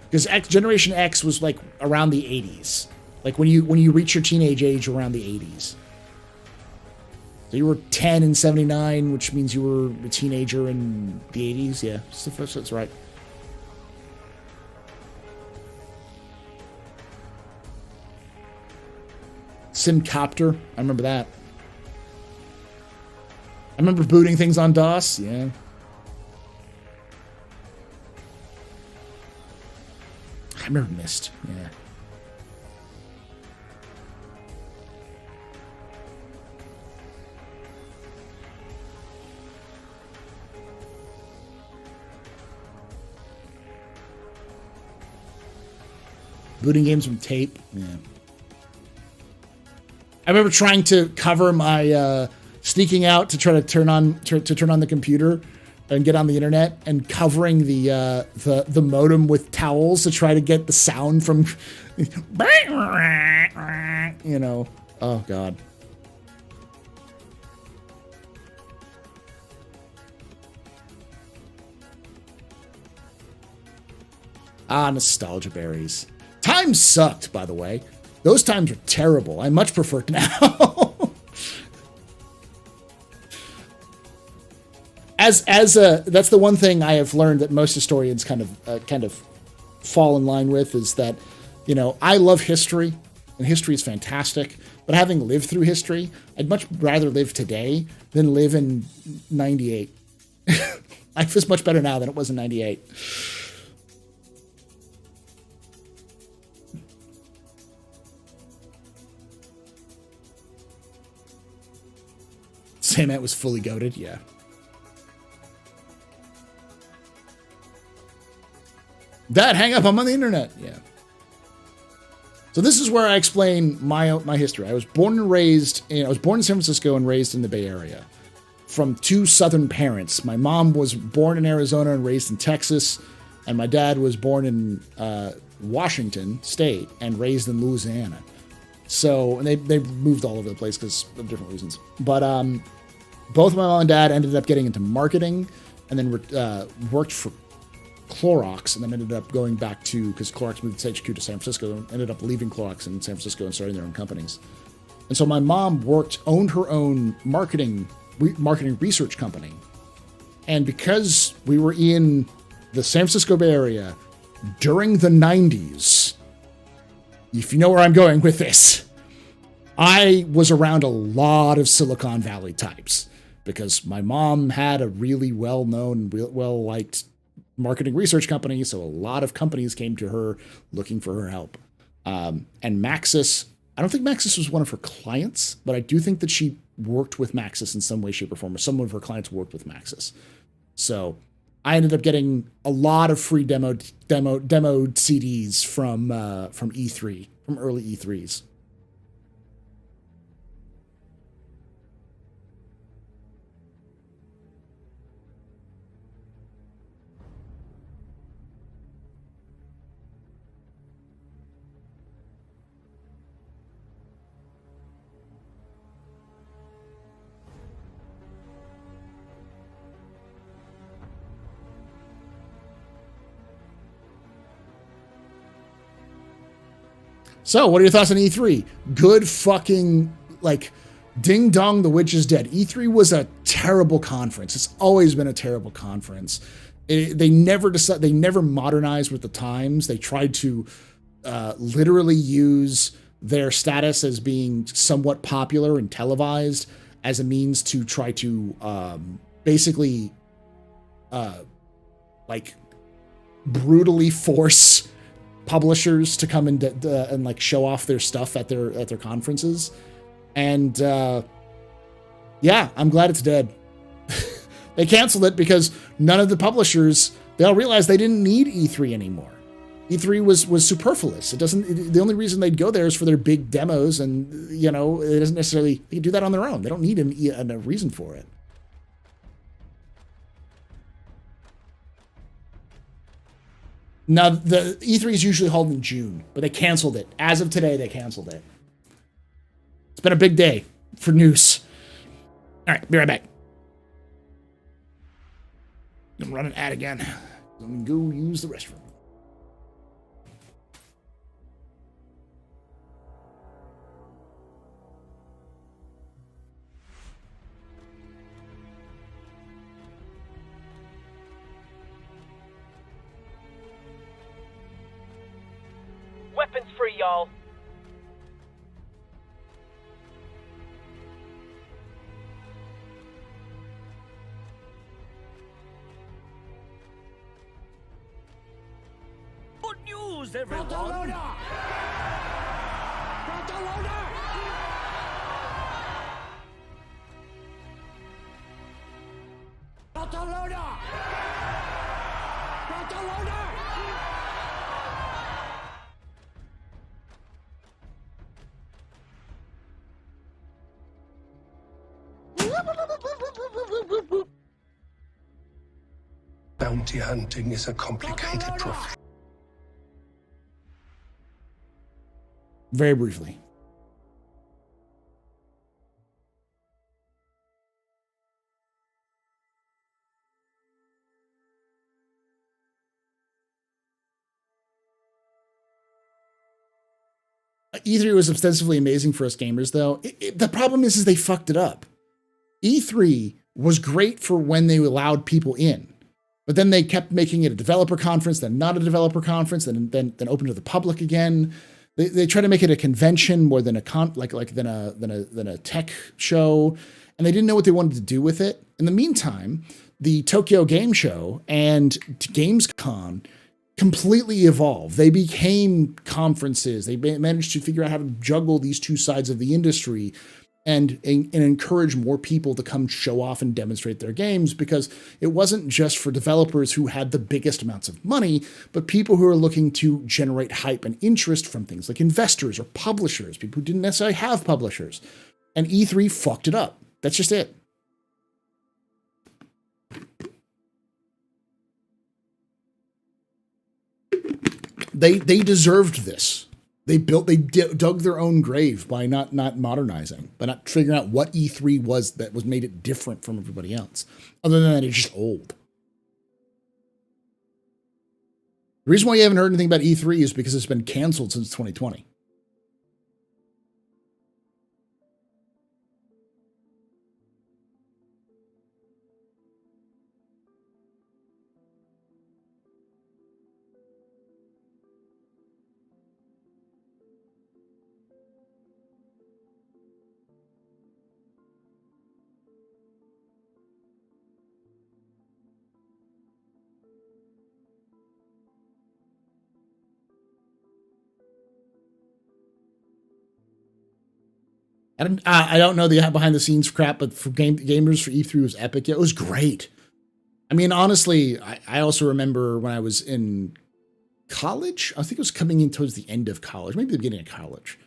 Because Generation X was like around the 80s. Like when you reach your teenage age around the 80s. So you were 10 in 79, which means you were a teenager in the 80s. Yeah, that's right. Simcopter, I remember that. I remember booting things on DOS, yeah. I remember Myst, yeah. Booting games from tape, yeah. I remember trying to cover my sneaking out to try to turn on the computer and get on the internet and covering the modem with towels to try to get the sound from you know. Oh god. Ah, nostalgia berries. Times sucked, by the way. Those times are terrible. I much prefer it now. That's the one thing I have learned that most historians kind of fall in line with is that, you know, I love history and history is fantastic, but having lived through history, I'd much rather live today than live in 98. Life is much better now than it was in 98. Sam Ant was fully goated, yeah. Dad, hang up, I'm on the internet, yeah. So this is where I explain my history. I was born in San Francisco and raised in the Bay Area from two Southern parents. My mom was born in Arizona and raised in Texas, and my dad was born in Washington State and raised in Louisiana. So, and they moved all over the place because of different reasons. But both my mom and dad ended up getting into marketing and then worked for Clorox and then ended up going back to, because Clorox moved its HQ to San Francisco, and ended up leaving Clorox in San Francisco and starting their own companies. And so my mom owned her own marketing research company. And because we were in the San Francisco Bay Area during the 90s, if you know where I'm going with this, I was around a lot of Silicon Valley types because my mom had a really well-known, well-liked marketing research company, so a lot of companies came to her looking for her help. And Maxis, I don't think Maxis was one of her clients, but I do think that she worked with Maxis in some way, shape, or form, or some of her clients worked with Maxis. So I ended up getting a lot of free demoed CDs from E3, from early E3s. So, what are your thoughts on E3? Good fucking, like, ding dong, the witch is dead. E3 was a terrible conference. It's always been a terrible conference. They never modernized with the times. They tried to literally use their status as being somewhat popular and televised as a means to try to basically like brutally force publishers to come and like show off their stuff at their conferences. And yeah, I'm glad it's dead. They canceled it because none of the publishers, they all realized they didn't need E3 anymore. E3 was superfluous. The only reason they'd go there is for their big demos, and you know, it doesn't necessarily, they can do that on their own. They don't need a reason for it. Now, the E3 is usually held in June, but they canceled it. As of today, they canceled it. It's been a big day for news. All right, be right back. I'm running an ad again. Let me go use the restroom. Weapons free, y'all. Good news, everyone. Bounty hunting is a complicated profession. Very briefly. E3 was ostensibly amazing for us gamers, though. The problem is they fucked it up. E3 was great for when they allowed people in, but then they kept making it a developer conference, then not a developer conference, then open to the public again. They try to make it a convention more than a tech show, and they didn't know what they wanted to do with it. In the meantime, the Tokyo Game Show and Gamescom completely evolved. They became conferences. They managed to figure out how to juggle these two sides of the industry and encourage more people to come show off and demonstrate their games, because it wasn't just for developers who had the biggest amounts of money, but people who are looking to generate hype and interest from things like investors or publishers, people who didn't necessarily have publishers. And E3 fucked it up. That's just it. They deserved this. They dug their own grave by not modernizing, by not figuring out what E3 was that was made it different from everybody else. Other than that, it's just old. The reason why you haven't heard anything about E3 is because it's been canceled since 2020. I don't know the behind the scenes crap, but for gamers, for E3 was epic. It was great. I mean, honestly, I also remember when I was in college, I think it was coming in towards the end of college, maybe the beginning of college,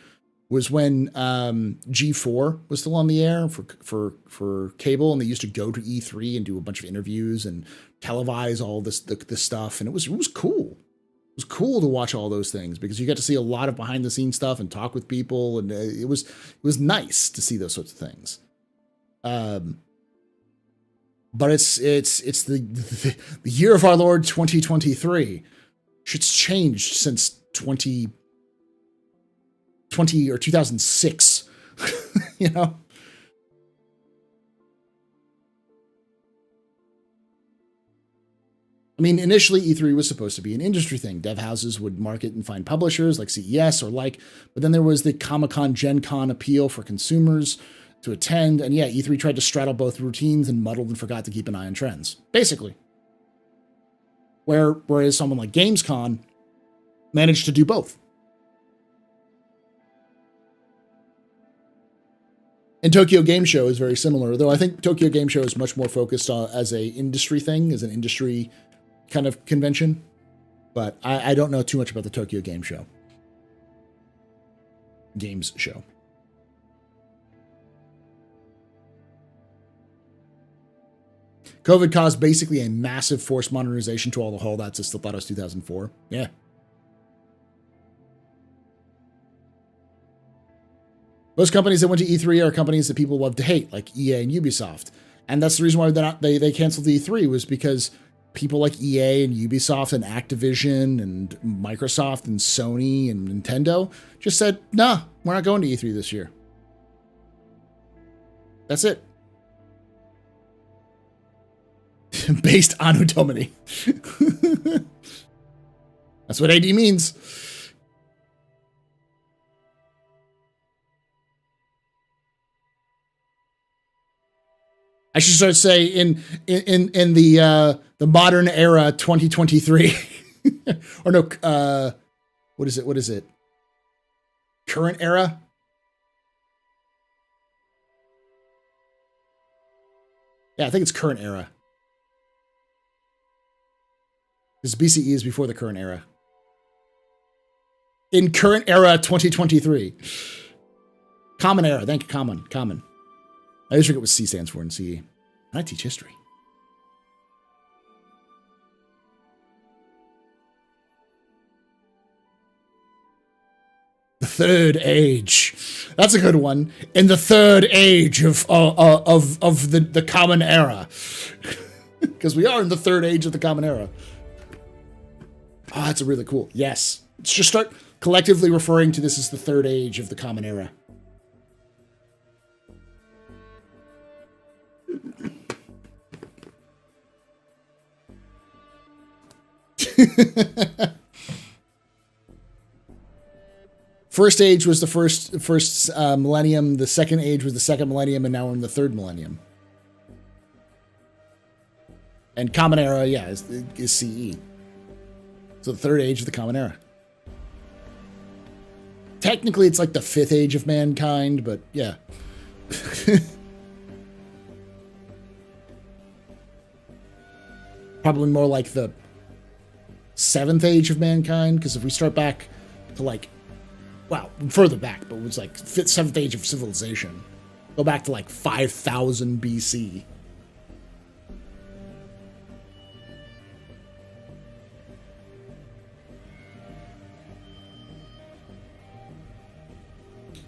was when G4 was still on the air for cable, and they used to go to E3 and do a bunch of interviews and televise all this stuff, and it was cool. It was cool to watch all those things because you got to see a lot of behind the scenes stuff and talk with people, and it was nice to see those sorts of things. But it's the year of our Lord 2023. Shit's changed since 20 2006, you know? I mean, initially E3 was supposed to be an industry thing. Dev houses would market and find publishers like CES or like, but then there was the Comic-Con Gen Con appeal for consumers to attend. And yeah, E3 tried to straddle both routines and muddled and forgot to keep an eye on trends, basically. Whereas someone like Gamescom managed to do both. And Tokyo Game Show is very similar, though I think Tokyo Game Show is much more focused on as a industry thing, as an industry kind of convention. But I don't know too much about the Tokyo Game Show. Games Show. COVID caused basically a massive forced modernization to all the holdouts that still thought it was 2004. Yeah. Most companies that went to E3 are companies that people love to hate, like EA and Ubisoft. And that's the reason why they canceled the E3, was because people like EA and Ubisoft and Activision and Microsoft and Sony and Nintendo just said, nah, we're not going to E3 this year. That's it. Based on Utomini. That's what AD means. I should start say in the modern era 2023. Or no, what is it? Current era? Yeah, I think it's current era. Because BCE is before the current era. In current era 2023. Common era. Thank you, common. I always forget what C stands for in CE. I teach history. The third age. That's a good one. In the third age of the common era. Because we are in the third age of the common era. Oh, that's a really cool. Yes. Let's just start collectively referring to this as the third age of the common era. First age was the first millennium. The second age was the second millennium, and now we're in the third millennium. And common era, yeah, is CE. So the third age of the common era. Technically, it's like the fifth age of mankind, but yeah. Probably more like the seventh age of mankind, because if we start back to like, well, further back, but it was like seventh age of civilization. Go back to like 5000 BC.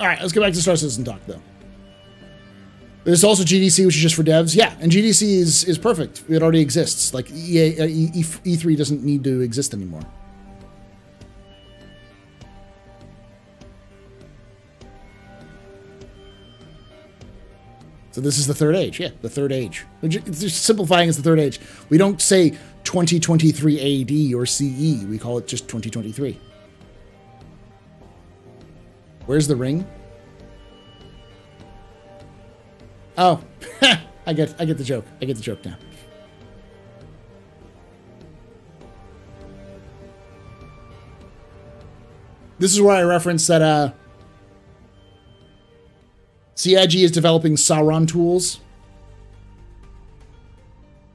All right, let's get back to Star Citizen talk, though. There's also GDC, which is just for devs. Yeah, and GDC is perfect. It already exists. Like E3 doesn't need to exist anymore. So this is the third age. Yeah, the third age. It's just simplifying as the third age. We don't say 2023 AD or CE. We call it just 2023. Where's the ring? Oh, I get the joke. I get the joke now. This is where I reference that CIG is developing Sauron tools.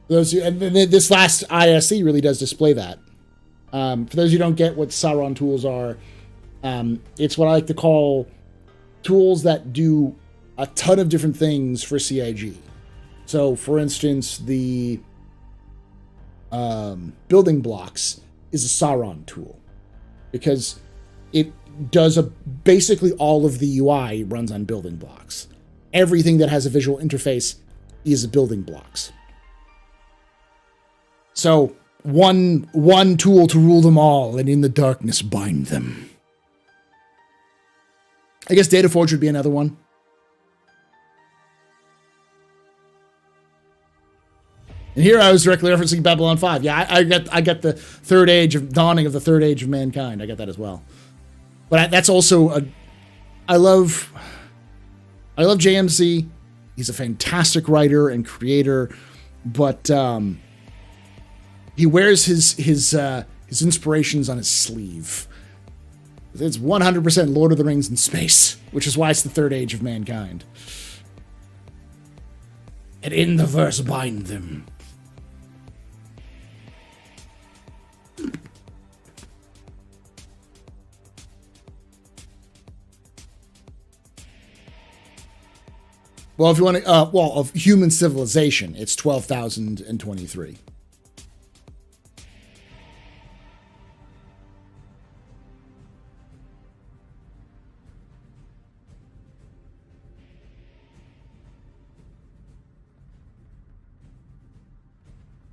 Those and this last ISE really does display that. For those who don't get what Sauron tools are, it's what I like to call tools that do a ton of different things for CIG. So, for instance, the building blocks is a Sauron tool because it does basically all of the UI runs on building blocks. Everything that has a visual interface is building blocks. So, one tool to rule them all, and in the darkness bind them. I guess Data Forge would be another one. And here I was directly referencing Babylon 5. Yeah, I get the dawning of the third age of mankind. I get that as well. But that's also I love JMC. He's a fantastic writer and creator, but he wears his inspirations on his sleeve. It's 100% Lord of the Rings in space, which is why it's the third age of mankind. And in the verse bind them. Well, if you want to, of human civilization, it's 12,023.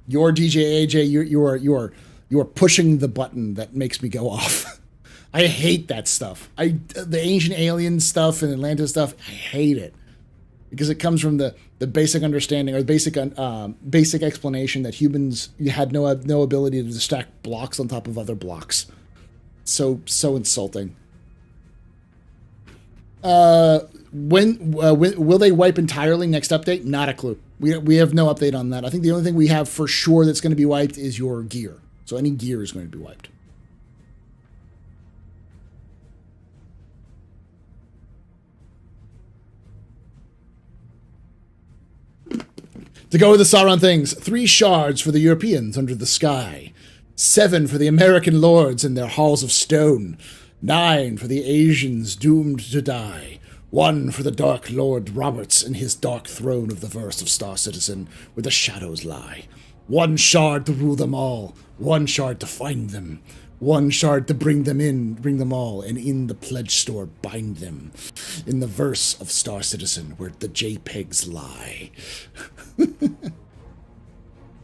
Your DJ AJ, you are pushing the button that makes me go off. I hate that stuff. The ancient alien stuff and Atlantis stuff, I hate it. Because it comes from the basic understanding or the basic explanation that humans had no ability to stack blocks on top of other blocks. So insulting. When will they wipe entirely next update? Not a clue. We have no update on that. I think the only thing we have for sure that's going to be wiped is your gear. So any gear is going to be wiped. To go with the Sauron things, 3 shards for the Europeans under the sky, 7 for the American lords in their halls of stone, 9 for the Asians doomed to die, 1 for the Dark Lord Roberts in his dark throne of the verse of Star Citizen, where the shadows lie, 1 shard to rule them all, 1 shard to find them, 1 shard to bring them all, and in the pledge store bind them, in the verse of Star Citizen, where the JPEGs lie.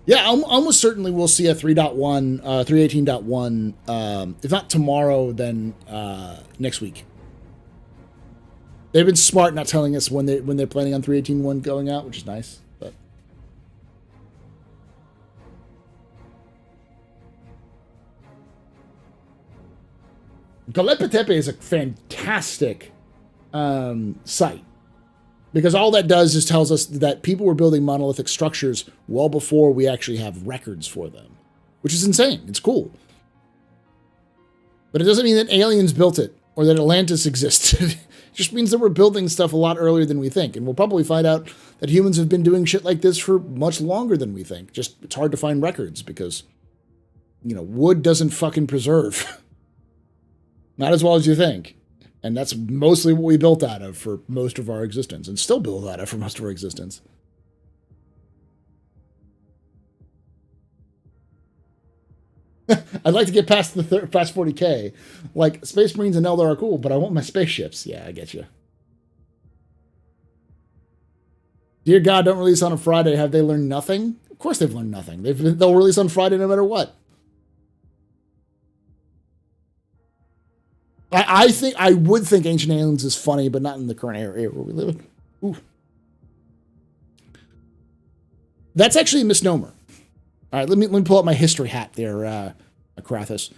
Yeah, almost certainly we'll see a 3.1, 3.18.1, if not tomorrow, then next week. They've been smart not telling us when they're planning on 3.18.1 going out, which is nice. But Göbekli Tepe is a fantastic site. Because all that does is tells us that people were building monolithic structures well before we actually have records for them. Which is insane. It's cool. But it doesn't mean that aliens built it or that Atlantis existed. It just means that we're building stuff a lot earlier than we think. And we'll probably find out that humans have been doing shit like this for much longer than we think. Just it's hard to find records because, wood doesn't fucking preserve. Not as well as you think. And that's mostly what we built out of for most of our existence, and still build out of for most of our existence. I'd like to get past past 40K. Like, Space Marines and Eldar are cool, but I want my spaceships. Yeah, I get you. Dear God, don't release on a Friday. Have they learned nothing? Of course they've learned nothing. They'll release on Friday no matter what. I would think Ancient Aliens is funny, but not in the current era where we live in. Ooh. That's actually a misnomer. All right, let me pull up my history hat there, Krathus.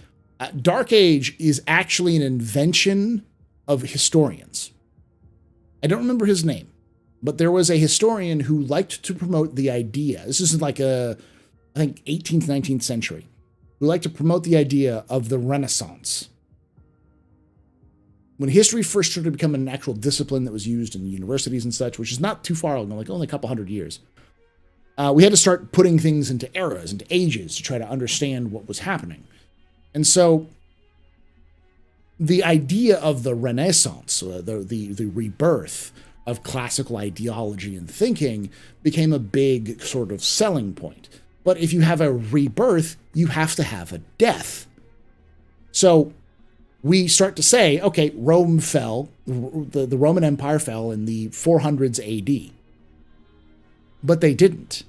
Dark Age is actually an invention of historians. I don't remember his name, but there was a historian who liked to promote the idea. This is like I think 18th, 19th century, who liked to promote the idea of the Renaissance. When history first started to become an actual discipline that was used in universities and such, which is not too far along, like only a couple hundred years, we had to start putting things into eras, into ages, to try to understand what was happening. And so the idea of the Renaissance, the rebirth of classical ideology and thinking, became a big sort of selling point. But if you have a rebirth, you have to have a death. So we start to say, okay, Rome fell, the Roman Empire fell in the 400s AD. But they didn't.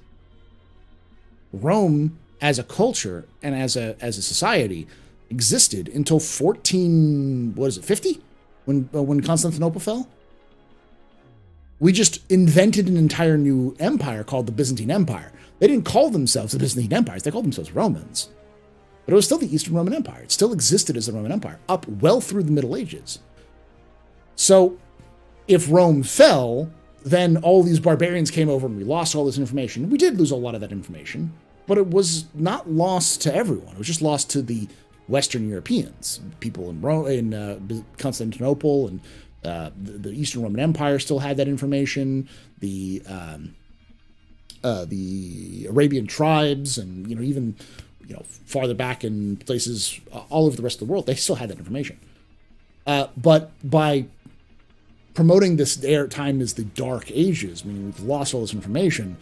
Rome, as a culture and as a society, existed until 50? when Constantinople fell? We just invented an entire new empire called the Byzantine Empire. They didn't call themselves the Byzantine Empires, they called themselves Romans. But it was still the Eastern Roman Empire. It still existed as the Roman Empire, up well through the Middle Ages. So, if Rome fell, then all these barbarians came over and we lost all this information. We did lose a lot of that information, but it was not lost to everyone. It was just lost to the Western Europeans. People in Rome, in Constantinople, and the Eastern Roman Empire still had that information. The Arabian tribes, and even farther back in places all over the rest of the world, they still had that information. But by promoting this time as the Dark Ages, meaning we've lost all this information,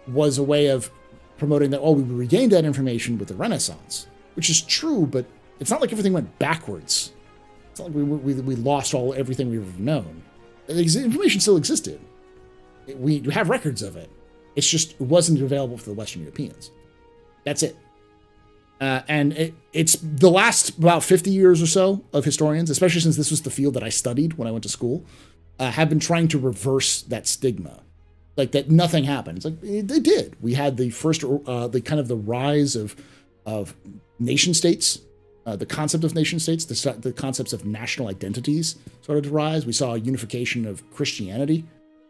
was a way of promoting that, we regained that information with the Renaissance, which is true, but it's not like everything went backwards. It's not like we lost everything we've ever known. The information still existed. We have records of it. It's just, it wasn't available for the Western Europeans. That's it. And it's the last about 50 years or so of historians, especially since this was the field that I studied when I went to school, have been trying to reverse that stigma. Like that nothing happened. It's like, they did. We had the first, the rise of nation states, the concept of nation states, the concepts of national identities started to rise. We saw a unification of Christianity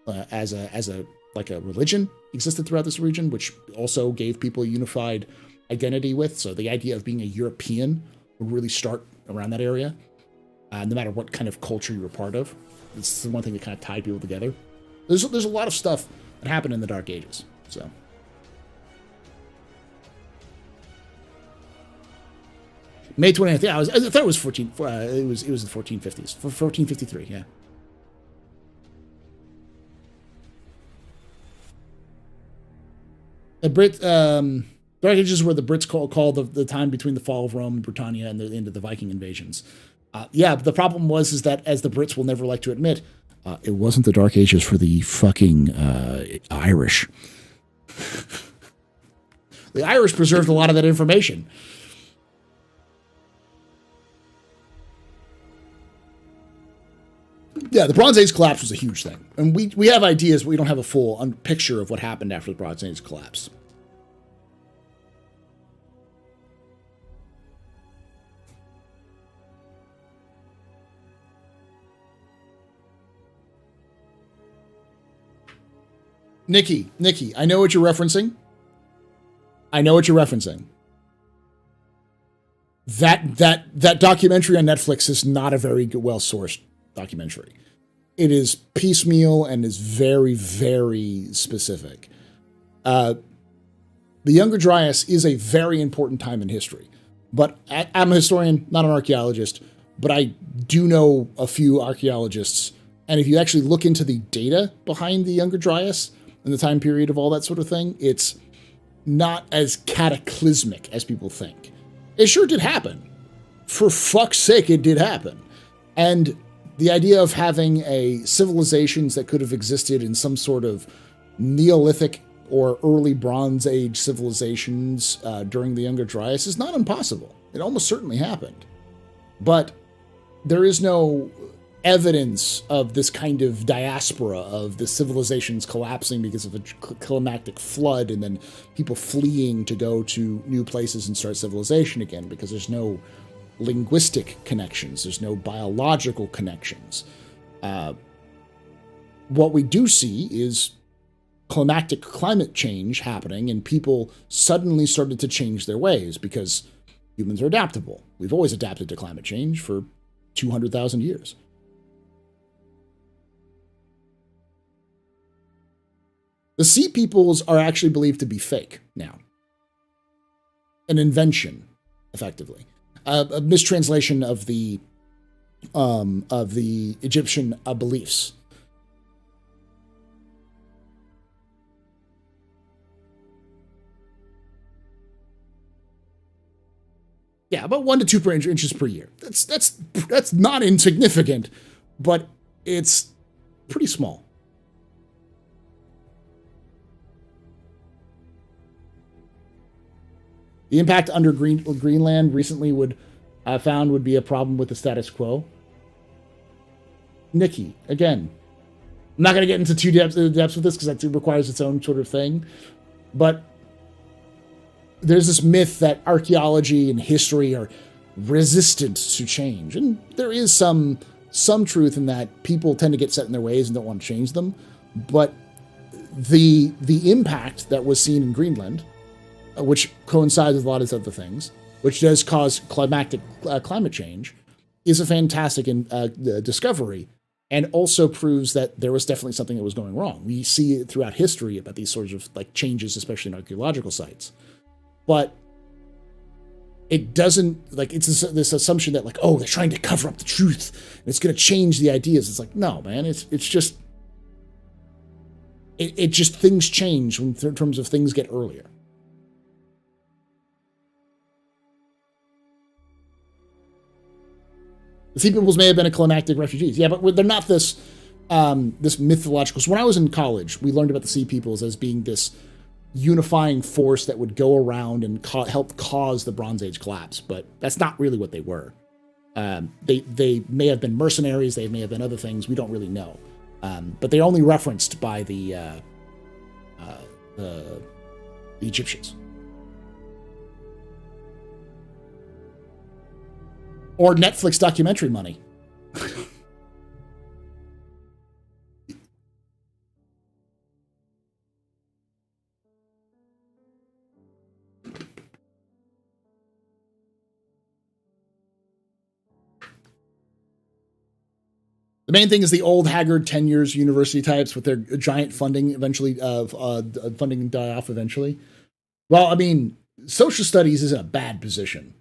as a religion existed throughout this region, which also gave people a unified identity with. So the idea of being a European would really start around that area, no matter what kind of culture you were part of. It's the one thing that kind of tied people together. There's a lot of stuff that happened in the Dark Ages. So May 20th. Yeah, I thought it was 14. It was the 1450s. 1453. Yeah. The Dark Ages were the Brits called the time between the fall of Rome and Britannia and the end of the Viking invasions. But the problem was that, as the Brits will never like to admit, it wasn't the Dark Ages for the fucking Irish. The Irish preserved a lot of that information. Yeah, the Bronze Age collapse was a huge thing. And we have ideas, but we don't have a full picture of what happened after the Bronze Age collapse. Nikki, I know what you're referencing. That documentary on Netflix is not a very well-sourced documentary. It is piecemeal and is very, very specific. The Younger Dryas is a very important time in history. But I'm a historian, not an archaeologist, but I do know a few archaeologists. And if you actually look into the data behind the Younger Dryas and the time period of all that sort of thing, it's not as cataclysmic as people think. It sure did happen. For fuck's sake, it did happen. And the idea of having civilizations that could have existed in some sort of Neolithic or early Bronze Age civilizations during the Younger Dryas is not impossible. It almost certainly happened. But there is no evidence of this kind of diaspora of the civilizations collapsing because of a climactic flood and then people fleeing to go to new places and start civilization again, because there's no linguistic connections, there's no biological connections. What we do see is climactic climate change happening, and people suddenly started to change their ways because humans are adaptable. We've always adapted to climate change for 200,000 years. The Sea Peoples are actually believed to be fake now. An invention, effectively. A mistranslation of the Egyptian beliefs. Yeah, about 1 to 2 inches per year. That's not insignificant, but it's pretty small. The impact under Greenland recently would be a problem with the status quo. Nikki, again, I'm not going to get into too depths with this because that requires its own sort of thing. But there's this myth that archaeology and history are resistant to change. And there is some truth in that. People tend to get set in their ways and don't want to change them. But the impact that was seen in Greenland, which coincides with a lot of other things, which does cause climate change, is a fantastic discovery, and also proves that there was definitely something that was going wrong. We see it throughout history about these sorts of like changes, especially in archaeological sites. But it doesn't, like, it's this assumption that, like, oh, they're trying to cover up the truth and it's going to change the ideas. It's like, no, man, it's just things change in terms of things get earlier. The sea peoples may have been a climactic refugees. Yeah, but they're not this mythological. So when I was in college, we learned about the sea peoples as being this unifying force that would go around and help cause the Bronze Age collapse. But that's not really what they were. They may have been mercenaries. They may have been other things. We don't really know. But they're only referenced by the Egyptians. Or Netflix documentary money. The main thing is the old haggard 10 years university types with their giant funding eventually funding die off eventually. Well, I mean, social studies is in a bad position.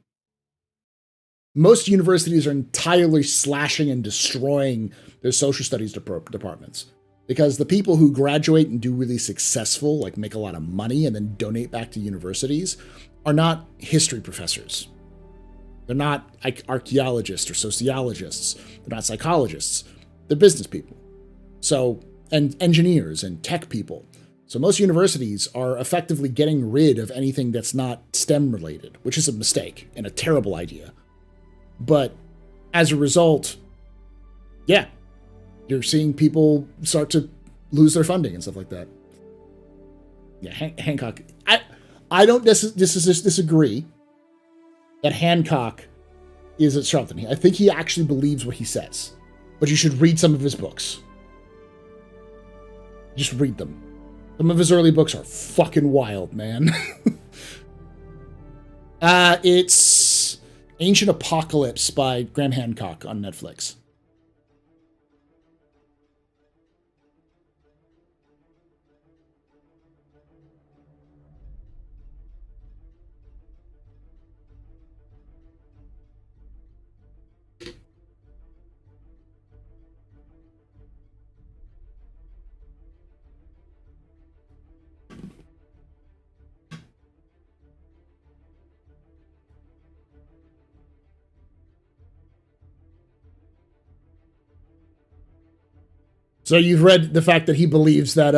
Most universities are entirely slashing and destroying their social studies departments because the people who graduate and do really successful, like make a lot of money and then donate back to universities, are not history professors. They're not archaeologists or sociologists. They're not psychologists. They're business people. So, and engineers and tech people. So most universities are effectively getting rid of anything that's not STEM related, which is a mistake and a terrible idea. But as a result, yeah, you're seeing people start to lose their funding and stuff like that. Yeah, Hancock. I don't disagree that Hancock is a charlatan. I think he actually believes what he says. But you should read some of his books. Just read them. Some of his early books are fucking wild, man. It's Ancient Apocalypse by Graham Hancock on Netflix. So you've read the fact that he believes that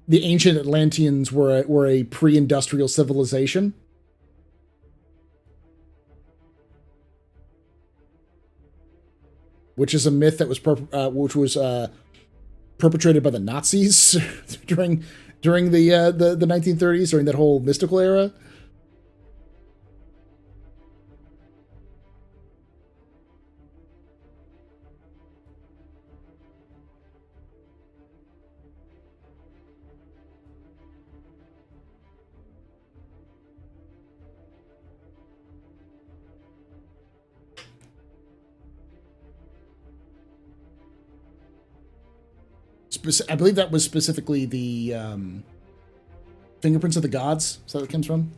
the ancient Atlanteans were a pre-industrial civilization? Which is a myth that was perpetrated by the Nazis during the 1930s, during that whole mystical era. I believe that was specifically the fingerprints of the gods. Is that what it comes from?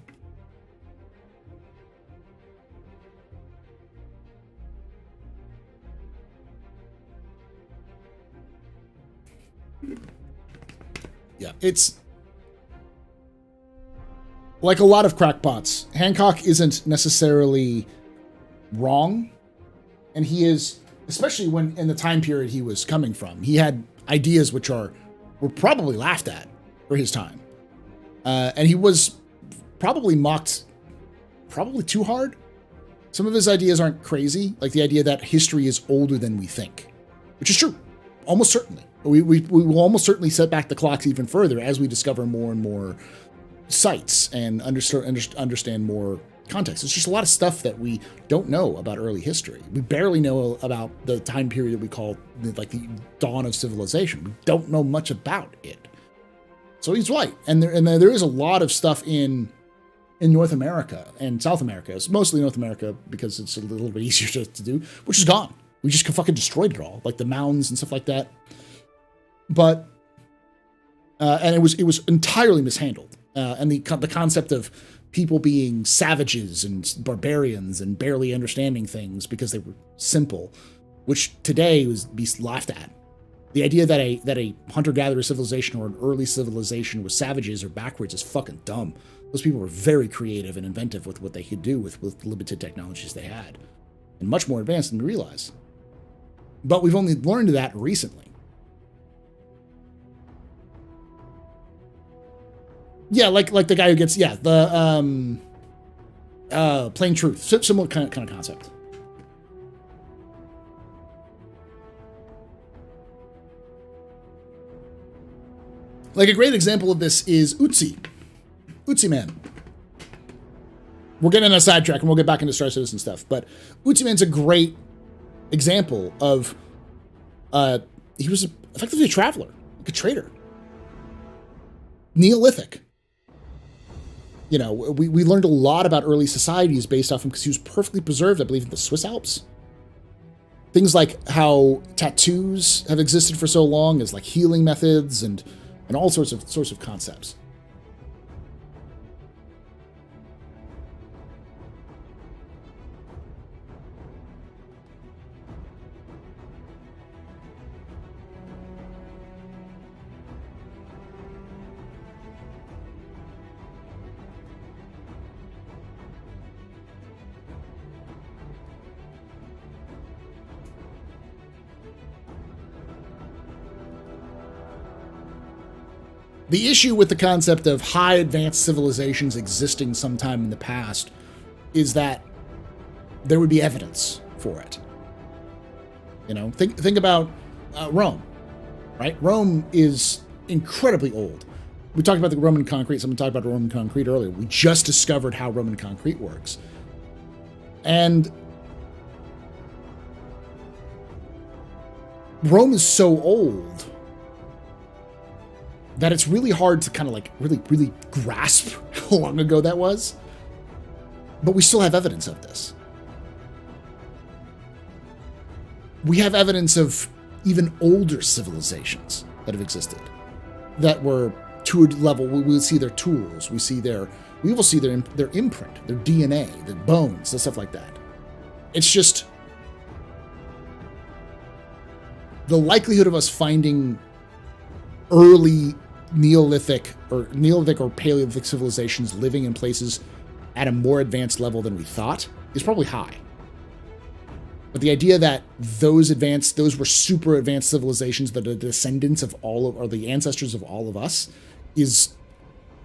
Yeah, it's like a lot of crackpots. Hancock isn't necessarily wrong, and he is, especially when in the time period he was coming from, he had ideas which were probably laughed at for his time. And he was probably mocked probably too hard. Some of his ideas aren't crazy, like the idea that history is older than we think. which is true. Almost certainly. We will almost certainly set back the clocks even further as we discover more and more sites and understand more context. It's just a lot of stuff that we don't know about early history. We barely know about the time period that we call like the dawn of civilization. We don't know much about it. So he's right. And there is a lot of stuff in North America and South America. It's mostly North America because it's a little bit easier to do, which is gone. We just fucking destroyed it all, like the mounds and stuff like that. But and it was entirely mishandled. And the concept of people being savages and barbarians and barely understanding things because they were simple, which today would be laughed at. The idea that a hunter-gatherer civilization or an early civilization was savages or backwards is fucking dumb. Those people were very creative and inventive with what they could do with limited technologies they had, and much more advanced than we realize. But we've only learned that recently. Yeah, like the guy who gets the plain truth, similar kind of concept. Like a great example of this is Utsi Man. We're getting on a sidetrack and we'll get back into Star Citizen stuff, but Utsi Man's a great example of he was effectively a traveler, like a trader. Neolithic. You know, we learned a lot about early societies based off him because he was perfectly preserved, I believe, in the Swiss Alps. Things like how tattoos have existed for so long as like healing methods and all sorts of concepts. The issue with the concept of high advanced civilizations existing sometime in the past is that there would be evidence for it. You know, think about Rome, right? Rome is incredibly old. We talked about the Roman concrete. Someone talked about Roman concrete earlier. We just discovered how Roman concrete works. And Rome is so old that it's really hard to kind of like really grasp how long ago that was. But we still have evidence of this. We have evidence of even older civilizations that have existed that were to a level where we'll see their tools, we will see their imprint, their DNA, their bones, and stuff like that. It's just the likelihood of us finding early Neolithic or Paleolithic civilizations living in places at a more advanced level than we thought is probably high. But the idea that those were super advanced civilizations that are the descendants of or the ancestors of all of us is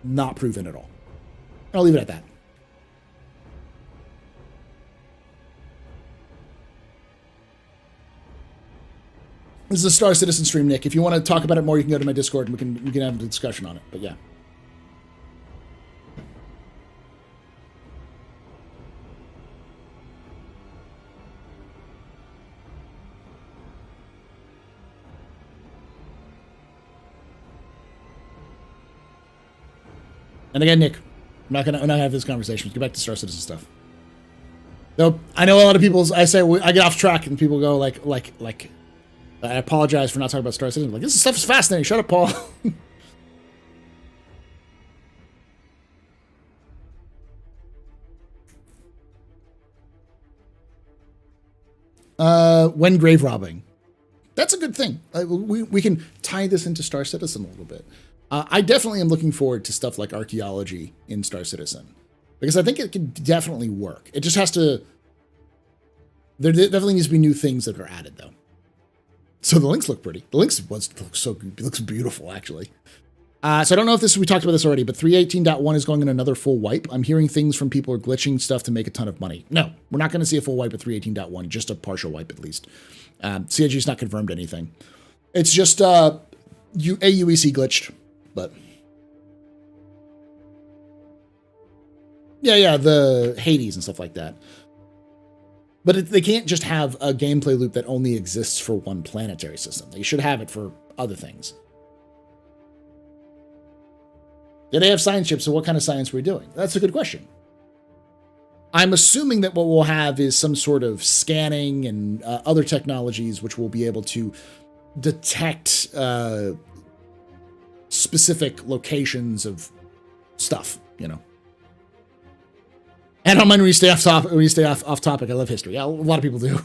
not proven at all. I'll leave it at that. This is a Star Citizen stream, Nick. If you want to talk about it more, you can go to my Discord and we can have a discussion on it. But yeah. And again, Nick, I'm not gonna have this conversation. Let's get back to Star Citizen stuff. Though I know a lot of people. I get off track and people go like. I apologize for not talking about Star Citizen. Like, this stuff is fascinating. Shut up, Paul. When grave robbing. That's a good thing. We can tie this into Star Citizen a little bit. I definitely am looking forward to stuff like archaeology in Star Citizen. Because I think it can definitely work. It just has to... There definitely needs to be new things that are added, though. So the links look pretty. The links looks beautiful, actually. So I don't know if we talked about this already, but 3.18.1 is going in another full wipe. I'm hearing things from people are glitching stuff to make a ton of money. No, we're not going to see a full wipe at 3.18.1, just a partial wipe at least. CIG's not confirmed anything. It's just AUEC glitched, but yeah, the Hades and stuff like that. But they can't just have a gameplay loop that only exists for one planetary system. They should have it for other things. Yeah, they have science chips, so what kind of science were we doing? That's a good question. I'm assuming that what we'll have is some sort of scanning and other technologies which will be able to detect specific locations of stuff, you know. And I don't mind when you stay off topic. I love history. Yeah, a lot of people do.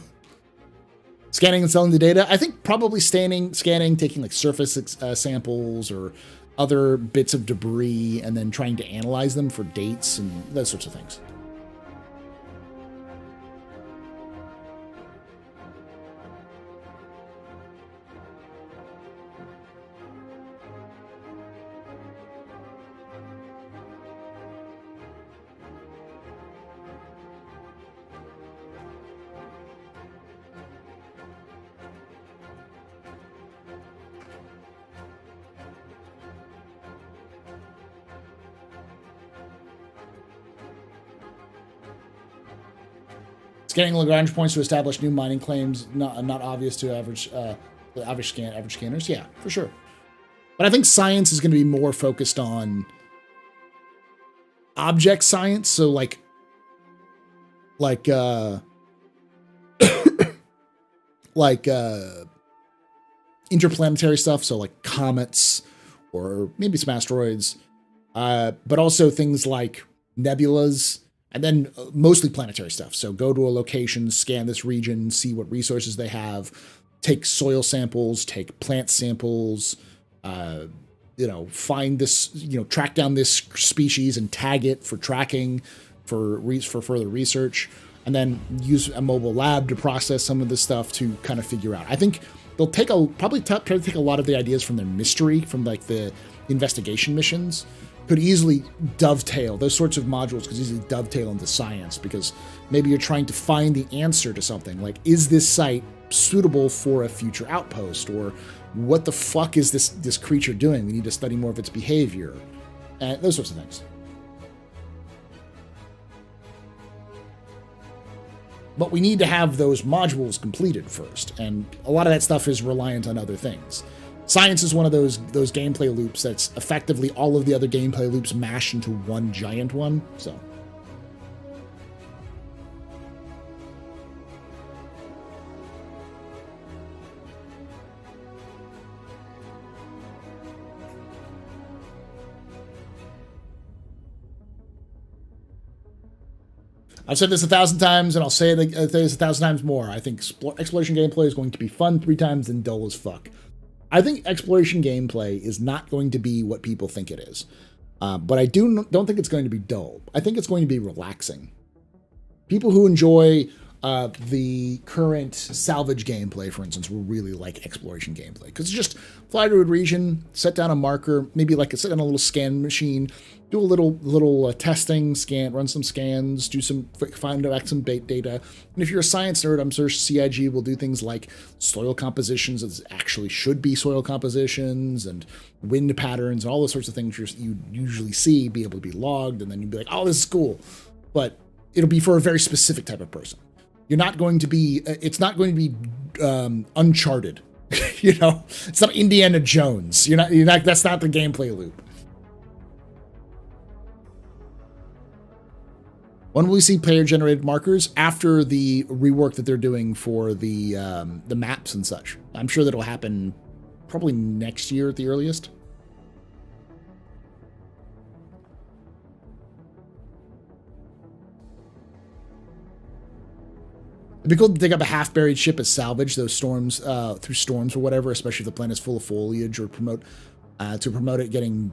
Scanning and selling the data. I think probably scanning, taking like surface samples or other bits of debris, and then trying to analyze them for dates and those sorts of things. Scanning Lagrange points to establish new mining claims, not obvious to average scanners. Yeah, for sure. But I think science is going to be more focused on object science. So like interplanetary stuff. So like comets or maybe some asteroids, but also things like nebulas. And then mostly planetary stuff. So go to a location, scan this region, see what resources they have, take soil samples, take plant samples, find this, track down this species and tag it for tracking, for further research, and then use a mobile lab to process some of this stuff to kind of figure out. I think they'll probably try to take a lot of the ideas from their mystery, from like the investigation missions. Could easily dovetail, those sorts of modules could easily dovetail into science, because maybe you're trying to find the answer to something, like, is this site suitable for a future outpost, or what the fuck is this creature doing? We need to study more of its behavior, and those sorts of things. But we need to have those modules completed first, and a lot of that stuff is reliant on other things. Science is one of those gameplay loops that's effectively all of the other gameplay loops mashed into one giant one, so. I've said this 1,000 times, and I'll say it 1,000 times more. I think exploration gameplay is going to be fun 3 times and dull as fuck. I think exploration gameplay is not going to be what people think it is. But I don't think it's going to be dull. I think it's going to be relaxing. People who enjoy the current salvage gameplay, for instance, will really like exploration gameplay. Because it's just fly to a region, set down a marker, maybe like set down a little scan machine, do a little testing, run some scans, find out some data. And if you're a science nerd, I'm sure CIG will do things like soil compositions that actually should be soil compositions, and wind patterns, and all those sorts of things you usually see be able to be logged, and then you'd be like, oh, this is cool. But it'll be for a very specific type of person. It's not going to be Uncharted. It's not Indiana Jones. That's not the gameplay loop. When will we see player-generated markers? After the rework that they're doing for the maps and such. I'm sure that'll happen probably next year at the earliest. It'd be cool to dig up a half-buried ship as salvage, those storms, through storms or whatever, especially if the planet's full of foliage, or promote it getting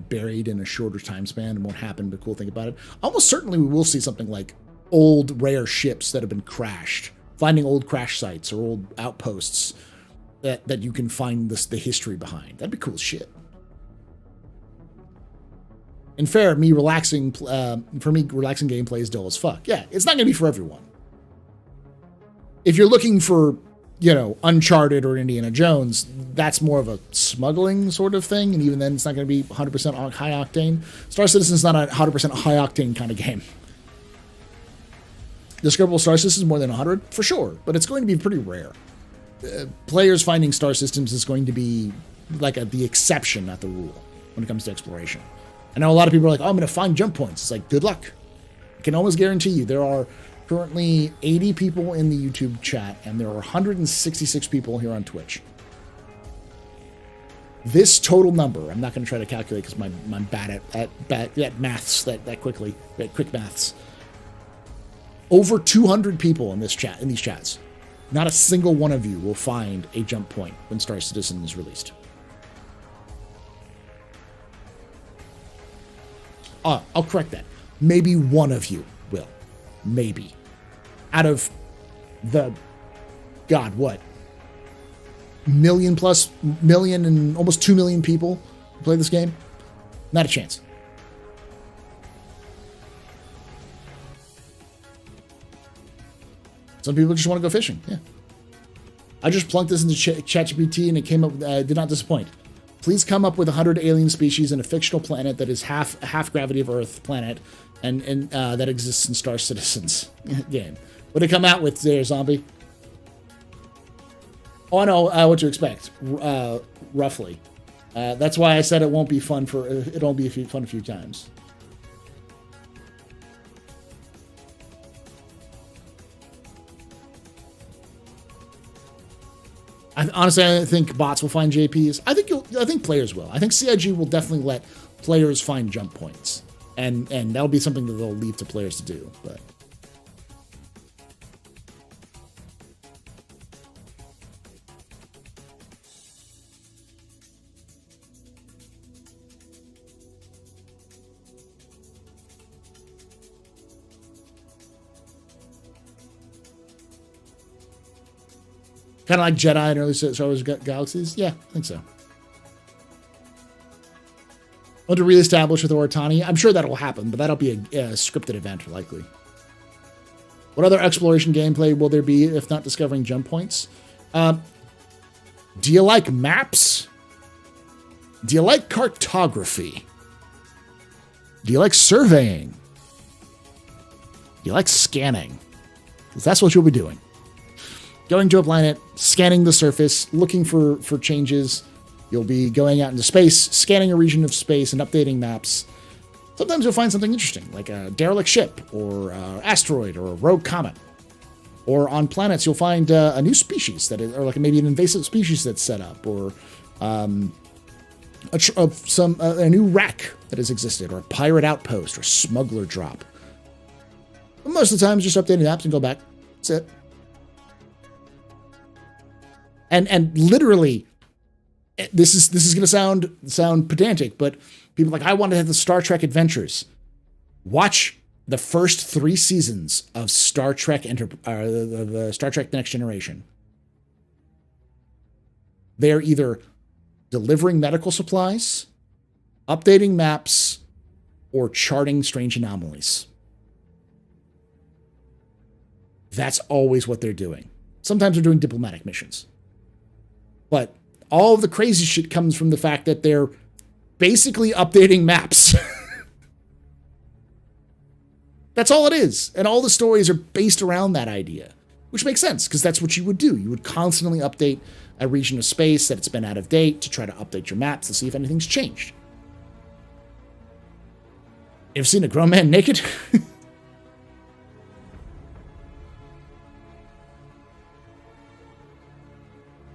buried in a shorter time span. It won't happen, but cool thing about it. Almost certainly we will see something like old, rare ships that have been crashed, finding old crash sites or old outposts that you can find the history behind. That'd be cool as shit. And for me, relaxing gameplay is dull as fuck. Yeah, it's not going to be for everyone. If you're looking for, you know, Uncharted or Indiana Jones, that's more of a smuggling sort of thing, and even then it's not going to be 100% high octane. Star Citizen's not a 100% high octane kind of game. Discoverable star systems more than 100? For sure, but it's going to be pretty rare. Players finding star systems is going to be like the exception, not the rule, when it comes to exploration. I know a lot of people are like, oh, I'm going to find jump points. It's like, good luck. I can almost guarantee you there are currently 80 people in the YouTube chat, and there are 166 people here on Twitch. This total number, I'm not going to try to calculate because I'm bad at maths that quickly, at quick maths. Over 200 people in these chats. Not a single one of you will find a jump point when Star Citizen is released. I'll correct that. Maybe one of you will. Maybe. Out of the, God, what? Million and almost 2 million people who play this game? Not a chance. Some people just want to go fishing. Yeah. I just plunked this into ChatGPT and it came up, did not disappoint. Please come up with 100 alien species in a fictional planet that is half gravity of Earth planet and that exists in Star Citizens game. What did it come out with there, zombie? Oh, I know what to expect, roughly. That's why I said it won't be fun it'll be fun a few times. Honestly, I think bots will find JPs. I think players will. I think CIG will definitely let players find jump points, and that'll be something that they'll leave to players to do. But kind of like Jedi and early Star Wars Galaxies? Yeah, I think so. I want to reestablish with Oratani. I'm sure that'll happen, but that'll be a scripted event, likely. What other exploration gameplay will there be if not discovering jump points? Do you like maps? Do you like cartography? Do you like surveying? Do you like scanning? Because that's what you'll be doing. Going to a planet, scanning the surface, looking for changes. You'll be going out into space, scanning a region of space and updating maps. Sometimes you'll find something interesting, like a derelict ship, or asteroid, or a rogue comet. Or on planets, you'll find a new species, or like maybe an invasive species that's set up, or a new wreck that has existed, or a pirate outpost, or smuggler drop. But most of the time, just updating maps and go back. That's it. And literally, this is going to sound pedantic, but people are like, I want to have the Star Trek adventures. Watch the first 3 seasons of Star Trek the Star Trek: The Next Generation. They are either delivering medical supplies, updating maps, or charting strange anomalies. That's always what they're doing. Sometimes they're doing diplomatic missions. But all of the crazy shit comes from the fact that they're basically updating maps. That's all it is. And all the stories are based around that idea, which makes sense because that's what you would do. You would constantly update a region of space that it's been out of date to try to update your maps to see if anything's changed. You ever seen a grown man naked?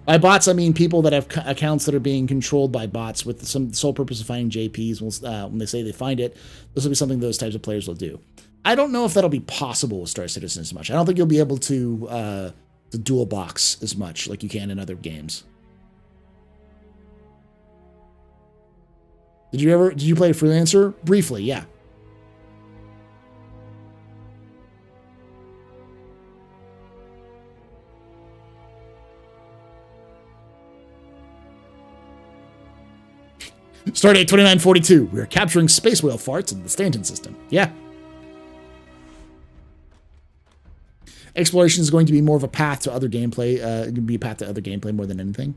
By bots, I mean people that have accounts that are being controlled by bots with some sole purpose of finding JPs. When they say they find it, this will be something those types of players will do. I don't know if that'll be possible with Star Citizen as much. I don't think you'll be able to dual box as much like you can in other games. Did you play Freelancer? Briefly, yeah. Stardate 2942. We are capturing space whale farts in the Stanton system. Yeah. Exploration is going to be more of a path to other gameplay. It can be a path to other gameplay more than anything.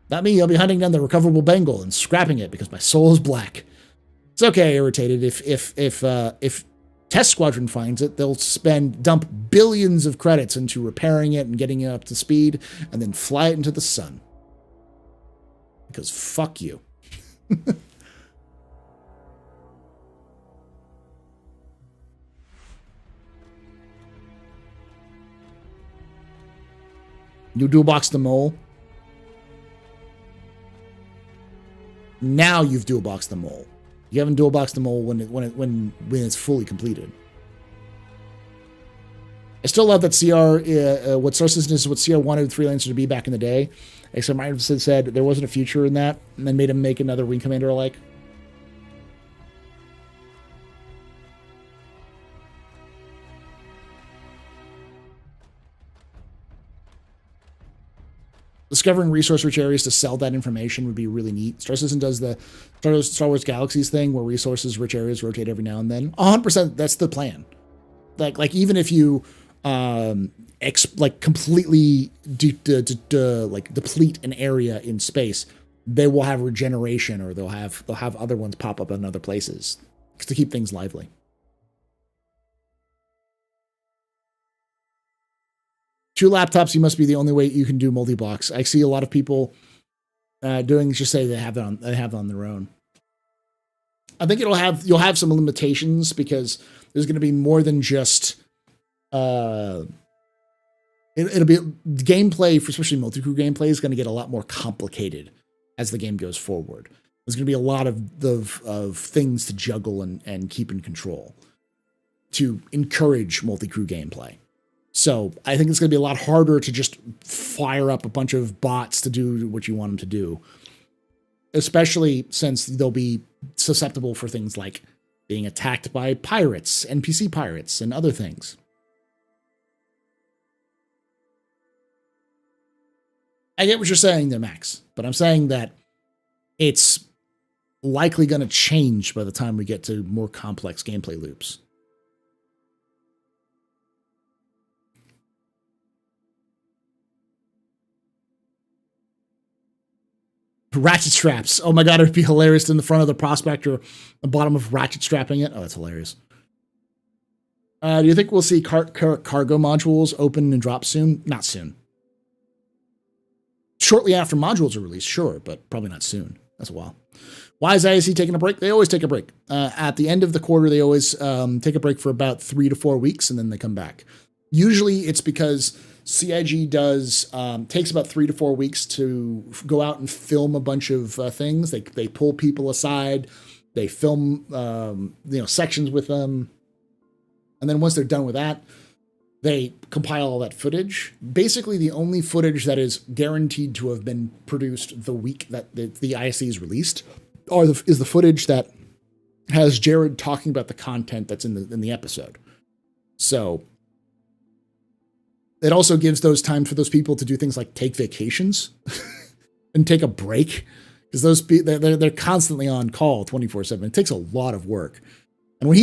Not me. I'll be hunting down the recoverable bangle and scrapping it because my soul is black. It's okay, irritated. If Test Squadron finds it, they'll dump billions of credits into repairing it and getting it up to speed, and then fly it into the sun. Because fuck you. You dual box the mole. Now you've dual boxed the mole. You haven't dual boxed the mole when it's fully completed. I still love that CR. What Star Citizen is what CR wanted Freelancer to be back in the day. Except Microsoft said there wasn't a future in that, and then made him make another Wing Commander alike. Discovering resource-rich areas to sell that information would be really neat. Star Citizen does the Star Wars Galaxies thing where resources-rich areas rotate every now and then. 100%, that's the plan. Like even if you completely deplete an area in space, they will have regeneration, or they'll have other ones pop up in other places to keep things lively. Two laptops, you must be the only way you can do multi-box. I see a lot of people doing, just say they have it on their own. I think you'll have some limitations because there's going to be more than just it'll be gameplay, for especially multi-crew gameplay, is going to get a lot more complicated as the game goes forward. There's going to be a lot of things to juggle and keep in control to encourage multi-crew gameplay. So I think it's going to be a lot harder to just fire up a bunch of bots to do what you want them to do, especially since they'll be susceptible for things like being attacked by pirates, NPC pirates, and other things. I get what you're saying there, Max, but I'm saying that it's likely going to change by the time we get to more complex gameplay loops. Ratchet straps. Oh my god, it'd be hilarious in the front of the prospector, the bottom of ratchet strapping it. Oh, that's hilarious. Do you think we'll see cargo modules open and drop soon? Not soon. Shortly after modules are released, sure, but probably not soon. That's a while. Why is ISC taking a break? They always take a break. At the end of the quarter, they always take a break for about 3 to 4 weeks, and then they come back. Usually it's because CIG takes about 3 to 4 weeks to go out and film a bunch of things. They pull people aside, they film sections with them, and then once they're done with that, they compile all that footage. Basically, the only footage that is guaranteed to have been produced the week that the ISC is released is the footage that has Jared talking about the content that's in the episode. So it also gives those time for those people to do things like take vacations and take a break, because they're constantly on call 24/7. It takes a lot of work. And when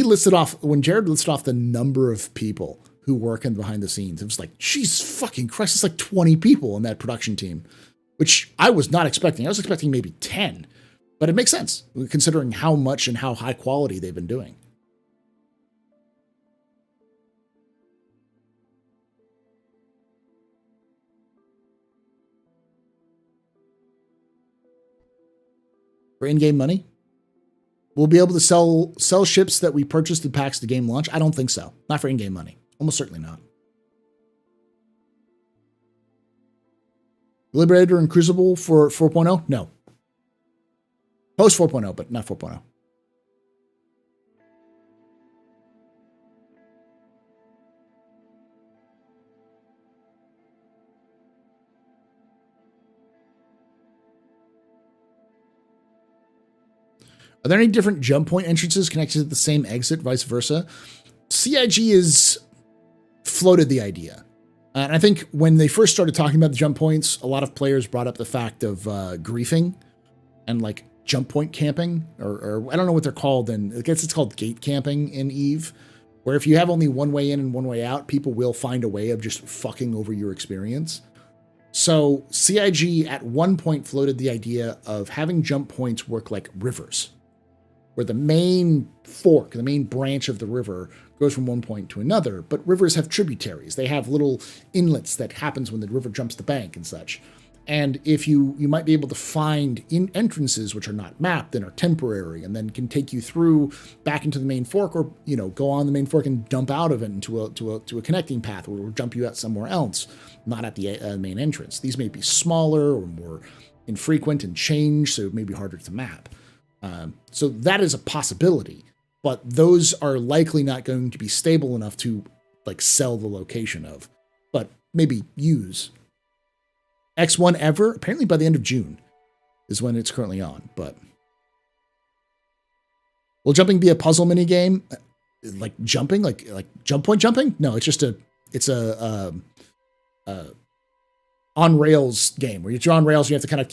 Jared listed off the number of people who work in behind the scenes, it was like, geez, fucking Christ, it's like 20 people in that production team, which I was not expecting. I was expecting maybe 10, but it makes sense considering how much and how high quality they've been doing. For in-game money, we'll be able to sell ships that we purchased in packs to game launch. I don't think so. Not for in-game money. Almost certainly not. Liberator and Crucible for 4.0? No. Post 4.0, but not 4.0. Are there any different jump point entrances connected to the same exit, vice versa? CIG has floated the idea. And I think when they first started talking about the jump points, a lot of players brought up the fact of griefing and like jump point camping, or I don't know what they're called. And I guess it's called gate camping in EVE, where if you have only one way in and one way out, people will find a way of just fucking over your experience. So CIG at one point floated the idea of having jump points work like rivers, where the main fork, the main branch of the river goes from one point to another. But rivers have tributaries. They have little inlets that happens when the river jumps the bank and such. And if you might be able to find entrances which are not mapped and are temporary, and then can take you through back into the main fork, or go on the main fork and dump out of it into a connecting path, or will jump you out somewhere else, not at the main entrance. These may be smaller or more infrequent and change, so it may be harder to map. So that is a possibility, but those are likely not going to be stable enough to sell the location of, but maybe use. X1 ever, apparently by the end of June is when it's currently on, but will jumping be a puzzle mini game? Like jumping, like jump point jumping? No, it's just it's a on rails game where you're on rails. You have to kind of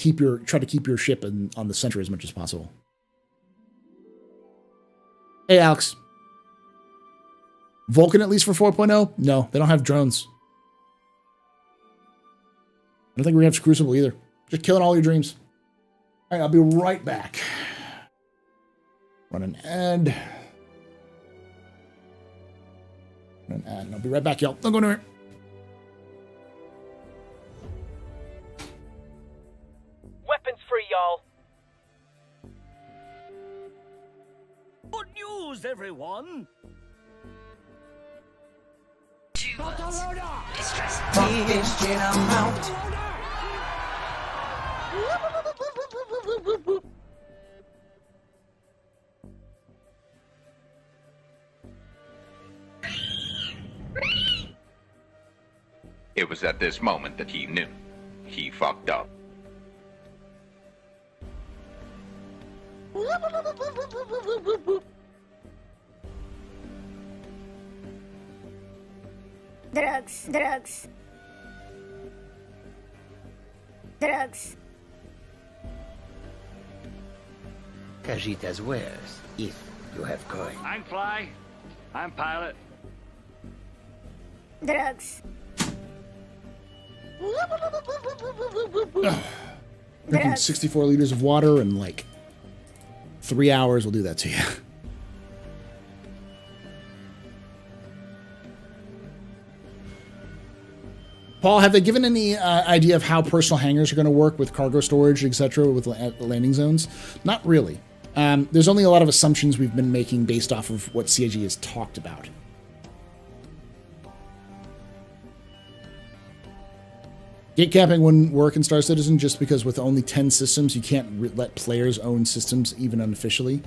try to keep your ship on the center as much as possible. Hey, Alex. Vulcan at least for 4.0? No, they don't have drones. I don't think we have Crucible either. Just killing all your dreams. All right, I'll be right back. Run an ad. Run an ad, and I'll be right back, y'all. Don't go anywhere. Weapons free, y'all. Good news, everyone. 2 words. Distress. It was at this moment that he knew. He fucked up. Drugs. Cajitas wares, if you have coin. I'm fly. I'm pilot. Drugs. Drinking 64 liters of water in 3 hours will do that to you. Paul, have they given any idea of how personal hangars are going to work with cargo storage, etc., with landing zones? Not really. There's only a lot of assumptions we've been making based off of what CIG has talked about. Gate capping wouldn't work in Star Citizen just because with only 10 systems, you can't let players own systems even unofficially.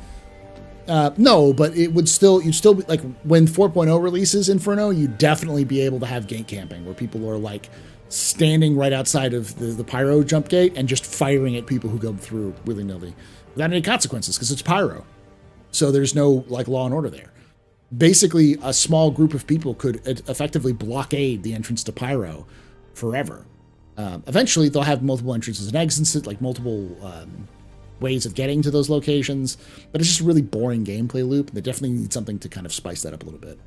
No, but it would you'd still be when 4.0 releases Inferno, you'd definitely be able to have gate camping where people are standing right outside of the pyro jump gate and just firing at people who go through willy-nilly without any consequences because it's pyro. So there's no law and order there. Basically, a small group of people could effectively blockade the entrance to pyro forever. Eventually, they'll have multiple entrances and exits, multiple ways of getting to those locations, but it's just a really boring gameplay loop. They definitely need something to kind of spice that up a little bit.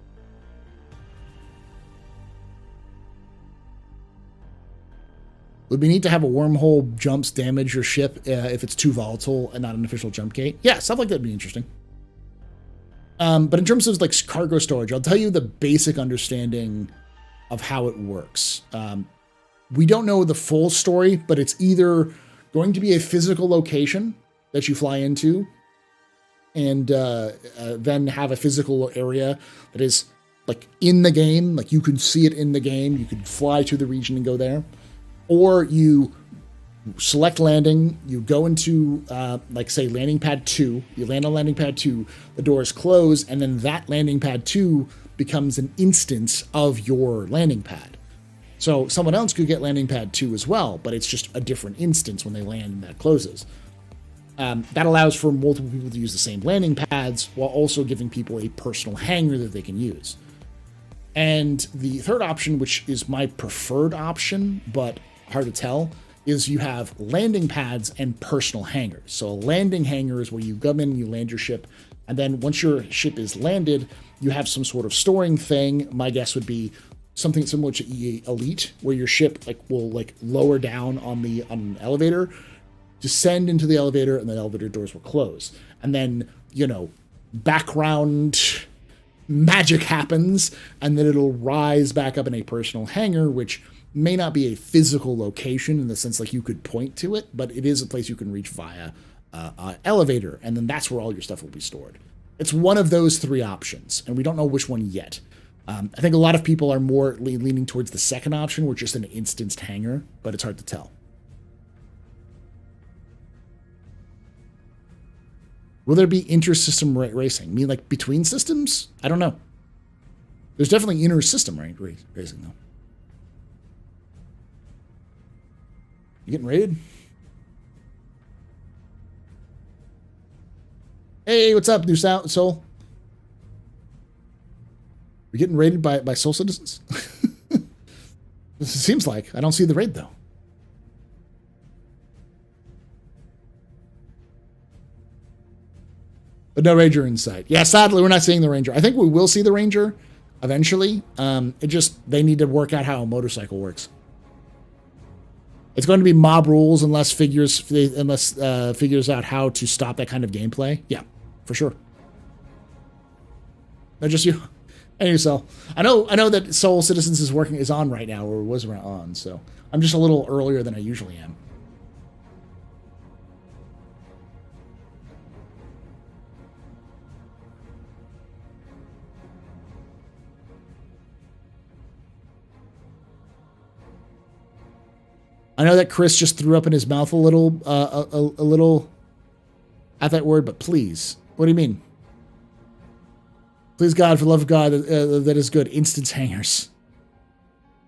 Would be neat to have a wormhole jumps damage your ship if it's too volatile and not an official jump gate. Yeah, stuff like that would be interesting. But in terms of cargo storage, I'll tell you the basic understanding of how it works. We don't know the full story, but it's either going to be a physical location that you fly into and then have a physical area that is in the game, you can see it in the game, you could fly to the region and go there, or you select landing, you go into say landing pad 2, you land on landing pad 2, the doors close, and then that landing pad 2 becomes an instance of your landing pad. So someone else could get landing pad 2 as well, but it's just a different instance when they land and that closes. That allows for multiple people to use the same landing pads while also giving people a personal hangar that they can use. And the third option, which is my preferred option, but hard to tell, is you have landing pads and personal hangars. So a landing hangar is where you come in and you land your ship. And then once your ship is landed, you have some sort of storing thing. My guess would be something similar to EA Elite, where your ship will lower down on an elevator, descend into the elevator, and the elevator doors will close. And then, background magic happens, and then it'll rise back up in a personal hangar, which may not be a physical location in the sense like you could point to it, but it is a place you can reach via elevator, and then that's where all your stuff will be stored. It's one of those three options, and we don't know which one yet. I think a lot of people are more leaning towards the second option, which is just an instanced hangar, but it's hard to tell. Will there be inter-system racing? I mean, like between systems? I don't know. There's definitely inter-system racing, though. You getting raided? Hey, what's up, New Soul? You're getting raided by Soul citizens? It seems like. I don't see the raid, though. But no Ranger in sight. Yeah, sadly, we're not seeing the Ranger. I think we will see the Ranger eventually. They need to work out how a motorcycle works. It's going to be mob rules unless figures out how to stop that kind of gameplay. Yeah, for sure. Not just you. And yourself. I know that Soul Citizens is on right now, or was on, so I'm just a little earlier than I usually am. I know that Chris just threw up in his mouth a little at that word, but please, what do you mean? Please, God, for the love of God, that is good. Instance hangers.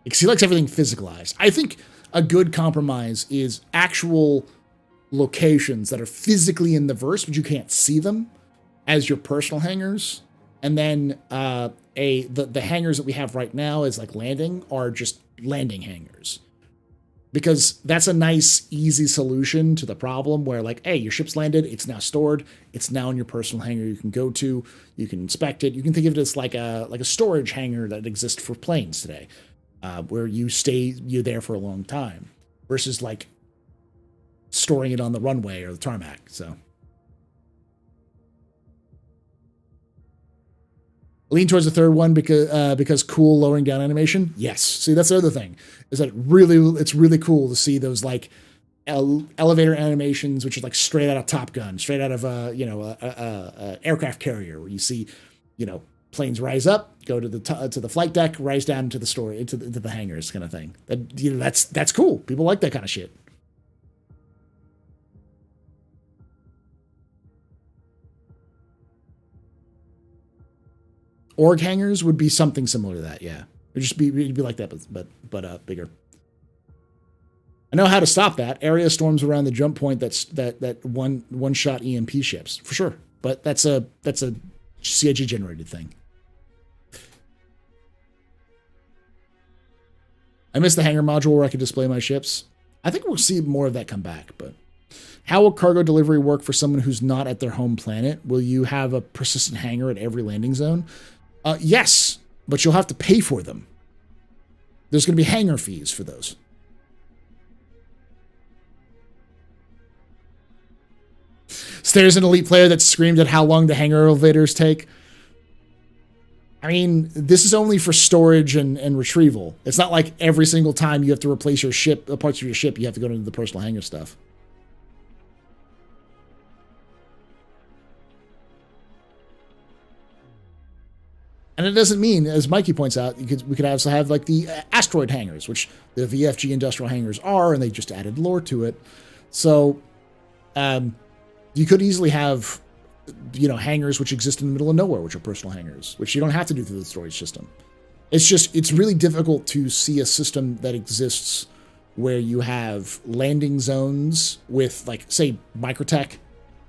Because he likes everything physicalized. I think a good compromise is actual locations that are physically in the verse, but you can't see them, as your personal hangars. And then the hangars that we have right now as like landing are just landing hangars. Because that's a nice, easy solution to the problem where, like, hey, your ship's landed, it's now stored, it's now in your personal hangar you can go to, you can inspect it. You can think of it as like a storage hangar that exists for planes today, where you're there for a long time, versus like storing it on the runway or the tarmac. So lean towards the third one because cool lowering down animation. Yes. See, that's the other thing, is that it's really cool to see those like elevator animations, which is like straight out of Top Gun, straight out of a aircraft carrier, where you see, planes rise up, go to the flight deck, rise down into the hangars, kind of thing. That's cool. People like that kind of shit. Org hangars would be something similar to that, yeah. It'd be like that, but bigger. I know how to stop that. Area storms around the jump point. That one shot EMP ships for sure. But that's a CIG generated thing. I miss the hangar module where I could display my ships. I think we'll see more of that come back. But how will cargo delivery work for someone who's not at their home planet? Will you have a persistent hangar at every landing zone? Yes, but you'll have to pay for them. There's going to be hangar fees for those. There's an elite player that screamed at how long the hangar elevators take. I mean, this is only for storage and retrieval. It's not like every single time you have to replace your ship, parts of your ship, you have to go into the personal hangar stuff. And it doesn't mean, as Mikey points out, we could also have like the asteroid hangars, which the VFG industrial hangars are, and they just added lore to it. So you could easily have, hangars which exist in the middle of nowhere, which are personal hangars, which you don't have to do through the storage system. It's really difficult to see a system that exists where you have landing zones with, like, say, Microtech,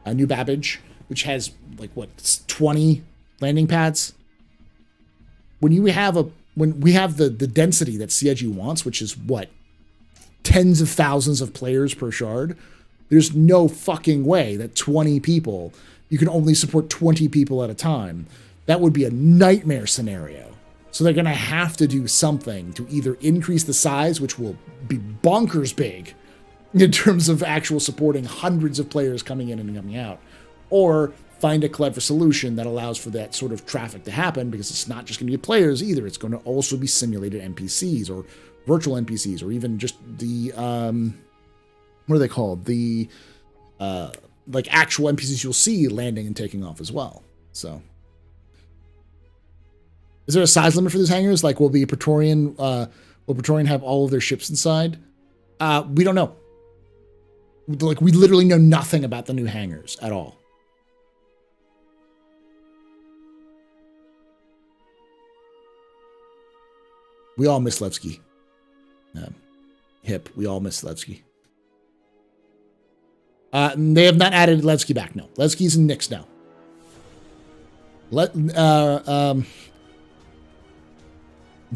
New Babbage, which has, like, 20 landing pads. When we have the density that CIG wants, which is what, tens of thousands of players per shard. There's no fucking way that 20 people, you can only support 20 people at a time. That would be a nightmare scenario. So they're going to have to do something to either increase the size, which will be bonkers big in terms of actual supporting hundreds of players coming in and coming out, or find a clever solution that allows for that sort of traffic to happen, because it's not just going to be players either. It's going to also be simulated NPCs or virtual NPCs, or even just the, what are they called? The, like actual NPCs you'll see landing and taking off as well. So, is there a size limit for these hangars? Like, will Praetorian have all of their ships inside? We don't know. Like, we literally know nothing about the new hangars at all. We all miss Levski. Hip. We all miss Levski. They have not added Levski back. No, Levski's in Nyx now.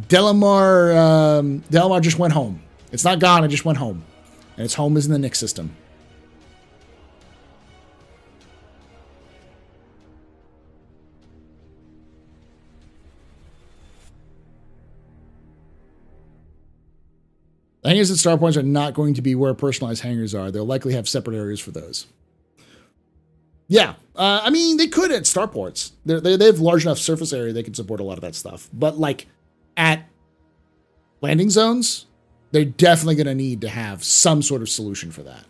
Delamar just went home. It's not gone. It just went home, and its home is in the Nyx system. The hangars at Star Points are not going to be where personalized hangars are. They'll likely have separate areas for those. Yeah, I mean, they could at starports. They have large enough surface area they can support a lot of that stuff. But like at landing zones, they're definitely going to need to have some sort of solution for that.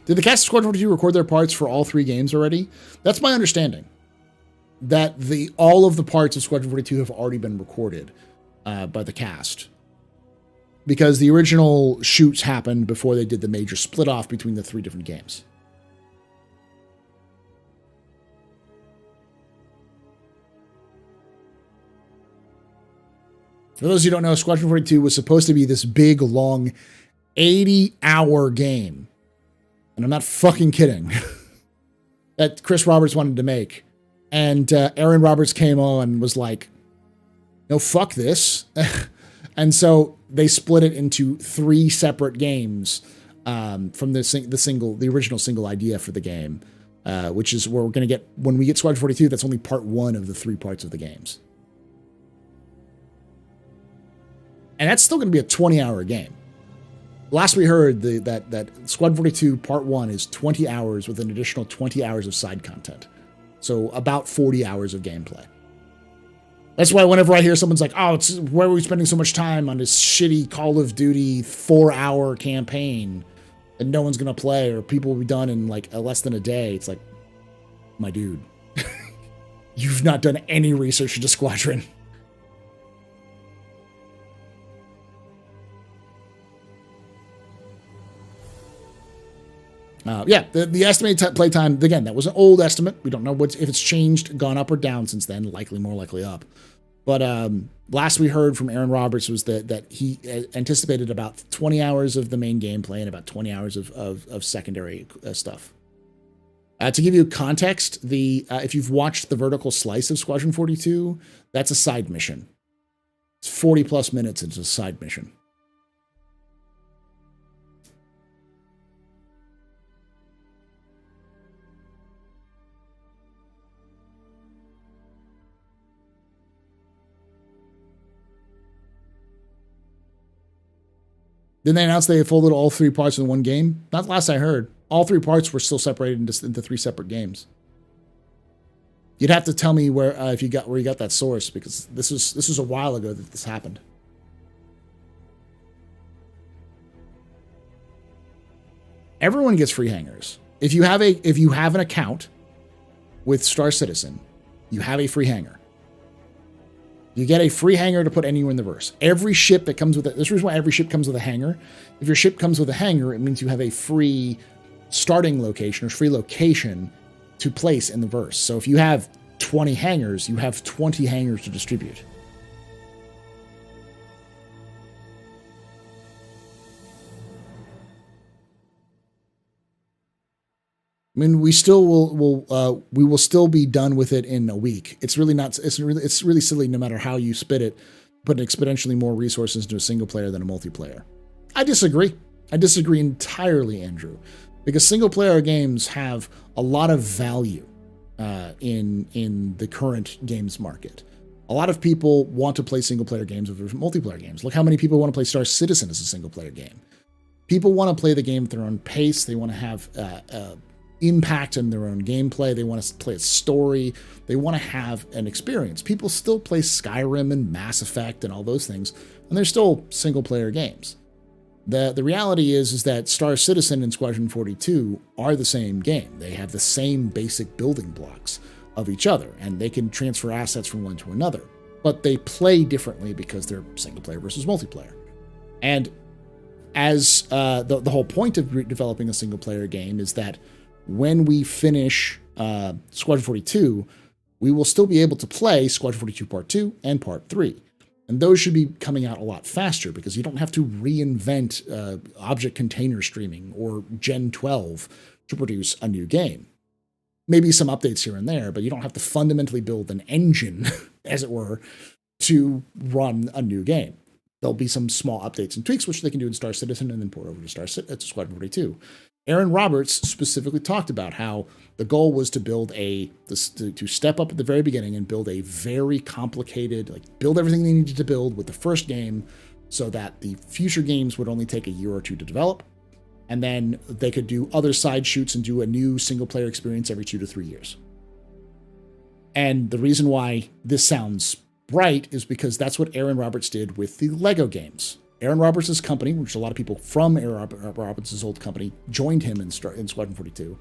Did the cast of Squadron 42 record their parts for all 3 games already? That's my understanding. That all of the parts of Squadron 42 have already been recorded by the cast. Because the original shoots happened before they did the major split off between the 3 different games. For those who don't know, Squadron 42 was supposed to be this big, long, 80-hour game. And I'm not fucking kidding. That Chris Roberts wanted to make. And Aaron Roberts came on and was like, no, fuck this. And so they split it into 3 separate games from the original single idea for the game, which is where we're going to get, when we get Squadron 42, that's only part 1 of the 3 parts of the games. And that's still going to be a 20-hour game. Last we heard, that Squadron 42 part 1 is 20 hours with an additional 20 hours of side content. So about 40 hours of gameplay. That's why whenever I hear someone's like, oh, where are we spending so much time on this shitty Call of Duty 4-hour campaign that no one's going to play, or people will be done in like less than a day. It's like, my dude, you've not done any research into Squadron. Yeah, the estimated playtime, again, that was an old estimate. We don't know if it's changed, gone up or down since then. Likely, more likely up. But last we heard from Aaron Roberts was that he anticipated about 20 hours of the main gameplay and about 20 hours of secondary stuff. To give you context, if you've watched the vertical slice of Squadron 42, that's a side mission. It's 40 plus minutes into a side mission. Then they announced they folded all 3 parts in one game. Not last I heard. All 3 parts were still separated into 3 separate games. You'd have to tell me where you got that source, because this was a while ago that this happened. Everyone gets free hangars. If you have an account with Star Citizen, you have a free hangar. You get a free hangar to put anywhere in the verse. Every ship that comes with it. This is the reason why every ship comes with a hangar. If your ship comes with a hangar, it means you have a free starting location or free location to place in the verse. So if you have 20 hangars, you have 20 hangars to distribute. I mean, we will still be done with it in a week. It's really not. It's really silly, no matter how you spit it, put exponentially more resources into a single player than a multiplayer. I disagree. I disagree entirely, Andrew, because single player games have a lot of value in the current games market. A lot of people want to play single player games over multiplayer games. Look how many people want to play Star Citizen as a single player game. People want to play the game at their own pace. They want to have impact in their own gameplay. They want to play a story. They want to have an experience. People still play Skyrim and Mass Effect and all those things, and they're still single player games. The reality is that Star Citizen and Squadron 42 are the same game. They have the same basic building blocks of each other, and they can transfer assets from one to another. But they play differently because they're single player versus multiplayer. And as the whole point of developing a single player game is that when we finish Squadron 42, we will still be able to play Squadron 42 Part 2 and Part 3. And those should be coming out a lot faster because you don't have to reinvent object container streaming or Gen 12 to produce a new game. Maybe some updates here and there, but you don't have to fundamentally build an engine, as it were, to run a new game. There'll be some small updates and tweaks, which they can do in Star Citizen and then port over to Squadron 42. Aaron Roberts specifically talked about how the goal was to build to step up at the very beginning and build a very complicated, build everything they needed to build with the first game so that the future games would only take a year or two to develop. And then they could do other side shoots and do a new single player experience every 2 to 3 years. And the reason why this sounds right is because that's what Aaron Roberts did with the Lego games. Aaron Roberts' company, which a lot of people from Aaron Roberts' old company joined him in Squadron 42,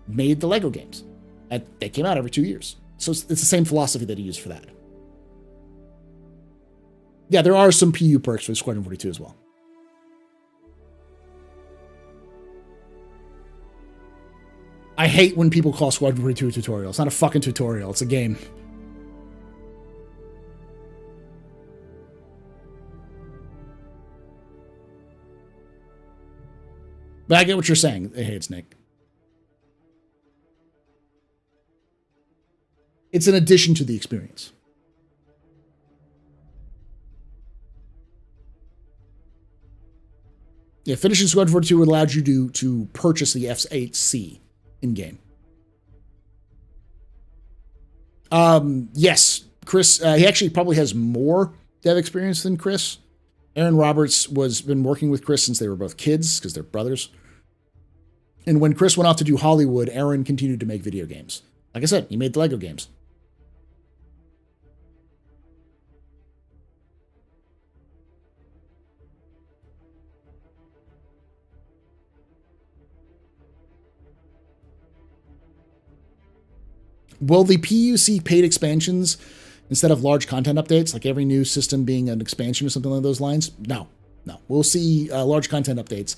made the Lego games. And they came out every 2 years. So it's the same philosophy that he used for that. Yeah, there are some PU perks with Squadron 42 as well. I hate when people call Squadron 42 a tutorial. It's not a fucking tutorial. It's a game. But I get what you're saying. Hey, it's Nick. It's an addition to the experience. Yeah, finishing Squadron 42 allowed you to purchase the F-8C in-game. Yes, Chris, he actually probably has more dev experience than Chris. Aaron Roberts been working with Chris since they were both kids, because they're brothers. And when Chris went off to do Hollywood, Aaron continued to make video games. Like I said, he made the Lego games. Will the PUC paid expansions instead of large content updates, like every new system being an expansion or something along those lines? No. We'll see large content updates.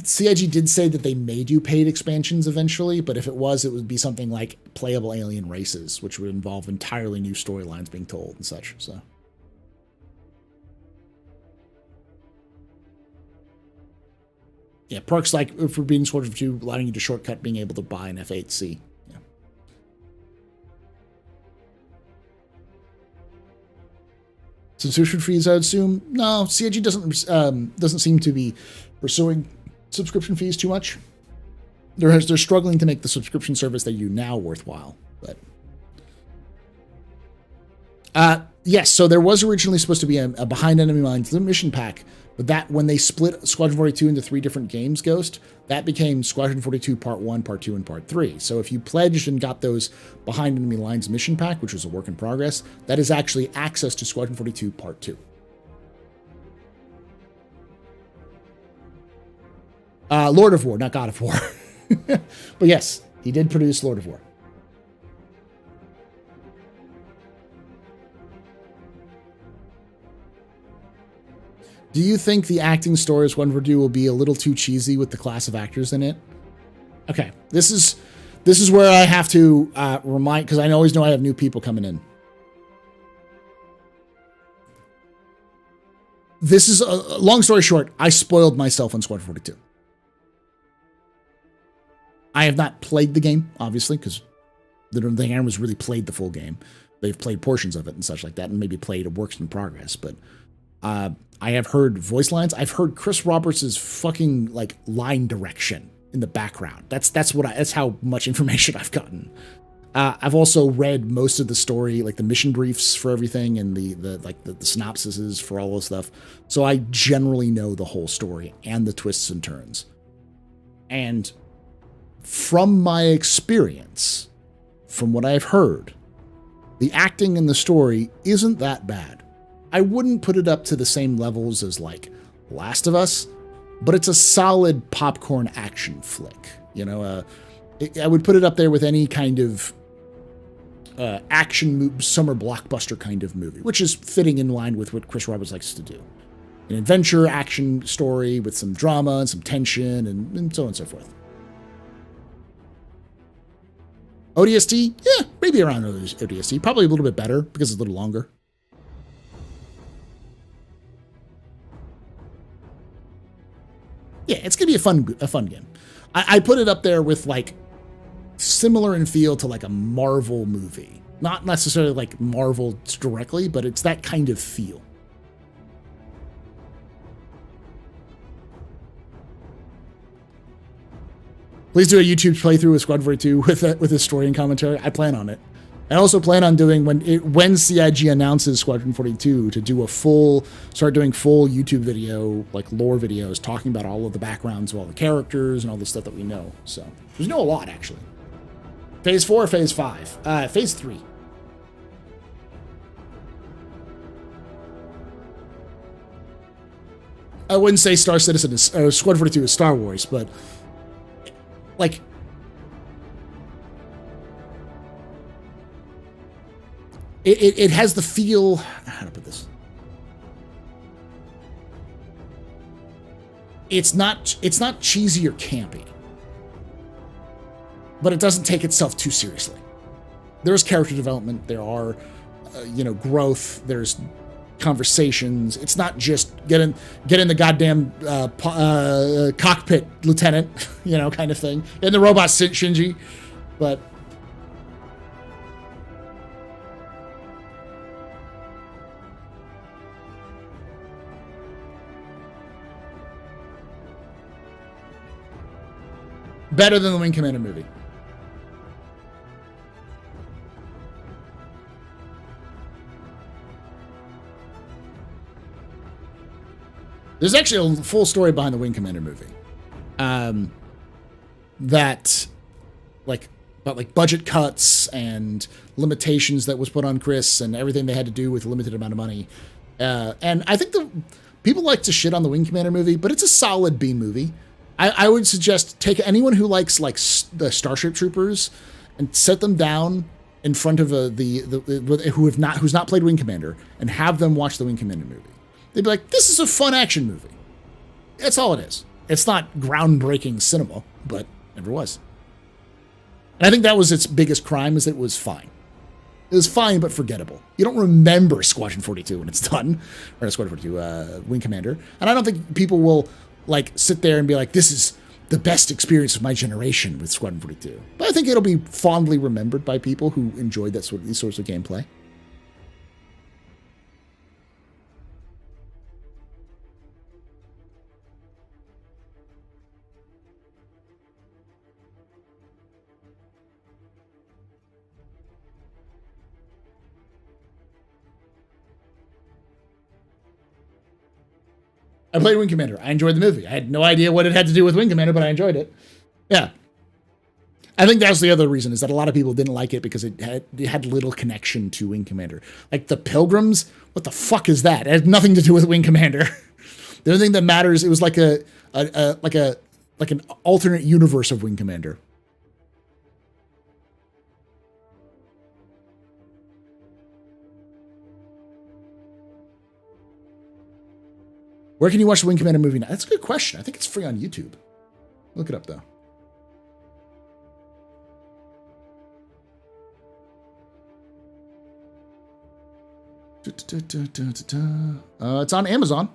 CIG did say that they may do paid expansions eventually, but if it would be something like playable alien races, which would involve entirely new storylines being told and such. So, yeah, perks like for being Squadron 2, allowing you to shortcut being able to buy an F-8C. Subscription fees, I would assume. No, CIG doesn't seem to be pursuing subscription fees too much. They're struggling to make the subscription service they do now worthwhile. But yes, so there was originally supposed to be a Behind Enemy Lines mission pack, but that when they split Squadron 42 into 3 different games, Ghost, that became Squadron 42 Part 1, Part 2, and Part 3. So if you pledged and got those Behind Enemy Lines mission pack, which was a work in progress, that is actually access to Squadron 42 Part 2. Lord of War, not God of War. But yes, he did produce Lord of War. Do you think the acting story Squadron 42 will be a little too cheesy with the class of actors in it? Okay, this is where I have to remind, because I always know I have new people coming in. This is a long story short. I spoiled myself on Squadron 42. I have not played the game, obviously, because the game was really played the full game. they've played portions of it and such like that, and maybe played a works in progress. But I have heard voice lines. I've heard Chris Roberts' fucking like line direction in the background. That's how much information I've gotten. I've also read most of the story, like the mission briefs for everything, and the synopsises for all this stuff. So I generally know the whole story and the twists and turns. And from my experience, from what I've heard, the acting in the story isn't that bad. I wouldn't put it up to the same levels as like Last of Us, but it's a solid popcorn action flick. You know, I would put it up there with any kind of action summer blockbuster kind of movie, which is fitting in line with what Chris Roberts likes to do. An adventure action story with some drama and some tension and so on and so forth. ODST? Yeah, maybe around ODST. Probably a little bit better because it's a little longer. Yeah, it's going to be a fun game. I put it up there with like similar in feel to like a Marvel movie. Not necessarily like Marvel directly, but it's that kind of feel. Please do a YouTube playthrough with Squad 42 with a story and commentary. I plan on it. I also plan on doing when CIG announces Squadron 42 to start doing full YouTube video, like lore videos, talking about all of the backgrounds of all the characters and all the stuff that we know. So we know a lot actually. Phase 4 or Phase 5? Phase 3. I wouldn't say Star Citizen or Squad 42 is Star Wars, but like it has the feel. How to put this? It's not cheesy or campy, but it doesn't take itself too seriously. There's character development. There are, growth. There's conversations. It's not just get in the goddamn cockpit, Lieutenant, kind of thing. And the robot Shinji, but better than the Wing Commander movie. There's actually a full story behind the Wing Commander movie. That, about budget cuts and limitations that was put on Chris and everything they had to do with a limited amount of money. And I think people like to shit on the Wing Commander movie, but it's a solid B movie. I would suggest take anyone who likes the Starship Troopers and set them down in front of who's not played Wing Commander and have them watch the Wing Commander movie. They'd be like, this is a fun action movie. That's all it is. It's not groundbreaking cinema, but it never was. And I think that was its biggest crime, is it was fine. It was fine, but forgettable. You don't remember Squadron 42 when it's done, or Squadron 42, Wing Commander. And I don't think people will sit there and be like, this is the best experience of my generation with Squadron 42. But I think it'll be fondly remembered by people who enjoyed these sorts of gameplay. I played Wing Commander. I enjoyed the movie. I had no idea what it had to do with Wing Commander, but I enjoyed it. Yeah. I think that's the other reason, is that a lot of people didn't like it because it had little connection to Wing Commander. Like the Pilgrims, what the fuck is that? It had nothing to do with Wing Commander. The only thing that matters, it was like an alternate universe of Wing Commander. Where can you watch the Wing Commander movie now? That's a good question. I think it's free on YouTube. Look it up, though. It's on Amazon.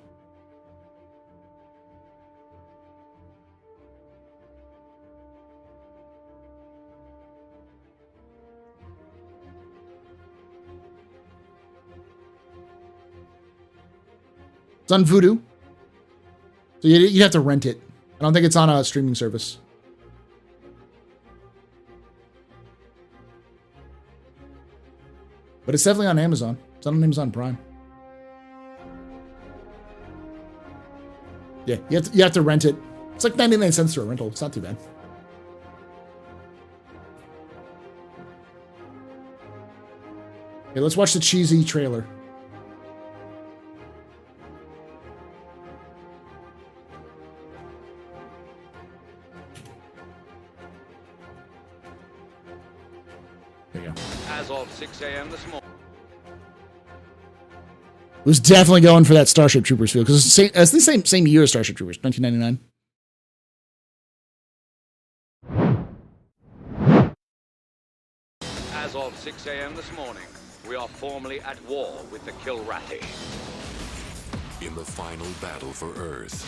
It's on Vudu. So you have to rent it. I don't think it's on a streaming service. But it's definitely on Amazon. It's on Amazon Prime. Yeah, you have to rent it. It's like 99 cents for a rental. It's not too bad. Okay, let's watch the cheesy trailer. There you go. As of 6 a.m. this morning. It was definitely going for that Starship Troopers feel because it's the same year as Starship Troopers, 1999. As of 6 a.m. this morning, we are formally at war with the Kilrathi. In the final battle for Earth,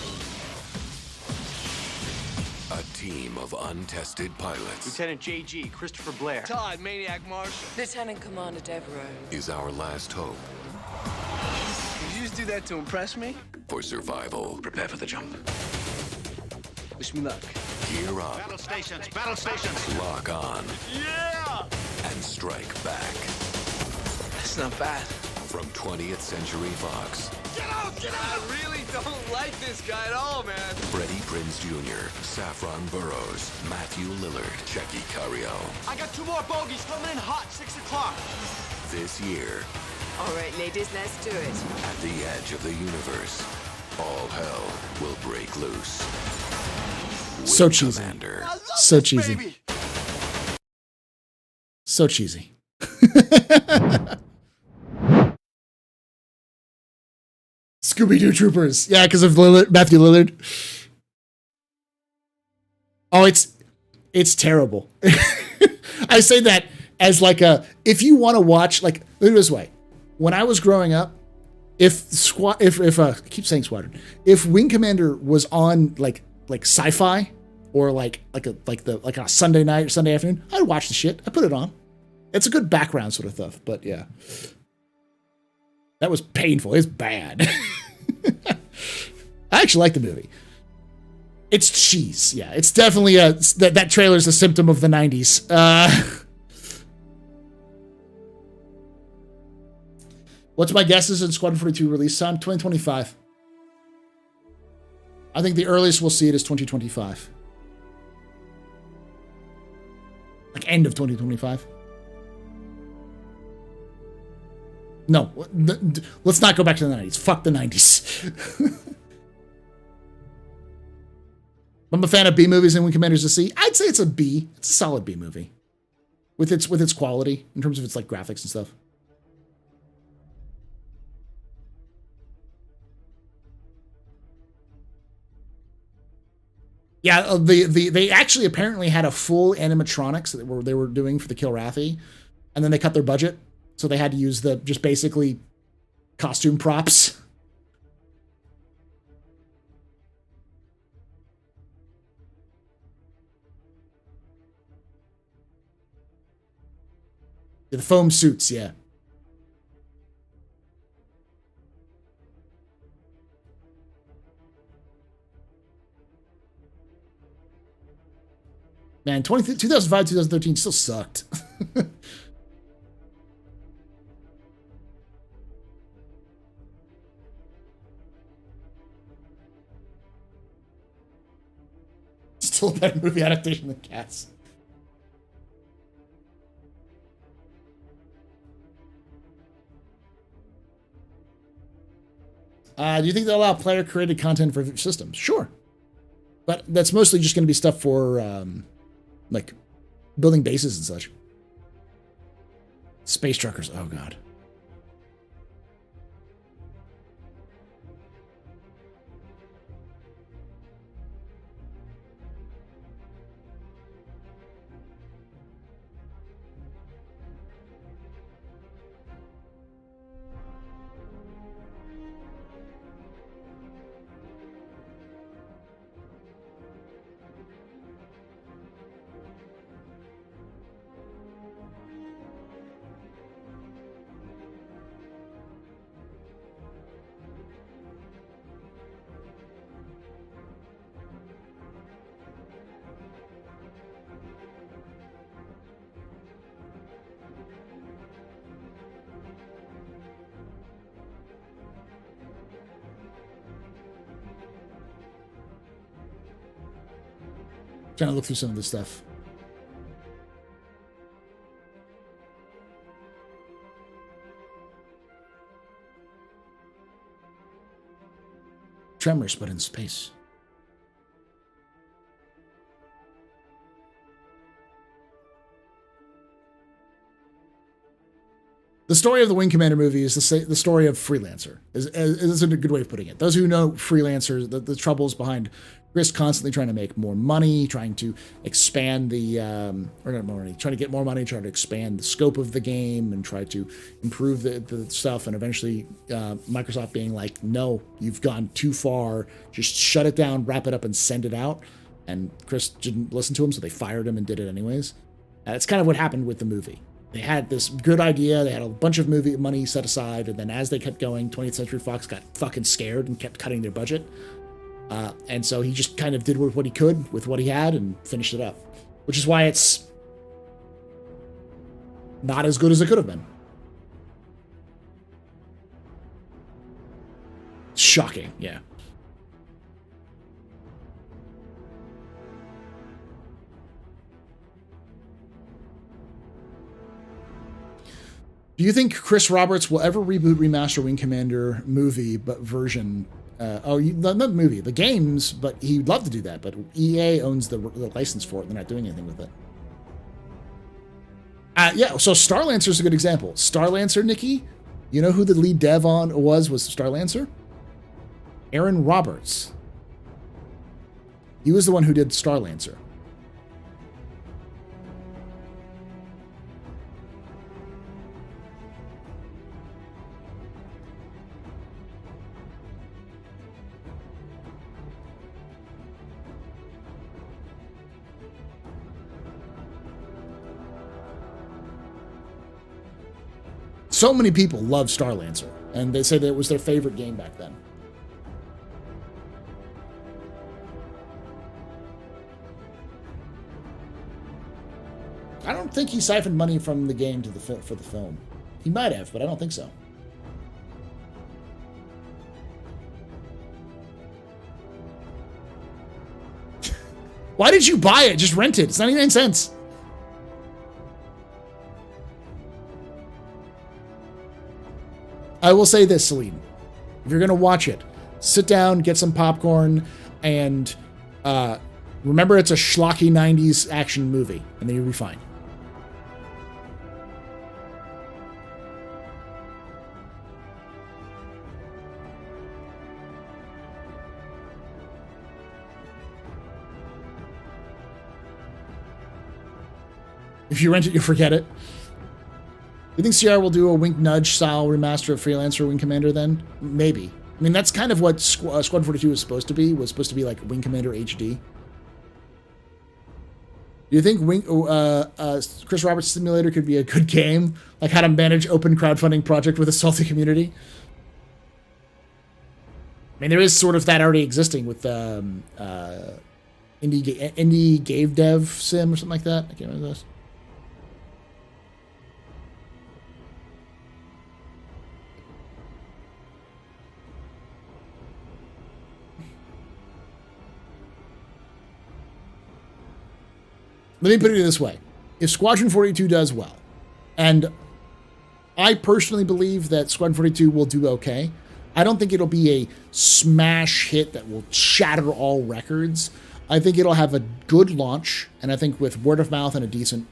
a team of untested pilots Lieutenant J.G. Christopher Blair. Todd, Maniac Marshall. Lieutenant Commander Devereaux. is our last hope Did you just do that to impress me? for survival. Prepare for the jump. Wish me luck. Gear up, Battle stations, battle stations. lock on, Yeah! and strike back. That's not bad. From 20th Century Fox, Get out! Get out! I really don't like this guy at all, man. Freddie Prinze Jr., Saffron Burrows, Matthew Lillard, Checky Cario. I got 2 more bogeys coming in hot, 6 o'clock. This year, All right, ladies, let's do it. at the edge of the universe, all hell will break loose. So Wing cheesy. Commander. So cheesy. Baby. So cheesy. Scooby-Doo Troopers. Yeah, because of Matthew Lillard. Oh, it's terrible. I say that as like if you want to watch, like, look at it this way. When I was growing up, if I keep saying Squadron, if Wing Commander was on like sci-fi or like a Sunday night or Sunday afternoon, I'd watch the shit. I put it on. It's a good background sort of stuff, but yeah. That was painful. It's bad. I actually like the movie. It's cheese. Yeah, it's definitely that trailer is a symptom of the 90s. What's my guesses in Squadron 42 release time? 2025. I think the earliest we'll see it is 2025. Like end of 2025. No, let's not go back to the 90s. Fuck the 90s. I'm a fan of B movies and Wing Commander's a C. I'd say it's a B. It's a solid B movie. With its quality, in terms of its like graphics and stuff. Yeah, they actually apparently had a full animatronics that they were doing for the Kilrathi, and then they cut their budget. So they had to use just basically costume props. The foam suits, yeah. Man, 2005, 2013 still sucked. Still a better movie adaptation than Cats. Do you think they'll allow player-created content for systems? Sure. But that's mostly just going to be stuff for, like, building bases and such. Space truckers. Oh, God. Trying to look through some of this stuff. Tremors, but in space. The story of the Wing Commander movie is the story of Freelancer. Is a good way of putting it. Those who know Freelancer, the troubles behind Chris constantly trying to make more money, trying to expand the, or not more money, trying to get more money, trying to expand the scope of the game and try to improve the stuff. And eventually Microsoft being like, no, you've gone too far. Just shut it down, wrap it up and send it out. And Chris didn't listen to him, so they fired him and did it anyways. That's kind of what happened with the movie. They had this good idea, they had a bunch of movie money set aside, and then as they kept going, 20th Century Fox got fucking scared and kept cutting their budget. And so he just kind of did what he could with what he had and finished it up. Which is why it's not as good as it could have been. Shocking, yeah. Do you think Chris Roberts will ever reboot Remaster Wing Commander movie, but version? Not the movie, the games, but he'd love to do that. But EA owns the license for it. They're not doing anything with it. Yeah, so Starlancer is a good example. Starlancer, Nikki, you know who the lead dev on was Starlancer? Aaron Roberts. He was the one who did Starlancer. So many people love Starlancer, and they say that it was their favorite game back then. I don't think he siphoned money from the game to for the film. He might have, but I don't think so. Why did you buy it? Just rent it. It's 99 cents. I will say this, Celine. If you're going to watch it, sit down, get some popcorn, and remember it's a schlocky 90s action movie, and then you'll be fine. If you rent it, you'll forget it. You think CR will do a wink nudge style remaster of Freelancer Wing Commander then? Maybe. I mean, that's kind of what Squad 42 was supposed to be. Was supposed to be like Wing Commander HD. Do you think Chris Roberts Simulator could be a good game? Like how to manage open crowdfunding project with a salty community? I mean, there is sort of that already existing with indie Game Dev Sim or something like that. I can't remember this. Let me put it this way. If Squadron 42 does well, and I personally believe that Squadron 42 will do okay, I don't think it'll be a smash hit that will shatter all records. I think it'll have a good launch, and I think with word of mouth and a decent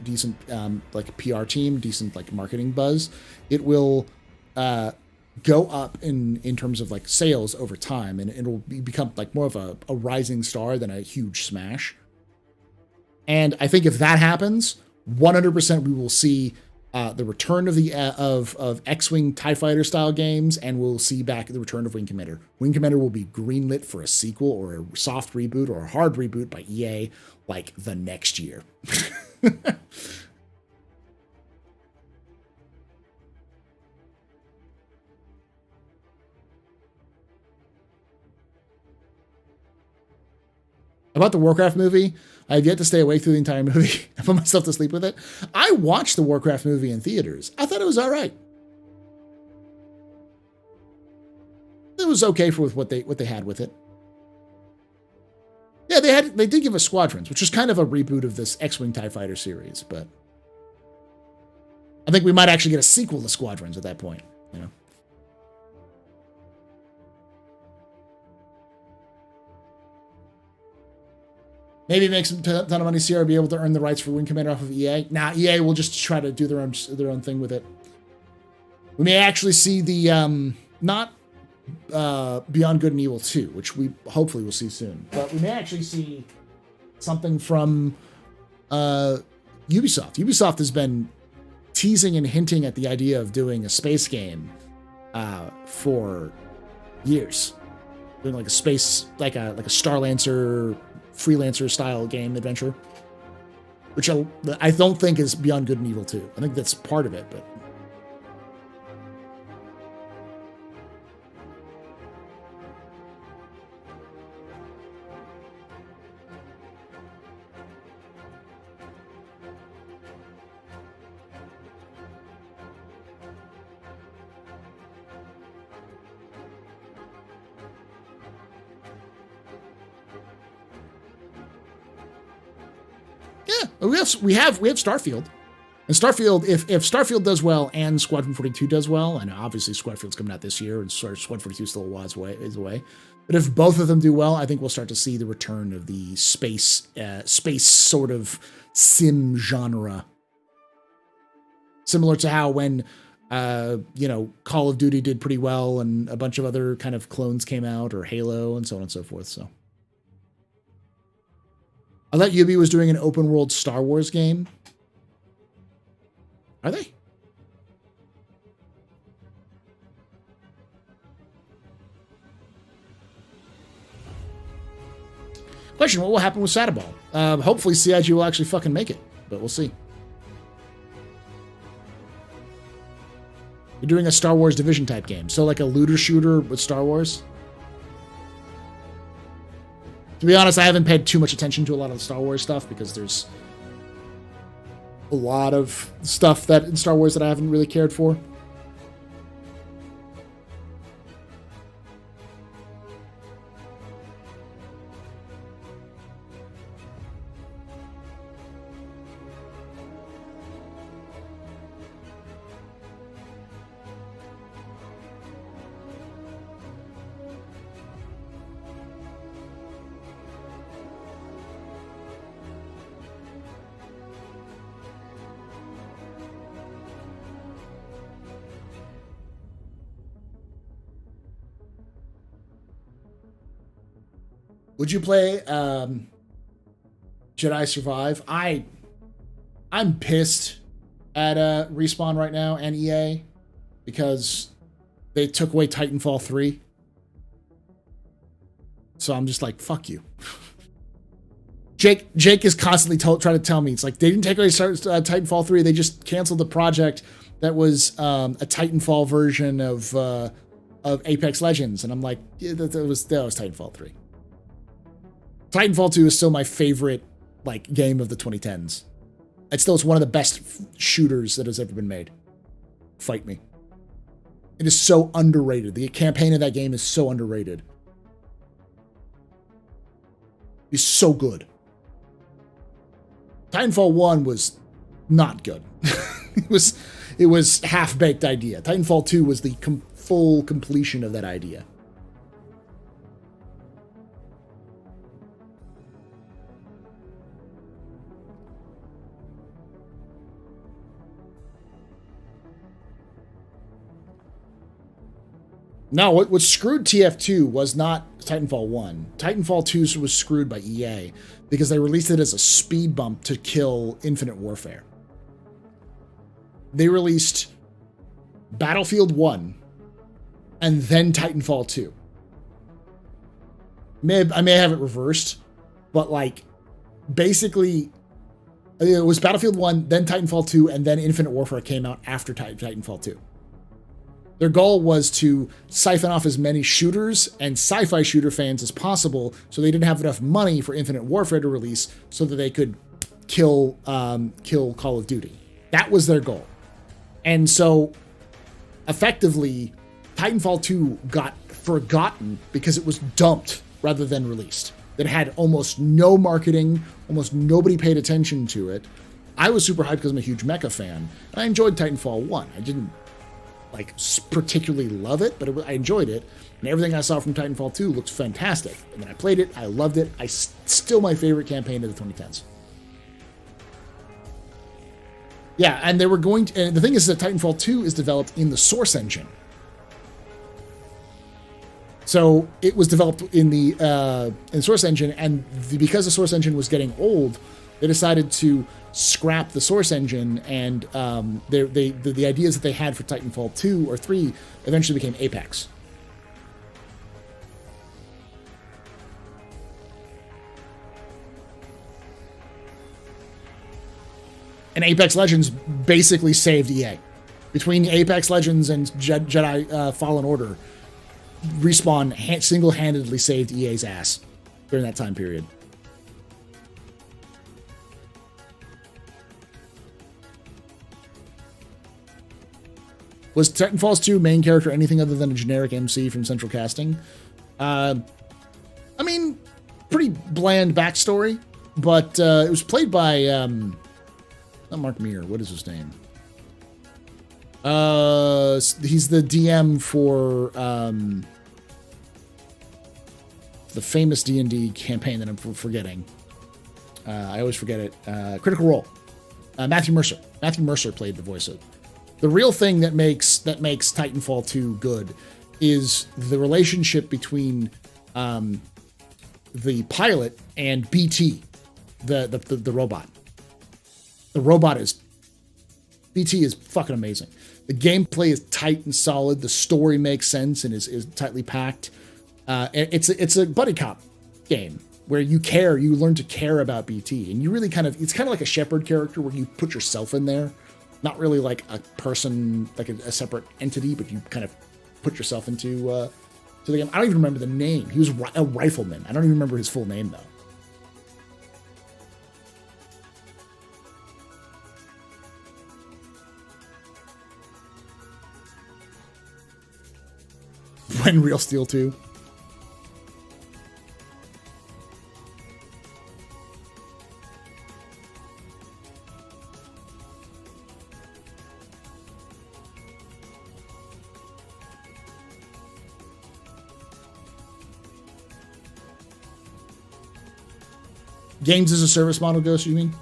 like PR team, decent like marketing buzz, it will go up in terms of like sales over time, and it'll become like more of a rising star than a huge smash. And I think if that happens, 100% we will see the return of the of X-Wing TIE Fighter style games, and we'll see back the return of Wing Commander. Wing Commander will be greenlit for a sequel or a soft reboot or a hard reboot by EA like the next year. About the Warcraft movie, I have yet to stay awake through the entire movie. I put myself to sleep with it. I watched the Warcraft movie in theaters. I thought it was all right. It was okay for what they had with it. Yeah, they did give us Squadrons, which was kind of a reboot of this X-Wing TIE Fighter series, but I think we might actually get a sequel to Squadrons at that point, you know. Maybe make some ton of money. Sierra be able to earn the rights for Wing Commander off of EA. Nah, EA will just try to do their own thing with it. We may actually see the not Beyond Good and Evil 2, which we hopefully will see soon, but we may actually see something from Ubisoft. Ubisoft has been teasing and hinting at the idea of doing a space game for years, doing like a space, like a Starlancer, Freelancer style game adventure, which I don't think is Beyond Good and Evil 2. I think that's part of it, but we have Starfield, and Starfield. If Starfield does well and Squadron 42 does well, and obviously Squadfield's coming out this year, and Squadron 42 still is away. But if both of them do well, I think we'll start to see the return of the space sort of sim genre, similar to how when Call of Duty did pretty well, and a bunch of other kind of clones came out, or Halo, and so on and so forth. So. I thought Ubi was doing an open world Star Wars game. Are they? Question, what will happen with Satterball? Hopefully CIG will actually fucking make it, but we'll see. You're doing a Star Wars Division type game. So like a looter shooter with Star Wars? To be honest, I haven't paid too much attention to a lot of the Star Wars stuff because there's a lot of stuff that in Star Wars that I haven't really cared for. Would you play Jedi Survive? I'm pissed at Respawn right now and EA because they took away Titanfall 3. So I'm just like, fuck you. Jake is constantly trying to tell me, it's like, they didn't take away Titanfall 3, they just canceled the project that was a Titanfall version of Apex Legends. And I'm like, yeah, that was Titanfall 3. Titanfall 2 is still my favorite game of the 2010s. It's one of the best shooters that has ever been made. Fight me. It is so underrated. The campaign of that game is so underrated. It's so good. Titanfall 1 was not good. it was half-baked idea. Titanfall 2 was the full completion of that idea. No, what screwed TF2 was not Titanfall 1. Titanfall 2 was screwed by EA because they released it as a speed bump to kill Infinite Warfare. They released Battlefield 1 and then Titanfall 2. I may have it reversed, but basically it was Battlefield 1, then Titanfall 2, and then Infinite Warfare came out after Titanfall 2. Their goal was to siphon off as many shooters and sci-fi shooter fans as possible so they didn't have enough money for Infinite Warfare to release so that they could kill Call of Duty. That was their goal. And so, effectively, Titanfall 2 got forgotten because it was dumped rather than released. that had almost no marketing, almost nobody paid attention to it. I was super hyped because I'm a huge mecha fan, and I enjoyed Titanfall 1. I didn't like particularly love it, but I enjoyed it, and everything I saw from Titanfall 2 looked fantastic. And then I played it, I loved it. Still my favorite campaign of the 2010s. Yeah, and they were going to, and the thing is that Titanfall 2 is developed in the Source engine. So it was developed in the Source engine, and because the Source engine was getting old, they decided to scrap the Source engine, and the ideas that they had for Titanfall 2 or 3 eventually became Apex. And Apex Legends basically saved EA. Between Apex Legends and Jedi Fallen Order, Respawn single-handedly saved EA's ass during that time period. Was Titanfall's 2 main character anything other than a generic MC from Central Casting? I mean, pretty bland backstory, but it was played by... not Mark Meir. What is his name? He's the DM for the famous D&D campaign that I'm forgetting. I always forget it. Critical Role. Matthew Mercer. Matthew Mercer played the voice of it. The real thing that makes Titanfall 2 good is the relationship between the pilot and BT, the robot. The robot BT is fucking amazing. The gameplay is tight and solid. The story makes sense and is tightly packed. It's a buddy cop game where you learn to care about BT, and you really it's kind of like a Shepard character where you put yourself in there. Not really like a person, like a separate entity, but you kind of put yourself into to the game. I don't even remember the name. He was a rifleman. I don't even remember his full name, though. When Real Steel 2. Games as a service model, Ghost, you mean?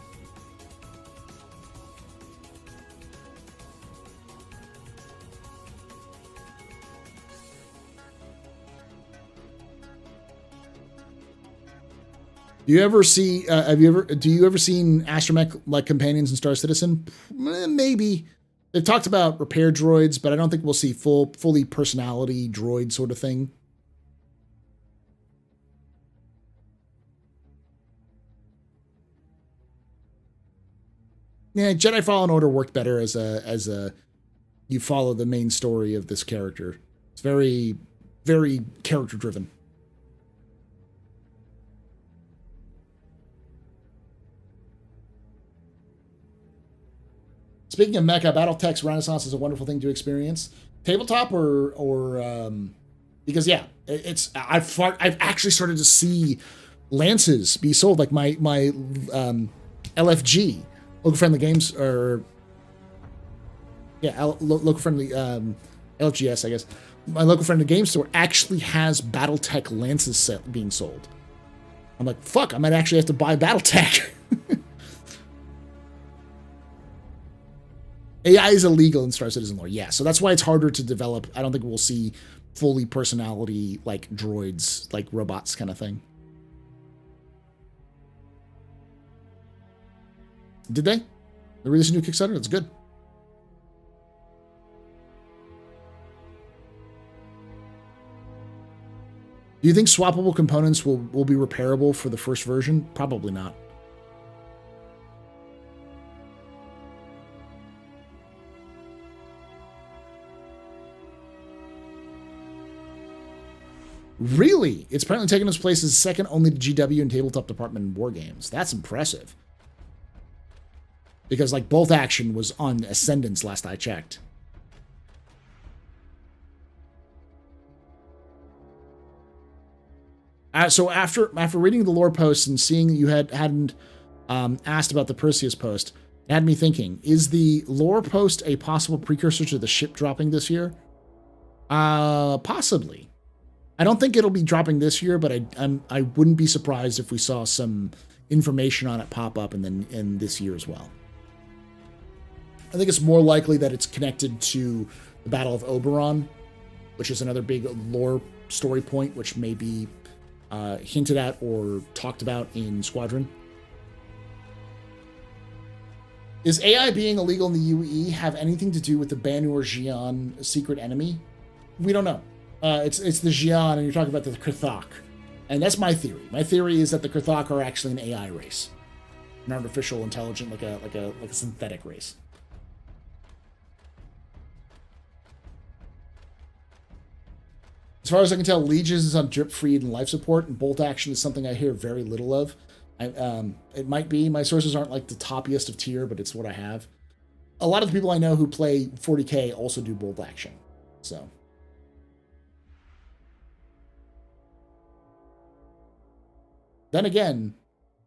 Do you ever see? Do you ever seen astromech like companions in Star Citizen? Maybe. They've talked about repair droids, but I don't think we'll see fully personality droid sort of thing. Yeah, Jedi Fallen Order worked better as a you follow the main story of this character. It's very, very character driven. Speaking of mecha, BattleTech's Renaissance is a wonderful thing to experience. Tabletop or because yeah, I've actually started to see lances be sold, like my LFG. Local friendly games, or yeah, local friendly LGS, I guess. My local friendly game store actually has BattleTech lances being sold. I'm like, fuck, I might actually have to buy BattleTech. AI is illegal in Star Citizen lore, yeah, so that's why it's harder to develop. I don't think we'll see fully personality like droids, like robots kind of thing. Did they? They released a new Kickstarter? That's good. Do you think swappable components will be repairable for the first version? Probably not. Really? It's apparently taken its place as second only to GW and tabletop department in war games. That's impressive. Because, like, Bolt Action was on Ascendance last I checked. So after reading the lore posts and seeing that you hadn't asked about the Perseus post, it had me thinking: is the lore post a possible precursor to the ship dropping this year? Possibly. I don't think it'll be dropping this year, but I wouldn't be surprised if we saw some information on it pop up in this year as well. I think it's more likely that it's connected to the Battle of Oberon, which is another big lore story point, which may be hinted at or talked about in Squadron. Is AI being illegal in the UE have anything to do with the Banur Xi'an secret enemy? We don't know. It's the Xi'an, and you're talking about the Krthak. And that's my theory. My theory is that the Krthak are actually an AI race. An artificial intelligent, like a synthetic race. As far as I can tell, Legions is on drip feed and life support, and bolt action is something I hear very little of. It might be. My sources aren't like the toppiest of tier, but it's what I have. A lot of the people I know who play 40k also do bolt action. So. Then again,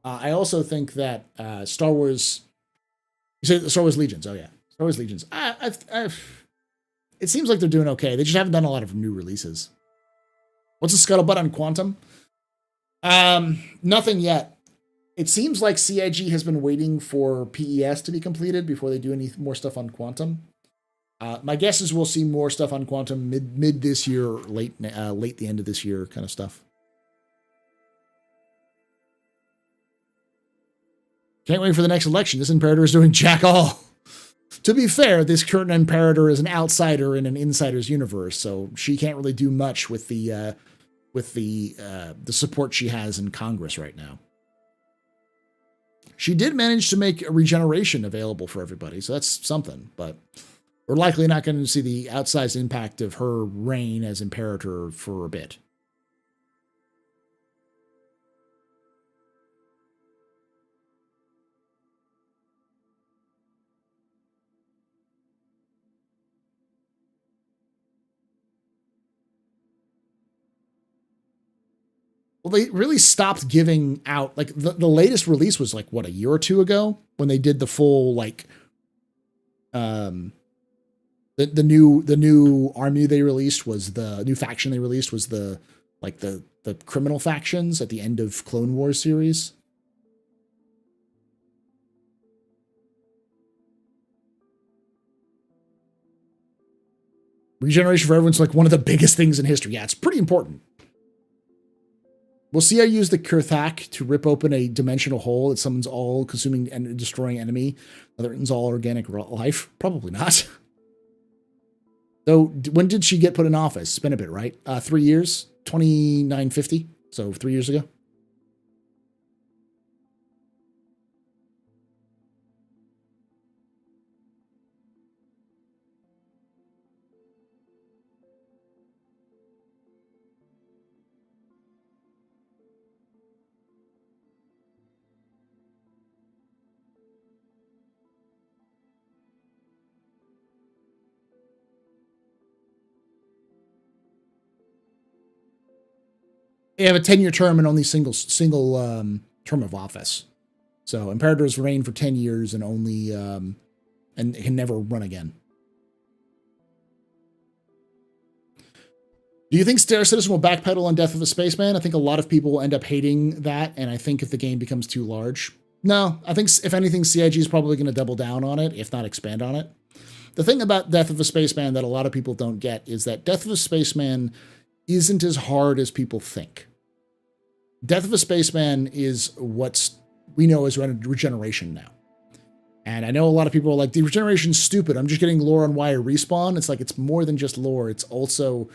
I also think that Star Wars... You say Star Wars Legions. Oh, yeah. Star Wars Legions. It seems like they're doing okay. They just haven't done a lot of new releases. What's the scuttlebutt on Quantum? Nothing yet. It seems like CIG has been waiting for PES to be completed before they do any more stuff on Quantum. My guess is we'll see more stuff on Quantum mid this year, or late the end of this year kind of stuff. Can't wait for the next election. This Imperator is doing jack all. To be fair, this current Imperator is an outsider in an insider's universe, so she can't really do much with the support she has in Congress right now. She did manage to make a regeneration available for everybody, so that's something, but we're likely not going to see the outsized impact of her reign as Imperator for a bit. Well, they really stopped giving out, like, the latest release was, like, what, a year or two ago? When they did the full, like, the new army they released was the new faction they released was the criminal factions at the end of Clone Wars series. Regeneration for everyone's like one of the biggest things in history. Yeah, it's pretty important. We'll see I use the Krthak to rip open a dimensional hole that summons all-consuming and destroying enemy. Whether it's all organic life? Probably not. Though, when did she get put in office? It's been a bit, right? 3 years? 2950? So 3 years ago? They have a 10-year term and only single term of office. So Imperators reign for 10 years and only and can never run again. Do you think Star Citizen will backpedal on Death of a Spaceman? I think a lot of people will end up hating that, and I think if the game becomes too large. No, I think if anything, CIG is probably going to double down on it, if not expand on it. The thing about Death of a Spaceman that a lot of people don't get is that Death of a Spaceman isn't as hard as people think. Death of a Spaceman is what we know as regeneration now. And I know a lot of people are like, the regeneration's stupid. I'm just getting lore on why I respawn. It's like, it's more than just lore. It's also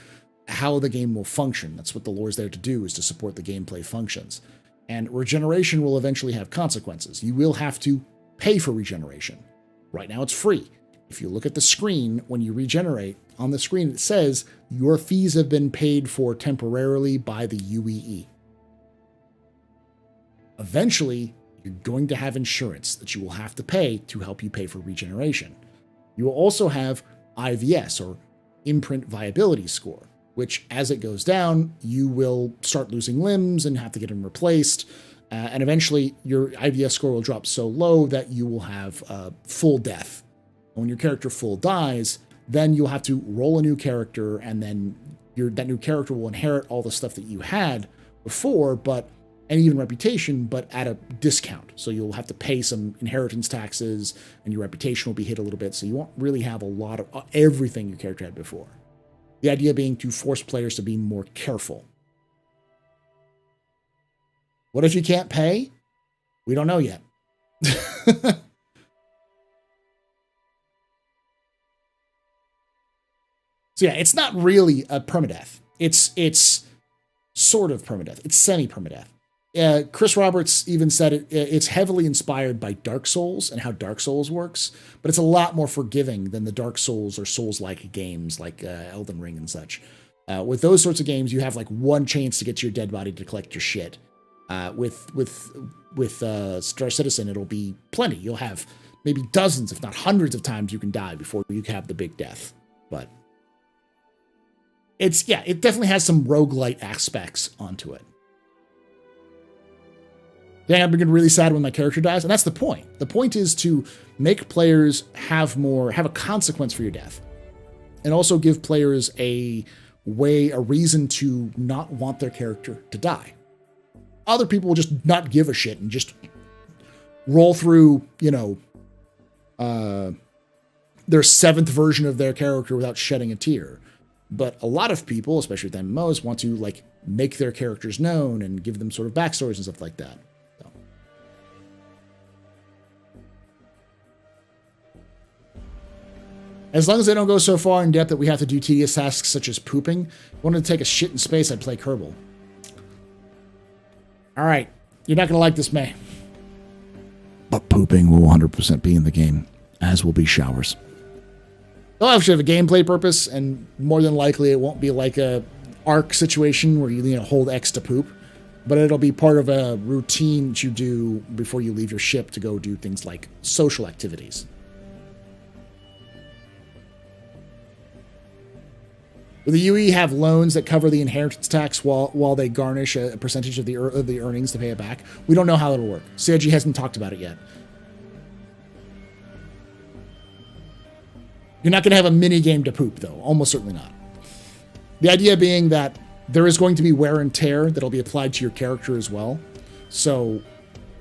how the game will function. That's what the lore is there to do, is to support the gameplay functions. And regeneration will eventually have consequences. You will have to pay for regeneration. Right now it's free. If you look at the screen, when you regenerate, on the screen it says your fees have been paid for temporarily by the UEE. Eventually, you're going to have insurance that you will have to pay to help you pay for regeneration. You will also have IVS, or Imprint Viability Score. which as it goes down, you will start losing limbs and have to get them replaced. And eventually your IVS score will drop so low that you will have full death. When your character full dies, then you'll have to roll a new character, and then that new character will inherit all the stuff that you had before, and even reputation, but at a discount. So you'll have to pay some inheritance taxes, and your reputation will be hit a little bit, so you won't really have a lot of everything your character had before. The idea being to force players to be more careful. What if you can't pay? We don't know yet. So yeah, it's not really a permadeath. It's sort of permadeath. It's semi-permadeath. Chris Roberts even said it's heavily inspired by Dark Souls and how Dark Souls works, but it's a lot more forgiving than the Dark Souls or Souls-like games like Elden Ring and such. With those sorts of games, you have like one chance to get to your dead body to collect your shit. With Star Citizen, it'll be plenty. You'll have maybe dozens, if not hundreds of times you can die before you have the big death. But it definitely has some roguelite aspects onto it. Yeah, I'm getting really sad when my character dies, and that's the point. The point is to make players have a consequence for your death, and also give players a reason to not want their character to die. Other people will just not give a shit and just roll through, their seventh version of their character without shedding a tear. But a lot of people, especially with MMOs, want to like make their characters known and give them sort of backstories and stuff like that. So. As long as they don't go so far in depth that we have to do tedious tasks such as pooping, if I wanted to take a shit in space, I'd play Kerbal. All right, you're not going to like this, May. But pooping will 100% be in the game, as will be showers. They'll actually have a gameplay purpose, and more than likely it won't be like a Ark situation where you hold X to poop, but it'll be part of a routine that you do before you leave your ship to go do things like social activities. Will the UE have loans that cover the inheritance tax while they garnish a percentage of the earnings to pay it back? We don't know how it'll work. CIG hasn't talked about it yet. You're not going to have a mini game to poop, though. Almost certainly not. The idea being that there is going to be wear and tear that'll be applied to your character as well. So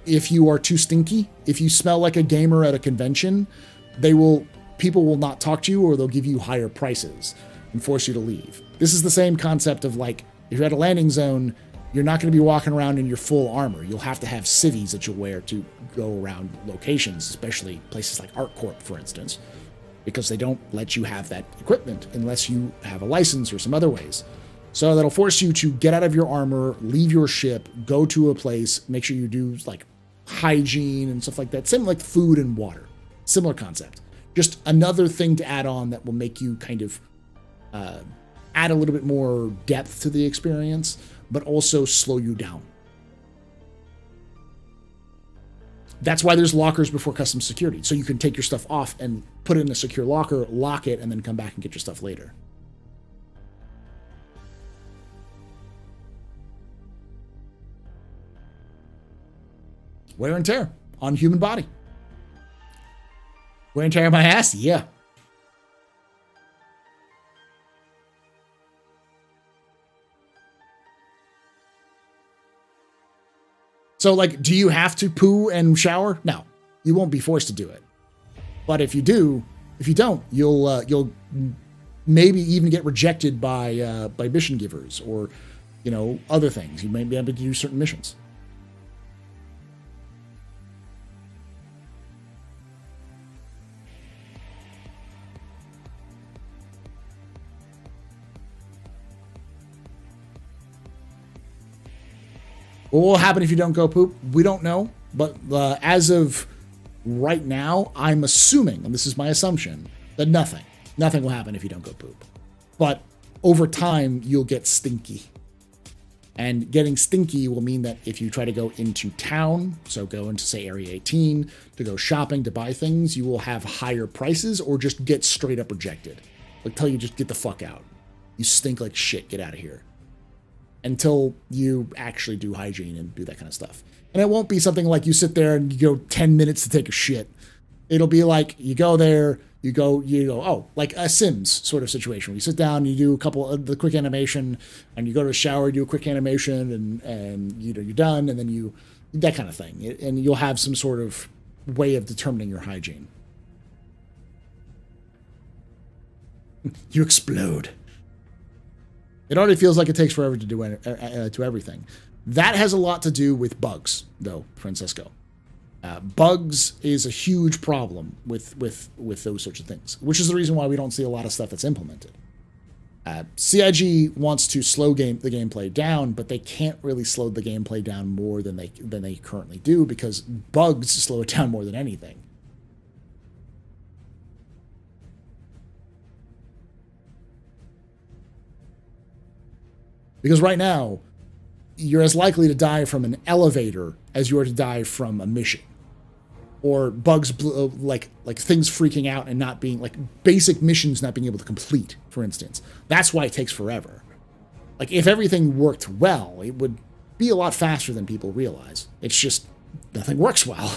if you are too stinky, if you smell like a gamer at a convention, people will not talk to you, or they'll give you higher prices and force you to leave. This is the same concept of like, if you're at a landing zone, you're not going to be walking around in your full armor. You'll have to have civvies that you'll wear to go around locations, especially places like ArcCorp, for instance, because they don't let you have that equipment unless you have a license or some other ways. So that'll force you to get out of your armor, leave your ship, go to a place, make sure you do like hygiene and stuff like that. Same like food and water. Similar concept. Just another thing to add on that will make you kind of add a little bit more depth to the experience, but also slow you down. That's why there's lockers before custom security. So you can take your stuff off and put it in a secure locker, lock it, and then come back and get your stuff later. Wear and tear on human body. Wear and tear on my ass? Yeah. So, like, do you have to poo and shower? No, you won't be forced to do it. But if you don't, you'll maybe even get rejected by mission givers or, other things. You may be able to do certain missions. What will happen if you don't go poop? We don't know. But as of right now, I'm assuming, and this is my assumption, that nothing will happen if you don't go poop. But over time, you'll get stinky. And getting stinky will mean that if you try to go into town, so go into, say, Area 18, to go shopping, to buy things, you will have higher prices or just get straight up rejected. Like, tell you just get the fuck out. You stink like shit. Get out of here. Until you actually do hygiene and do that kind of stuff. And it won't be something like you sit there and you go 10 minutes to take a shit. It'll be like you go there, you go, oh, like a Sims sort of situation. Where you sit down, you do a couple of the quick animation, and you go to the shower, you do a quick animation, and you're done, and then that kind of thing. And you'll have some sort of way of determining your hygiene. You explode. It already feels like it takes forever to do to everything. That has a lot to do with bugs, though, Francisco. Bugs is a huge problem with those sorts of things, which is the reason why we don't see a lot of stuff that's implemented. CIG wants to slow the gameplay down, but they can't really slow the gameplay down more than they currently do, because bugs slow it down more than anything. Because right now, you're as likely to die from an elevator as you are to die from a mission. Or bugs, like things freaking out and not being, like basic missions not being able to complete, for instance. That's why it takes forever. Like, if everything worked well, it would be a lot faster than people realize. It's just, nothing works well.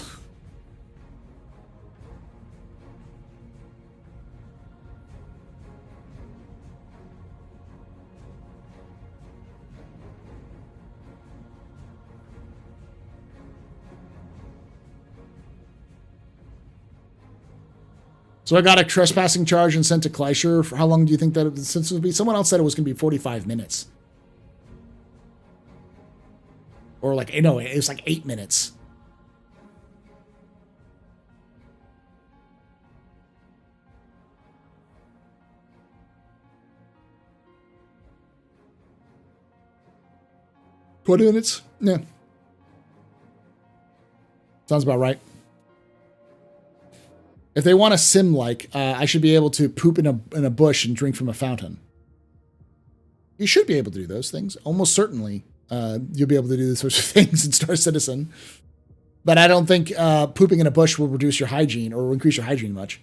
So I got a trespassing charge and sent to Kleischer. For how long do you think that it would be? Someone else said it was going to be 45 minutes. Or like, no, it was like 8 minutes. $20 minutes? Yeah. Sounds about right. If they want a sim like, I should be able to poop in a bush and drink from a fountain. You should be able to do those things. Almost certainly, you'll be able to do those sorts of things in Star Citizen. But I don't think pooping in a bush will reduce your hygiene or increase your hygiene much.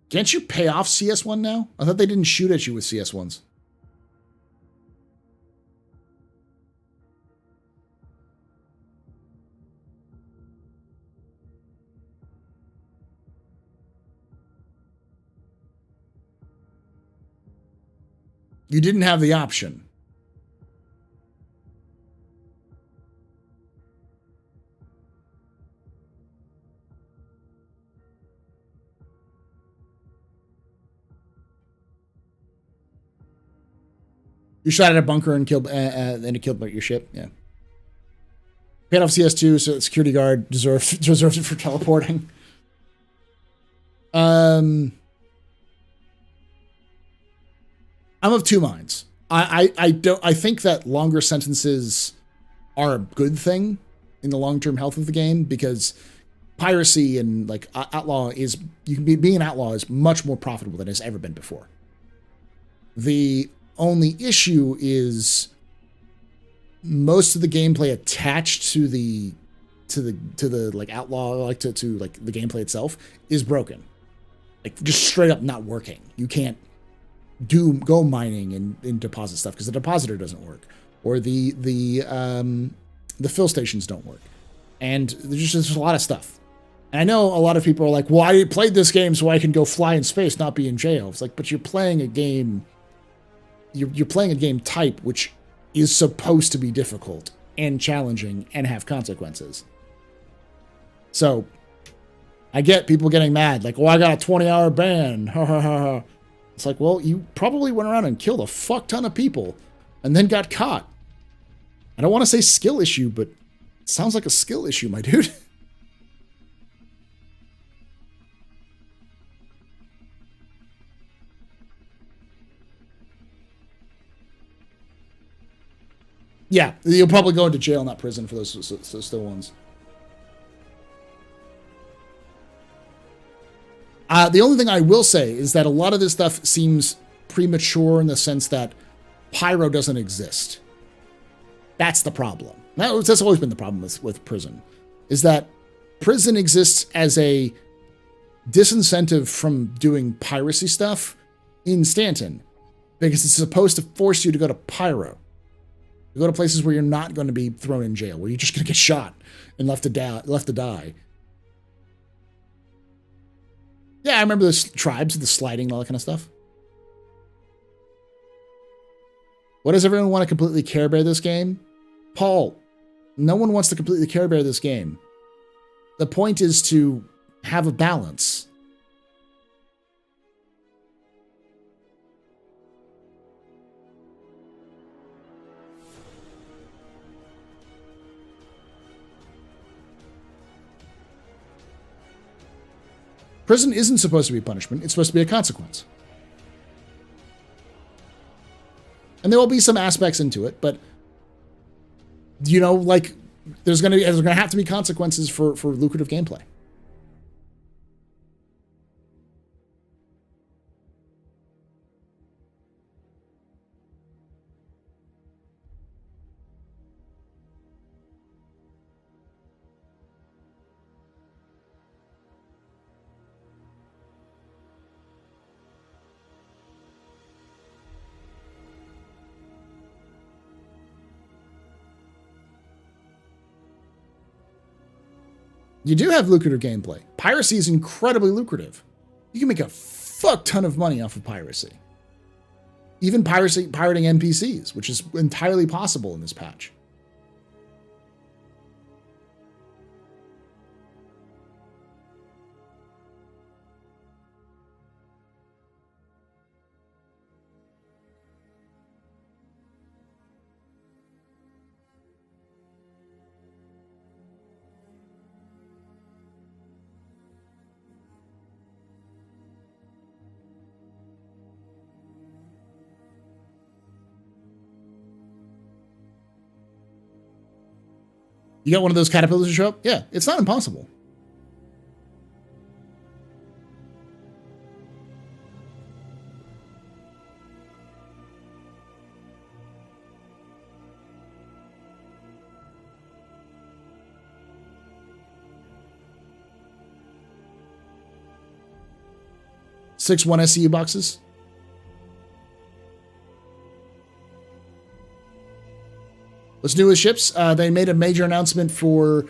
Can't you pay off CS1 now? I thought they didn't shoot at you with CS1s. You didn't have the option. You shot at a bunker and killed, and it killed your ship. Yeah. Paid off CS2, so the security guard deserved it for teleporting. I'm of two minds. I think that longer sentences are a good thing in the long-term health of the game, because piracy and like being an outlaw is much more profitable than it's ever been before. The only issue is most of the gameplay attached to the like outlaw, like to like the gameplay itself is broken. Like just straight up not working. You can't go mining and deposit stuff because the depositor doesn't work, or the fill stations don't work, and there's just a lot of stuff. And I know a lot of people are like, well, I played this game so I can go fly in space, not be in jail. It's like, but you're playing a game. You're playing a game type which is supposed to be difficult and challenging and have consequences. So I get people getting mad, like, well, I got a 20-hour ban. Ha ha ha ha. It's like, well, you probably went around and killed a fuck ton of people and then got caught. I don't want to say skill issue, but it sounds like a skill issue, my dude. Yeah, you'll probably go into jail, not prison, for those still ones. The only thing I will say is that a lot of this stuff seems premature in the sense that Pyro doesn't exist. That's the problem. That's always been the problem with Prison, is that Prison exists as a disincentive from doing piracy stuff in Stanton, because it's supposed to force you to go to Pyro. You go to places where you're not going to be thrown in jail, where you're just going to get shot and left to die. Yeah, I remember the tribes, the sliding, and all that kind of stuff. What does everyone want to completely Care Bear this game? Paul, no one wants to completely Care Bear this game. The point is to have a balance. Prison isn't supposed to be punishment. It's supposed to be a consequence. And there will be some aspects into it, but you know, like there's gonna have to be consequences for lucrative gameplay. You do have lucrative gameplay. Piracy is incredibly lucrative. You can make a fuck ton of money off of piracy. Even pirating NPCs, which is entirely possible in this patch. You got one of those caterpillars to show up? Yeah, it's not impossible. Six 1 SCU boxes. What's new with ships? They made a major announcement for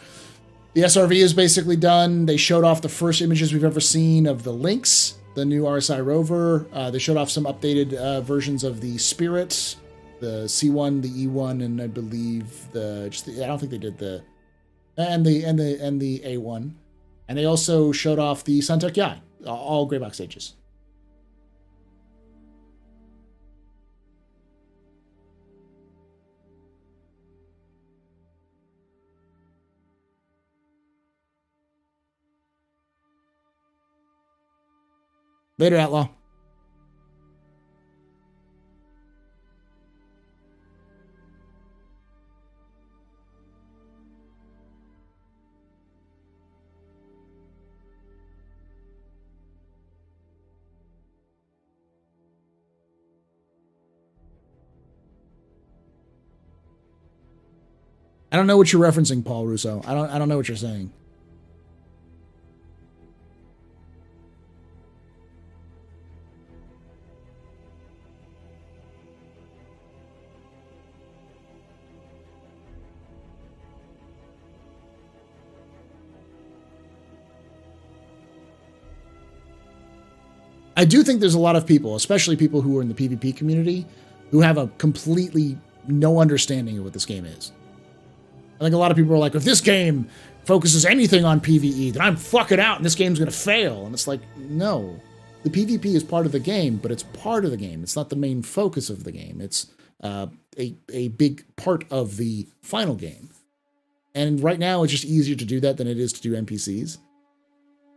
the SRV is basically done. They showed off the first images we've ever seen of the Lynx, the new RSI rover. They showed off some updated versions of the Spirit, the C1, the E1, and I believe I don't think they did the A1. And they also showed off the Suntech Yai, all gray box stages. Later, Outlaw. I don't know what you're referencing, Paul Russo. I don't know what you're saying. I do think there's a lot of people, especially people who are in the PvP community, who have a completely no understanding of what this game is. I think a lot of people are like, if this game focuses anything on PvE, then I'm fucking out and this game's going to fail. And it's like, no. The PvP is part of the game, but it's part of the game. It's not the main focus of the game. It's a big part of the final game. And right now, it's just easier to do that than it is to do NPCs.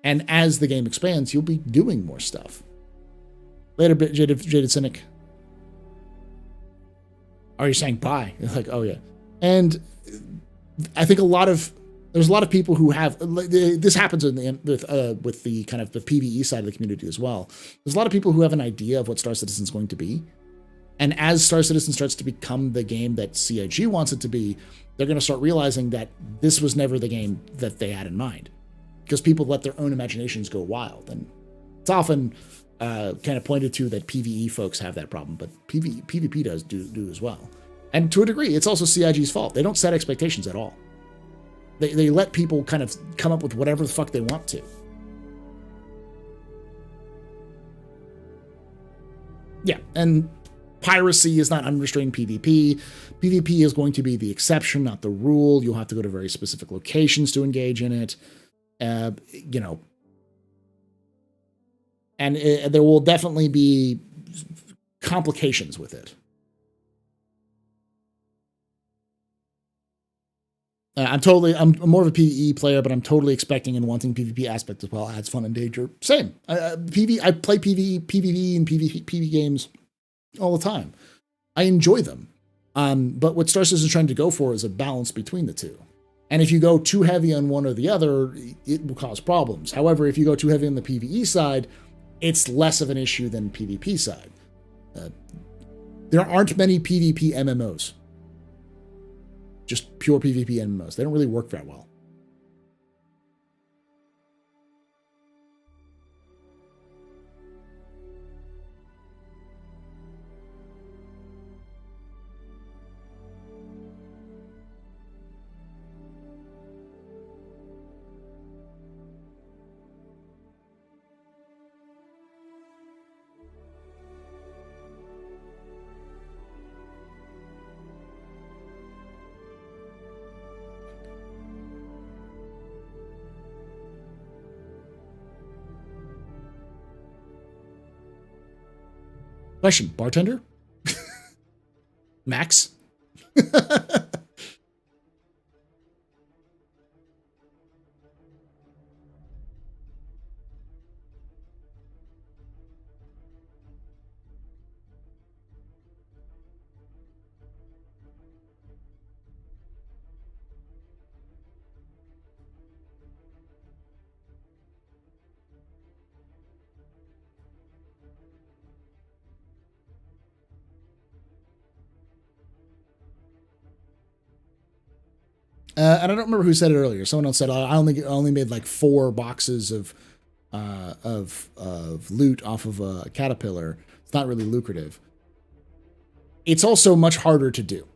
And as the game expands, you'll be doing more stuff. Later, Jaded Cynic. Are you saying bye? Like, oh yeah. And I think a lot of There's a lot of people who have this happens with the kind of the PvE side of the community as well. There's a lot of people who have an idea of what Star Citizen is going to be, and as Star Citizen starts to become the game that CIG wants it to be, they're going to start realizing that this was never the game that they had in mind, because people let their own imaginations go wild, and it's often kind of pointed to that PvE folks have that problem, but PvP does do as well, and to a degree, it's also CIG's fault. They don't set expectations at all. They let people kind of come up with whatever the fuck they want to. Yeah, and piracy is not unrestrained PvP. PvP is going to be the exception, not the rule. You'll have to go to very specific locations to engage in it. You know, and there will definitely be complications with it. I'm more of a PvE player, but I'm totally expecting and wanting PvP aspect as well. Adds fun and danger. Same. I play PvE and PvP games all the time. I enjoy them. But what Star Citizen is trying to go for is a balance between the two. And if you go too heavy on one or the other, it will cause problems. However, if you go too heavy on the PvE side, it's less of an issue than PvP side. There aren't many PvP MMOs. Just pure PvP MMOs. They don't really work very well. Question, bartender? Max? And I don't remember who said it earlier. Someone else said, I only made like 4 boxes of loot off of a caterpillar. It's not really lucrative. It's also much harder to do.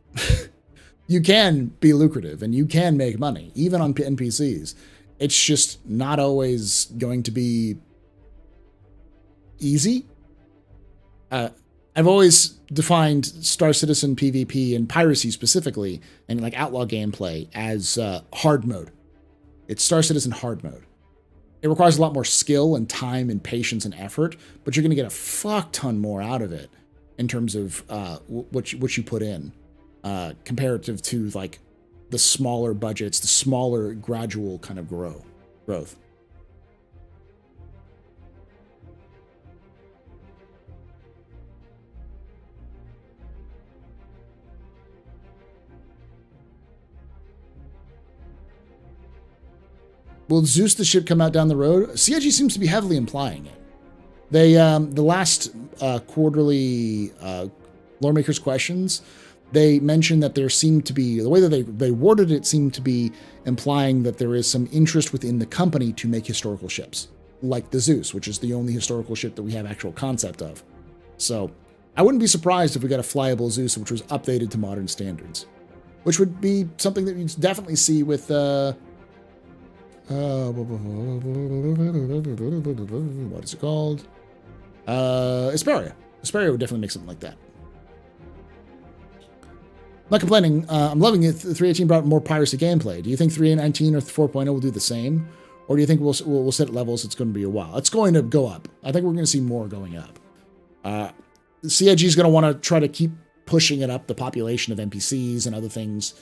You can be lucrative and you can make money, even on NPCs. It's just not always going to be easy. I've always defined Star Citizen PvP and piracy specifically, and like outlaw gameplay, as hard mode. It's Star Citizen hard mode. It requires a lot more skill and time and patience and effort, but you're going to get a fuck ton more out of it in terms of what you put in, comparative to like the smaller budgets, the smaller gradual kind of growth. Will Zeus the ship come out down the road? CIG seems to be heavily implying it. They the last quarterly Loremakers questions, they mentioned that there seemed to be, the way that they worded it seemed to be implying that there is some interest within the company to make historical ships, like the Zeus, which is the only historical ship that we have actual concept of. So I wouldn't be surprised if we got a flyable Zeus which was updated to modern standards, which would be something that you'd definitely see with what is it called? Asperia. Asperia would definitely make something like that. I'm not complaining. I'm loving it. 3.18 brought more piracy gameplay. Do you think 3.19 or 4.0 will do the same? Or do you think we'll set levels? It's going to be a while. It's going to go up. I think we're going to see more going up. CIG is going to want to try to keep pushing it up, the population of NPCs and other things.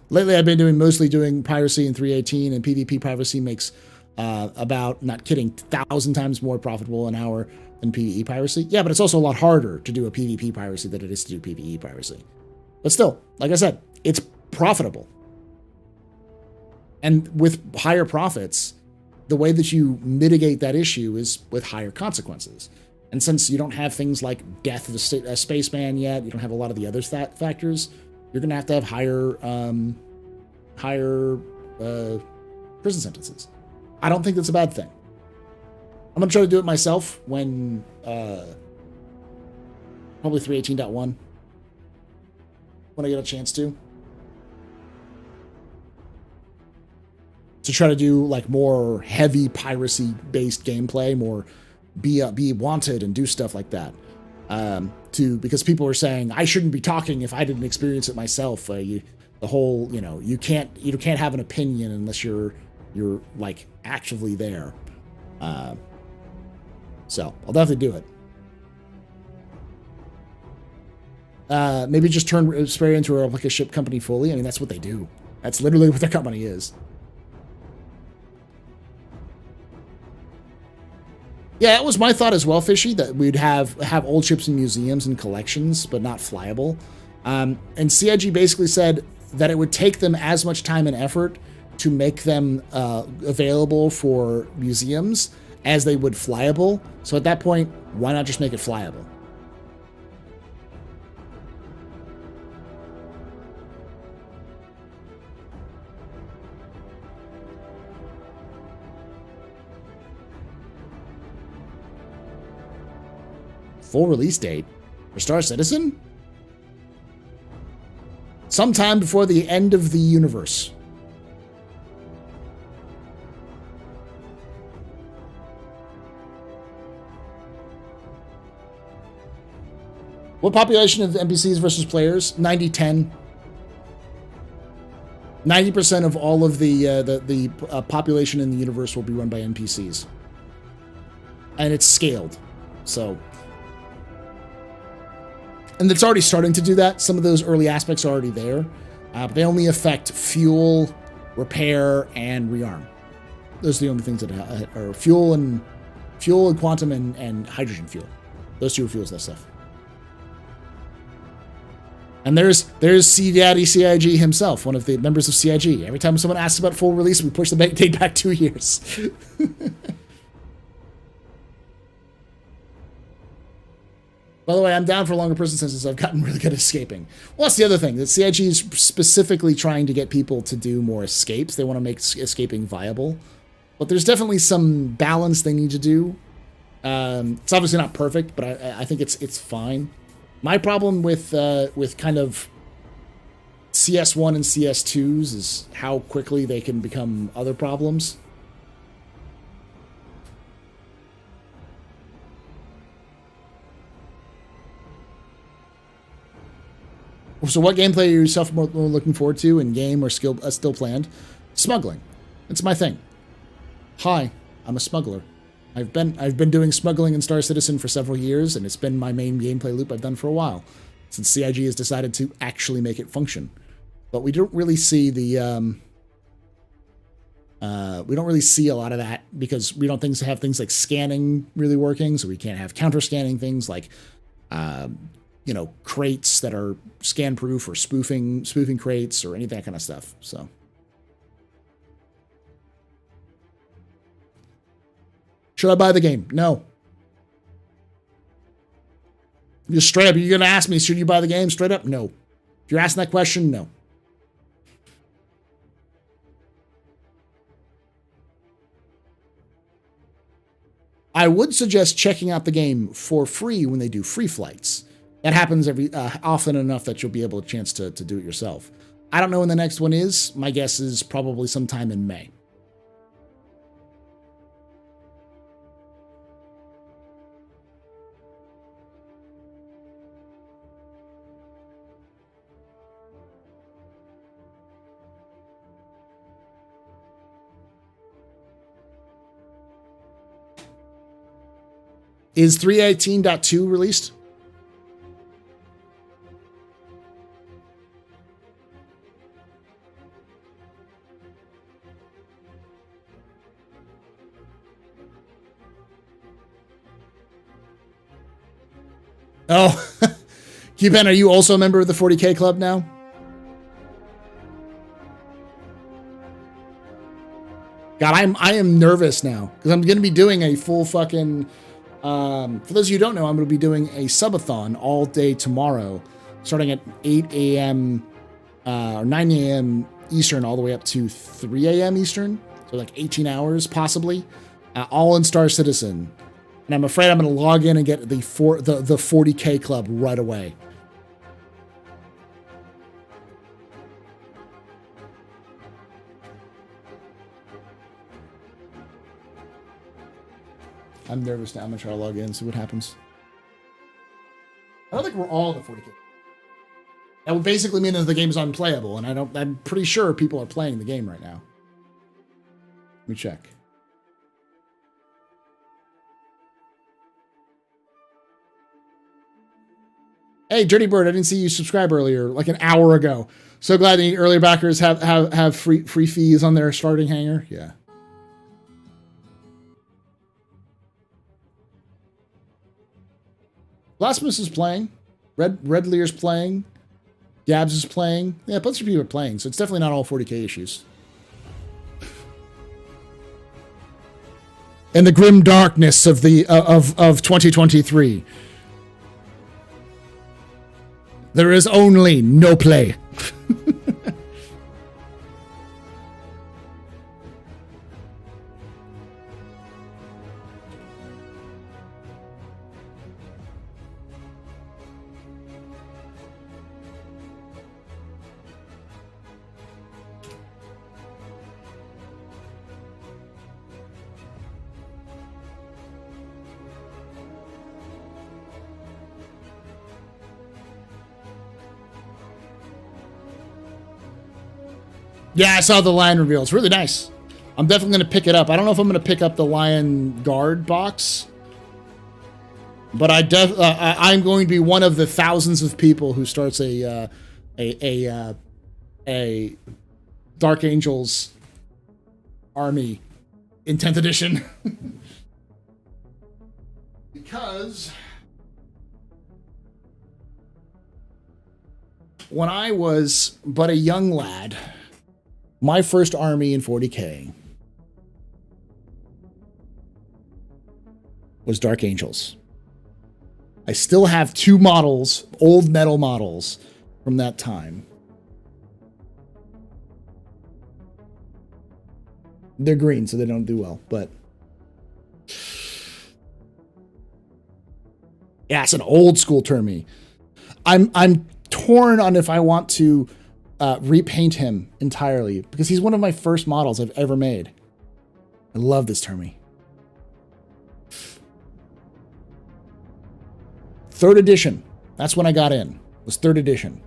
Lately, I've been mostly doing piracy in 3.18, and PvP piracy makes about, not kidding, 1,000 times more profitable an hour than PvE piracy. Yeah, but it's also a lot harder to do a PvP piracy than it is to do PvE piracy. But still, like I said, it's profitable. And with higher profits, the way that you mitigate that issue is with higher consequences. And since you don't have things like death of a spaceman yet, you don't have a lot of the other factors, you're going to have higher prison sentences. I don't think that's a bad thing. I'm going to try to do it myself when probably 3.18.1 when I get a chance to try to do like more heavy piracy based gameplay, more be wanted and do stuff like that. Because people are saying I shouldn't be talking if I didn't experience it myself. You can't have an opinion unless you're like actively there. So I'll definitely do it. Maybe just turn Spare into like a ship company fully. I mean, that's what they do. That's literally what their company is. Yeah, it was my thought as well, Fishy, that we'd have old ships in museums and collections, but not flyable. And CIG basically said that it would take them as much time and effort to make them available for museums as they would flyable. So at that point, why not just make it flyable? Full release date for Star Citizen? Sometime before the end of the universe. What population of NPCs versus players? 90-10. 90% of all of the population in the universe will be run by NPCs. And it's scaled. So... And it's already starting to do that. Some of those early aspects are already there. But they only affect fuel, repair, and rearm. Those are the only things that are fuel and quantum and hydrogen fuel. Those two are fuels, that stuff. And there's C-Daddy CIG himself, one of the members of CIG. Every time someone asks about full release, we push the date back 2 years. By the way, I'm down for longer prison sentences. I've gotten really good at escaping. Well, that's the other thing. That CIG is specifically trying to get people to do more escapes. They want to make escaping viable. But there's definitely some balance they need to do. It's obviously not perfect, but I think it's fine. My problem with kind of CS1 and CS2s is how quickly they can become other problems. So what gameplay are you yourself more looking forward to in game or still planned? Smuggling. It's my thing. Hi, I'm a smuggler. I've been doing smuggling in Star Citizen for several years, and it's been my main gameplay loop I've done for a while, since CIG has decided to actually make it function. But we don't really see the we don't really see a lot of that because we don't have things like scanning really working, so we can't have counter scanning things like crates that are scan proof or spoofing crates or any of that kind of stuff. So should I buy the game? No. Just straight up, you're going to ask me, should you buy the game? Straight up, no. If you're asking that question, no. I would suggest checking out the game for free when they do free flights. That happens often enough that you'll be able to chance to do it yourself. I don't know when the next one is. My guess is probably sometime in May. Is 3.18.2 released? Oh, Q-Ben, are you also a member of the 40K club now? God, I am nervous now because I'm going to be doing a full fucking. For those of you who don't know, I'm going to be doing a subathon all day tomorrow, starting at 8 a.m. Or 9 a.m. Eastern, all the way up to 3 a.m. Eastern, so like 18 hours possibly, all in Star Citizen. And I'm afraid I'm going to log in and get the 40K club right away. I'm nervous now. I'm going to try to log in and see what happens. I don't think we're all in the 40K. That would basically mean that the game is unplayable, and I'm pretty sure people are playing the game right now. Let me check. Hey, Dirty Bird, I didn't see you subscribe earlier, like an hour ago. So glad the earlier backers have free fees on their starting hanger. Yeah. Blasphemous is playing. Red Lear's playing. Gabs is playing. Yeah, a bunch of people are playing, so it's definitely not all 40K issues. In the grim darkness of the of 2023, there is only no play. Yeah, I saw the lion reveal. It's really nice. I'm definitely going to pick it up. I don't know if I'm going to pick up the lion guard box, but I'm going to be one of the thousands of people who starts a Dark Angels army in 10th edition. Because when I was but a young lad, my first army in 40K was Dark Angels. I still have 2 models, old metal models from that time. They're green, so they don't do well, but yeah, it's an old school Termi. I'm torn on if I want to repaint him entirely because he's one of my first models I've ever made. I love this Termi. 3rd edition. That's when I got in. It was 3rd edition.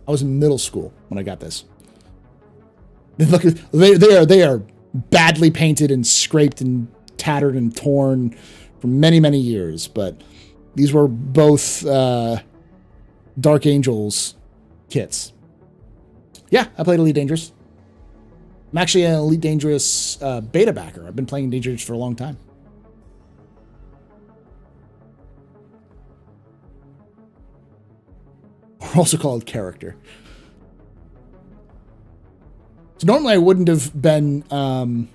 I was in middle school when I got this. Look, they are badly painted and scraped and tattered and torn for many, many years, but these were both Dark Angels kits. Yeah, I played Elite Dangerous. I'm actually an Elite Dangerous beta backer. I've been playing Dangerous for a long time. We're also called character. So normally I wouldn't have been the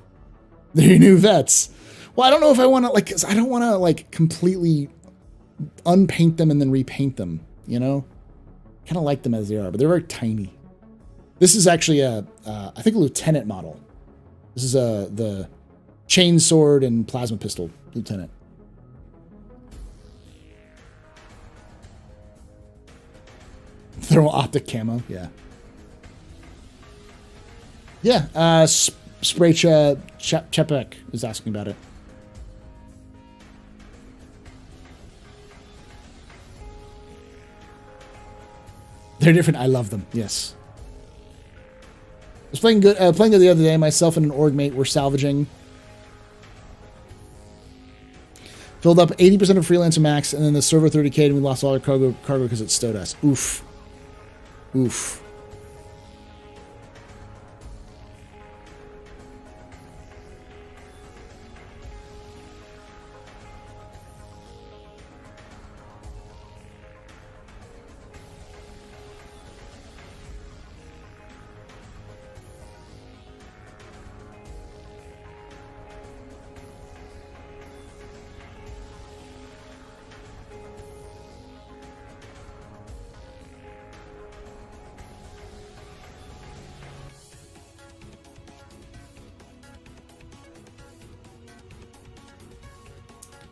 new vets. Well, I don't know if I want to, like, 'cause I don't want to, like, completely unpaint them and then repaint them, you know? Kind of like them as they are, but they're very tiny. This is actually I think a lieutenant model. This is the chain sword and plasma pistol lieutenant. Thermal optic camo, yeah. Yeah, Spraycha Chepek is asking about it. They're different. I love them, yes. I was playing good the other day. Myself and an org mate were salvaging. Filled up 80% of Freelancer Max, and then the server 30K, and we lost all our cargo because it stowed us. Oof. Oof.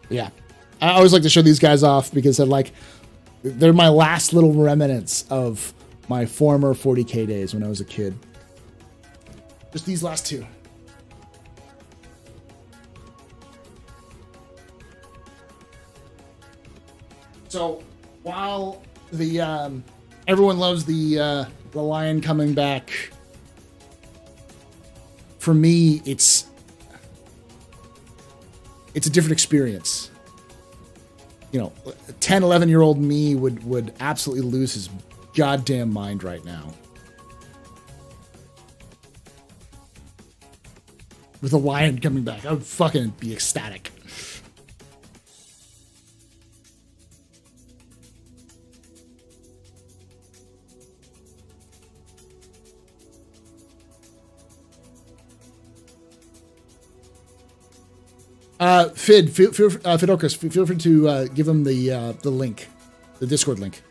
Yeah. I always like to show these guys off because they're my last little remnants of my former 40K days when I was a kid. Just these last two. So while the everyone loves the lion coming back, for me it's a different experience. You know, 10, 11-year-old me would absolutely lose his goddamn mind right now. With a lion coming back, I would fucking be ecstatic. Fidorcus, feel free to give him the link, the Discord link.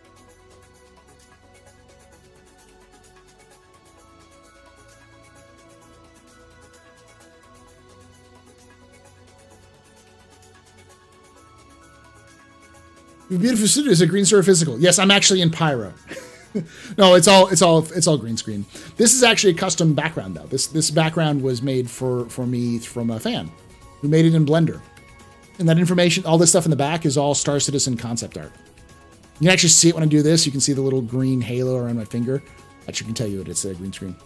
Your beautiful studio is a green story physical. Yes, I'm actually in Pyro. No, it's all green screen. This is actually a custom background though. This background was made for me from a fan who made it in Blender. And that information, all this stuff in the back is all Star Citizen concept art. You can actually see it when I do this. You can see the little green halo around my finger. That you can tell you that it's a green screen.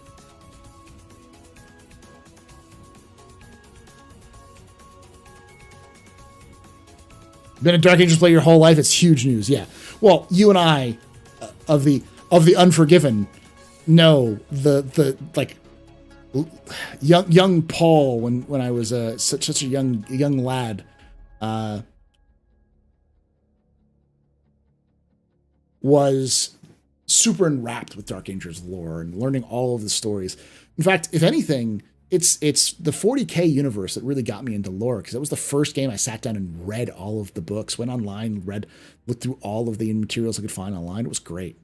Been a Dark Angels player your whole life. It's huge news. Yeah. Well, you and I, of the Unforgiven, know the like young Paul when I was such a young lad. Was super enwrapped with Dark Angels lore and learning all of the stories. In fact, if anything, it's the 40K universe that really got me into lore, because it was the first game I sat down and read all of the books, went online, looked through all of the materials I could find online. It was great.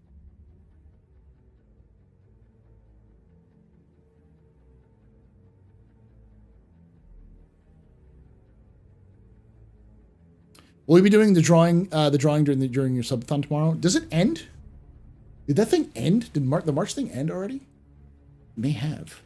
Will you be doing the drawing during your subathon tomorrow? Does it end? Did that thing end? Did the March thing end already? It may have.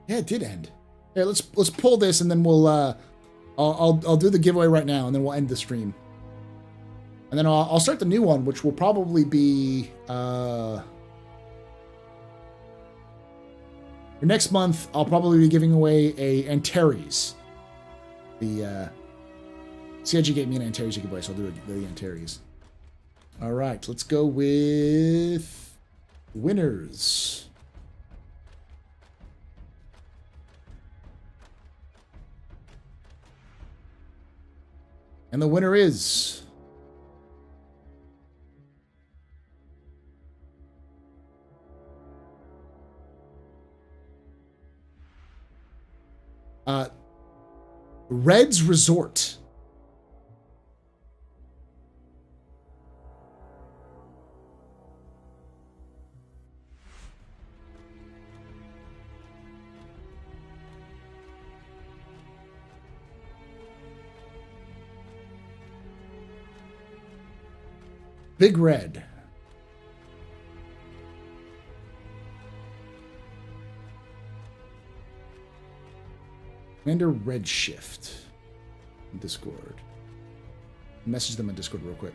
Yeah, it did end. Yeah, let's pull this and then we'll I'll do the giveaway right now and then we'll end the stream. And then I'll start the new one, which will probably be for next month. I'll probably be giving away a Antares. The CIG gave me an Antares giveaway, so I'll do the Antares. All right, let's go with winners. And the winner is Red's Resort. Big Red. Commander Redshift. Discord. Message them on Discord real quick.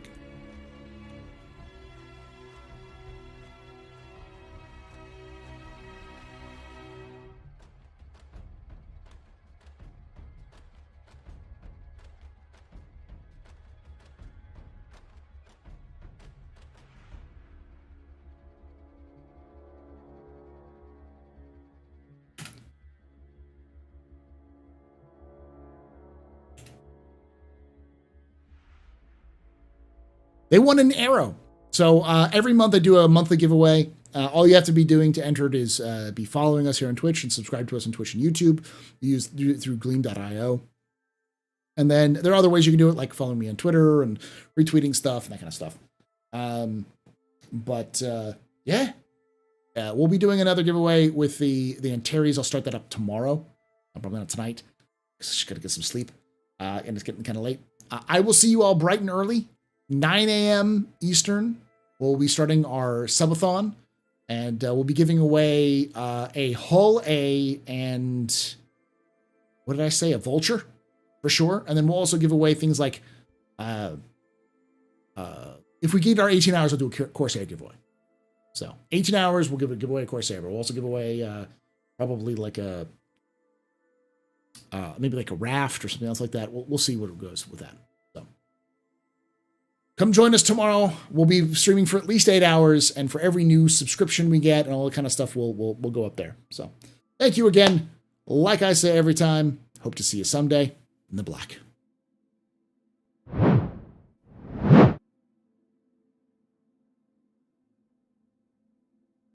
They won an Arrow. So every month I do a monthly giveaway. All you have to be doing to enter it is be following us here on Twitch and subscribe to us on Twitch and YouTube. Do it through Gleam.io. And then there are other ways you can do it, like following me on Twitter and retweeting stuff and that kind of stuff. We'll be doing another giveaway with the Antares. I'll start that up tomorrow. Probably not tonight, because I just got to get some sleep. And it's getting kind of late. I will see you all bright and early, 9 a.m. Eastern. We'll be starting our subathon, and we'll be giving away a Hull A and what did I say? A Vulture, for sure. And then we'll also give away things like, if we get our 18 hours, I'll do a Corsair giveaway. So 18 hours, we'll give away a Corsair. But we'll also give away probably like a maybe like a raft or something else like that. We'll see what it goes with that. So come join us tomorrow. We'll be streaming for at least 8 hours, and for every new subscription we get and all that kind of stuff, we'll go up there. So thank you again. Like I say every time, hope to see you someday in the black.